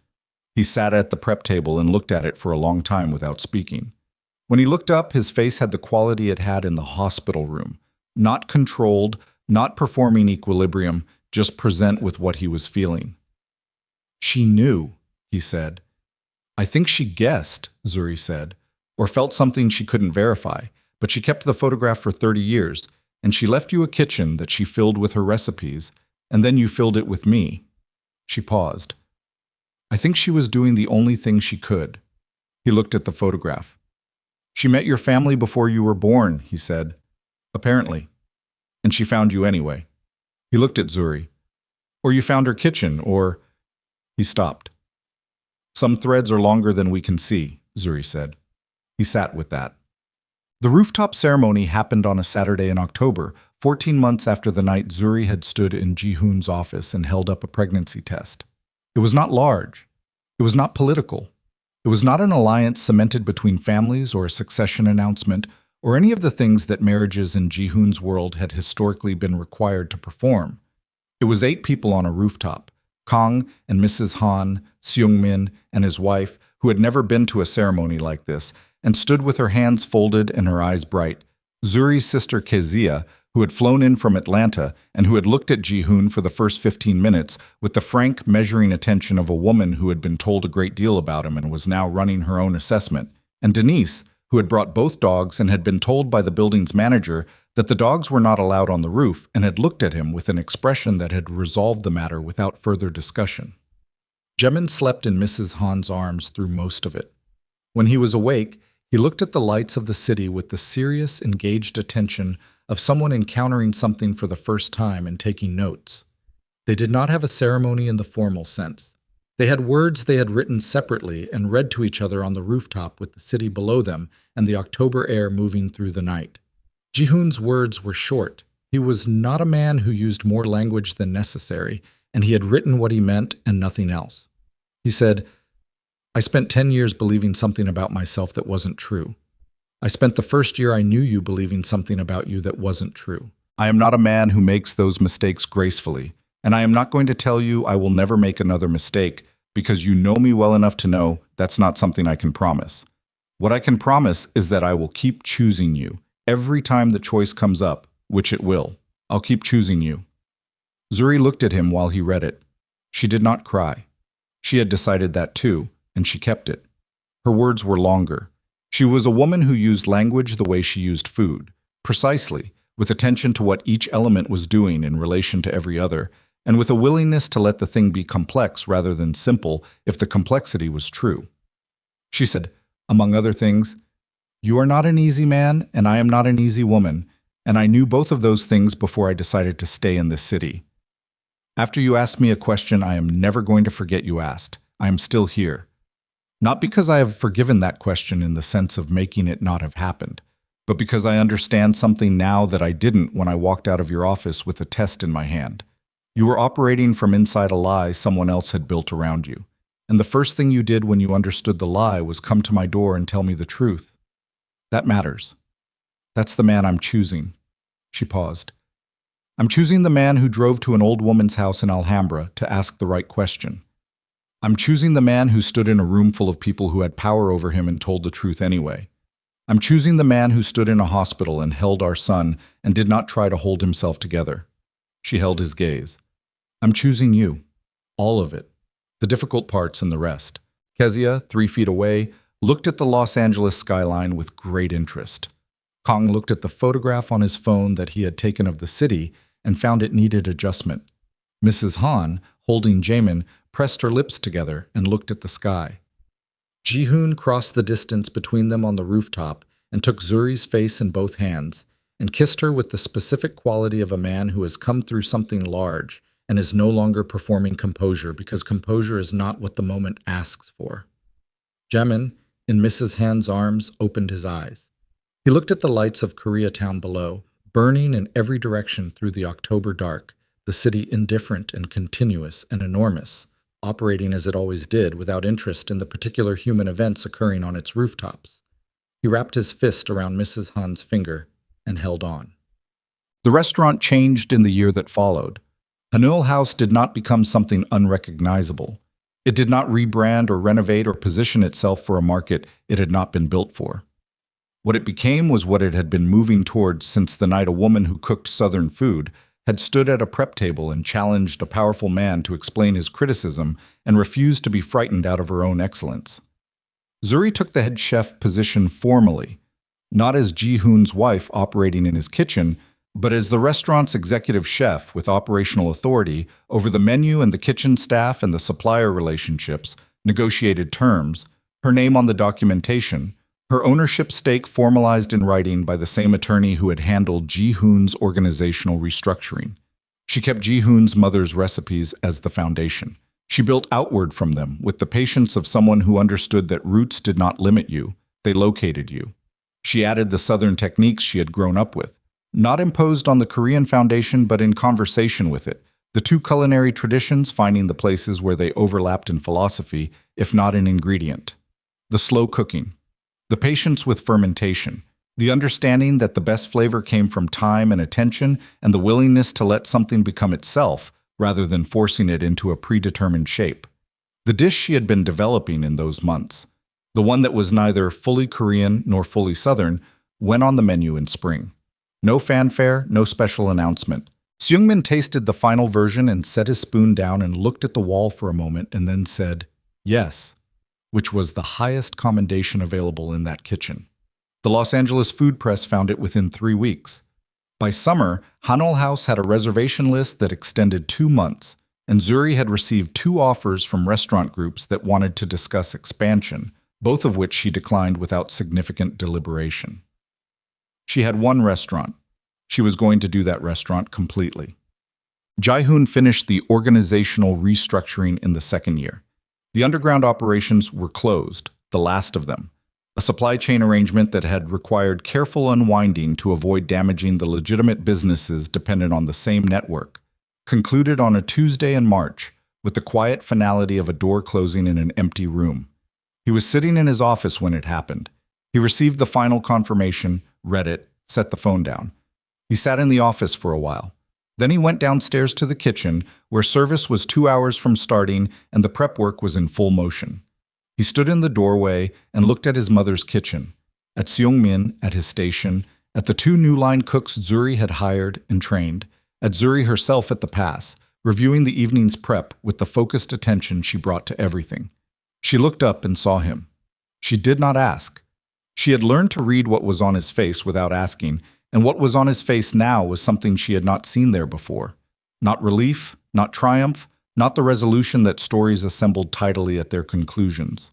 He sat at the prep table and looked at it for a long time without speaking. When he looked up, his face had the quality it had in the hospital room. Not controlled, not performing equilibrium, just present with what he was feeling. "She knew," he said. "I think she guessed," Zuri said, "or felt something she couldn't verify, but she kept the photograph for 30 years, and she left you a kitchen that she filled with her recipes, and then you filled it with me." She paused. "I think she was doing the only thing she could." He looked at the photograph. "She met your family before you were born," he said. "Apparently. And she found you anyway." He looked at Zuri. "Or you found her kitchen, or—" He stopped. "Some threads are longer than we can see," Zuri said. He sat with that. The rooftop ceremony happened on a Saturday in October, 14 months after the night Zuri had stood in Ji-hoon's office and held up a pregnancy test. It was not large. It was not political. It was not an alliance cemented between families or a succession announcement or any of the things that marriages in Ji-hoon's world had historically been required to perform. It was 8 people on a rooftop, Kang and Mrs. Han, Seung-min, and his wife, who had never been to a ceremony like this, and stood with her hands folded and her eyes bright. Zuri's sister Kezia, who had flown in from Atlanta and who had looked at Ji-hoon for the first 15 minutes with the frank, measuring attention of a woman who had been told a great deal about him and was now running her own assessment, and Denise, who had brought both dogs and had been told by the building's manager that the dogs were not allowed on the roof and had looked at him with an expression that had resolved the matter without further discussion. Jaemin slept in Mrs. Han's arms through most of it. When he was awake, he looked at the lights of the city with the serious, engaged attention of someone encountering something for the first time and taking notes. They did not have a ceremony in the formal sense. They had words they had written separately and read to each other on the rooftop with the city below them and the October air moving through the night. Ji-hoon's words were short. He was not a man who used more language than necessary, and he had written what he meant and nothing else. He said, I spent 10 years believing something about myself that wasn't true. I spent the first year I knew you believing something about you that wasn't true. I am not a man who makes those mistakes gracefully, and I am not going to tell you I will never make another mistake because you know me well enough to know that's not something I can promise. What I can promise is that I will keep choosing you. Every time the choice comes up, which it will, I'll keep choosing you. Zuri looked at him while he read it. She did not cry. She had decided that too, and she kept it. Her words were longer. She was a woman who used language the way she used food, precisely, with attention to what each element was doing in relation to every other, and with a willingness to let the thing be complex rather than simple if the complexity was true. She said, among other things, "You are not an easy man, and I am not an easy woman, and I knew both of those things before I decided to stay in this city. After you asked me a question I am never going to forget you asked, I am still here. Not because I have forgiven that question in the sense of making it not have happened, but because I understand something now that I didn't when I walked out of your office with a test in my hand. You were operating from inside a lie someone else had built around you, and the first thing you did when you understood the lie was come to my door and tell me the truth. That matters. That's the man I'm choosing." She paused. "I'm choosing the man who drove to an old woman's house in Alhambra to ask the right question. I'm choosing the man who stood in a room full of people who had power over him and told the truth anyway. I'm choosing the man who stood in a hospital and held our son and did not try to hold himself together." She held his gaze. "I'm choosing you. All of it. The difficult parts and the rest." Kezia, 3 feet away, looked at the Los Angeles skyline with great interest. Kong looked at the photograph on his phone that he had taken of the city and found it needed adjustment. Mrs. Han, holding Jamin, pressed her lips together and looked at the sky. Ji-hoon crossed the distance between them on the rooftop and took Zuri's face in both hands and kissed her with the specific quality of a man who has come through something large and is no longer performing composure because composure is not what the moment asks for. Jamin, in Mrs. Han's arms, opened his eyes. He looked at the lights of Koreatown below, burning in every direction through the October dark, the city indifferent and continuous and enormous, operating as it always did without interest in the particular human events occurring on its rooftops. He wrapped his fist around Mrs. Han's finger and held on. The restaurant changed in the year that followed. Hanul House did not become something unrecognizable. It did not rebrand or renovate or position itself for a market it had not been built for. What it became was what it had been moving towards since the night a woman who cooked Southern food had stood at a prep table and challenged a powerful man to explain his criticism and refused to be frightened out of her own excellence. Zuri took the head chef position formally, not as Ji-hoon's wife operating in his kitchen, but as the restaurant's executive chef with operational authority over the menu and the kitchen staff and the supplier relationships, negotiated terms, her name on the documentation, her ownership stake formalized in writing by the same attorney who had handled Ji-hoon's organizational restructuring. She kept Ji-hoon's mother's recipes as the foundation. She built outward from them with the patience of someone who understood that roots did not limit you, they located you. She added the Southern techniques she had grown up with, not imposed on the Korean foundation but in conversation with it, the two culinary traditions finding the places where they overlapped in philosophy, if not in ingredient. The slow cooking. The patience with fermentation, the understanding that the best flavor came from time and attention and the willingness to let something become itself rather than forcing it into a predetermined shape. The dish she had been developing in those months, the one that was neither fully Korean nor fully Southern, went on the menu in spring. No fanfare, no special announcement. Seungmin tasted the final version and set his spoon down and looked at the wall for a moment and then said, "Yes," which was the highest commendation available in that kitchen. The Los Angeles Food Press found it within 3 weeks. By summer, Hanul House had a reservation list that extended 2 months, and Zuri had received 2 offers from restaurant groups that wanted to discuss expansion, both of which she declined without significant deliberation. She had 1 restaurant. She was going to do that restaurant completely. Ji-hoon finished the organizational restructuring in the 2nd year. The underground operations were closed, the last of them. a supply chain arrangement that had required careful unwinding to avoid damaging the legitimate businesses dependent on the same network, concluded on a Tuesday in March with the quiet finality of a door closing in an empty room. He was sitting in his office when it happened. He received the final confirmation, read it, set the phone down. He sat in the office for a while. Then he went downstairs to the kitchen, where service was 2 hours from starting and the prep work was in full motion. He stood in the doorway and looked at his mother's kitchen, at Seung-min at his station, at the 2 new line cooks Zuri had hired and trained, at Zuri herself at the pass, reviewing the evening's prep with the focused attention she brought to everything. She looked up and saw him. She did not ask. She had learned to read what was on his face without asking, and what was on his face now was something she had not seen there before. Not relief, not triumph, not the resolution that stories assembled tidily at their conclusions.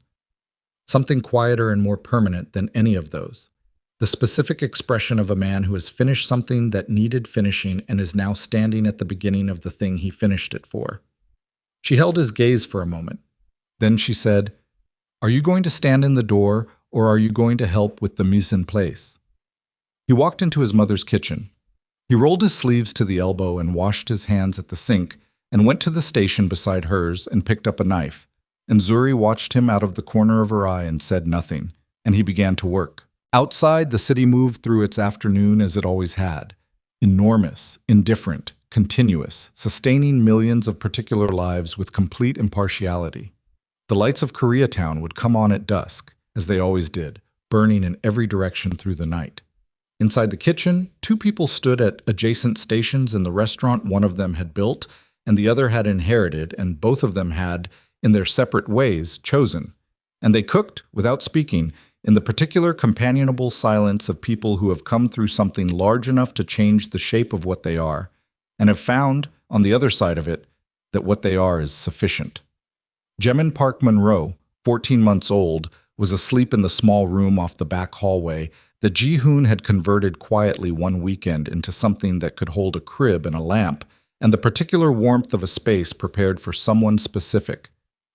Something quieter and more permanent than any of those. The specific expression of a man who has finished something that needed finishing and is now standing at the beginning of the thing he finished it for. She held his gaze for a moment. Then she said, "Are you going to stand in the door, or are you going to help with the mise en place?" He walked into his mother's kitchen. He rolled his sleeves to the elbow and washed his hands at the sink and went to the station beside hers and picked up a knife. And Zuri watched him out of the corner of her eye and said nothing, and he began to work. Outside, the city moved through its afternoon as it always had. Enormous, indifferent, continuous, sustaining millions of particular lives with complete impartiality. The lights of Koreatown would come on at dusk, as they always did, burning in every direction through the night. Inside the kitchen, 2 people stood at adjacent stations in the restaurant one of them had built and the other had inherited, and both of them had, in their separate ways, chosen. And they cooked, without speaking, in the particular companionable silence of people who have come through something large enough to change the shape of what they are, and have found, on the other side of it, that what they are is sufficient. Ji-hoon Park Monroe, 14 months old, was asleep in the small room off the back hallway that Ji-hoon had converted quietly one weekend into something that could hold a crib and a lamp, and the particular warmth of a space prepared for someone specific.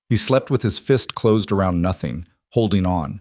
He slept with his fist closed around nothing, holding on,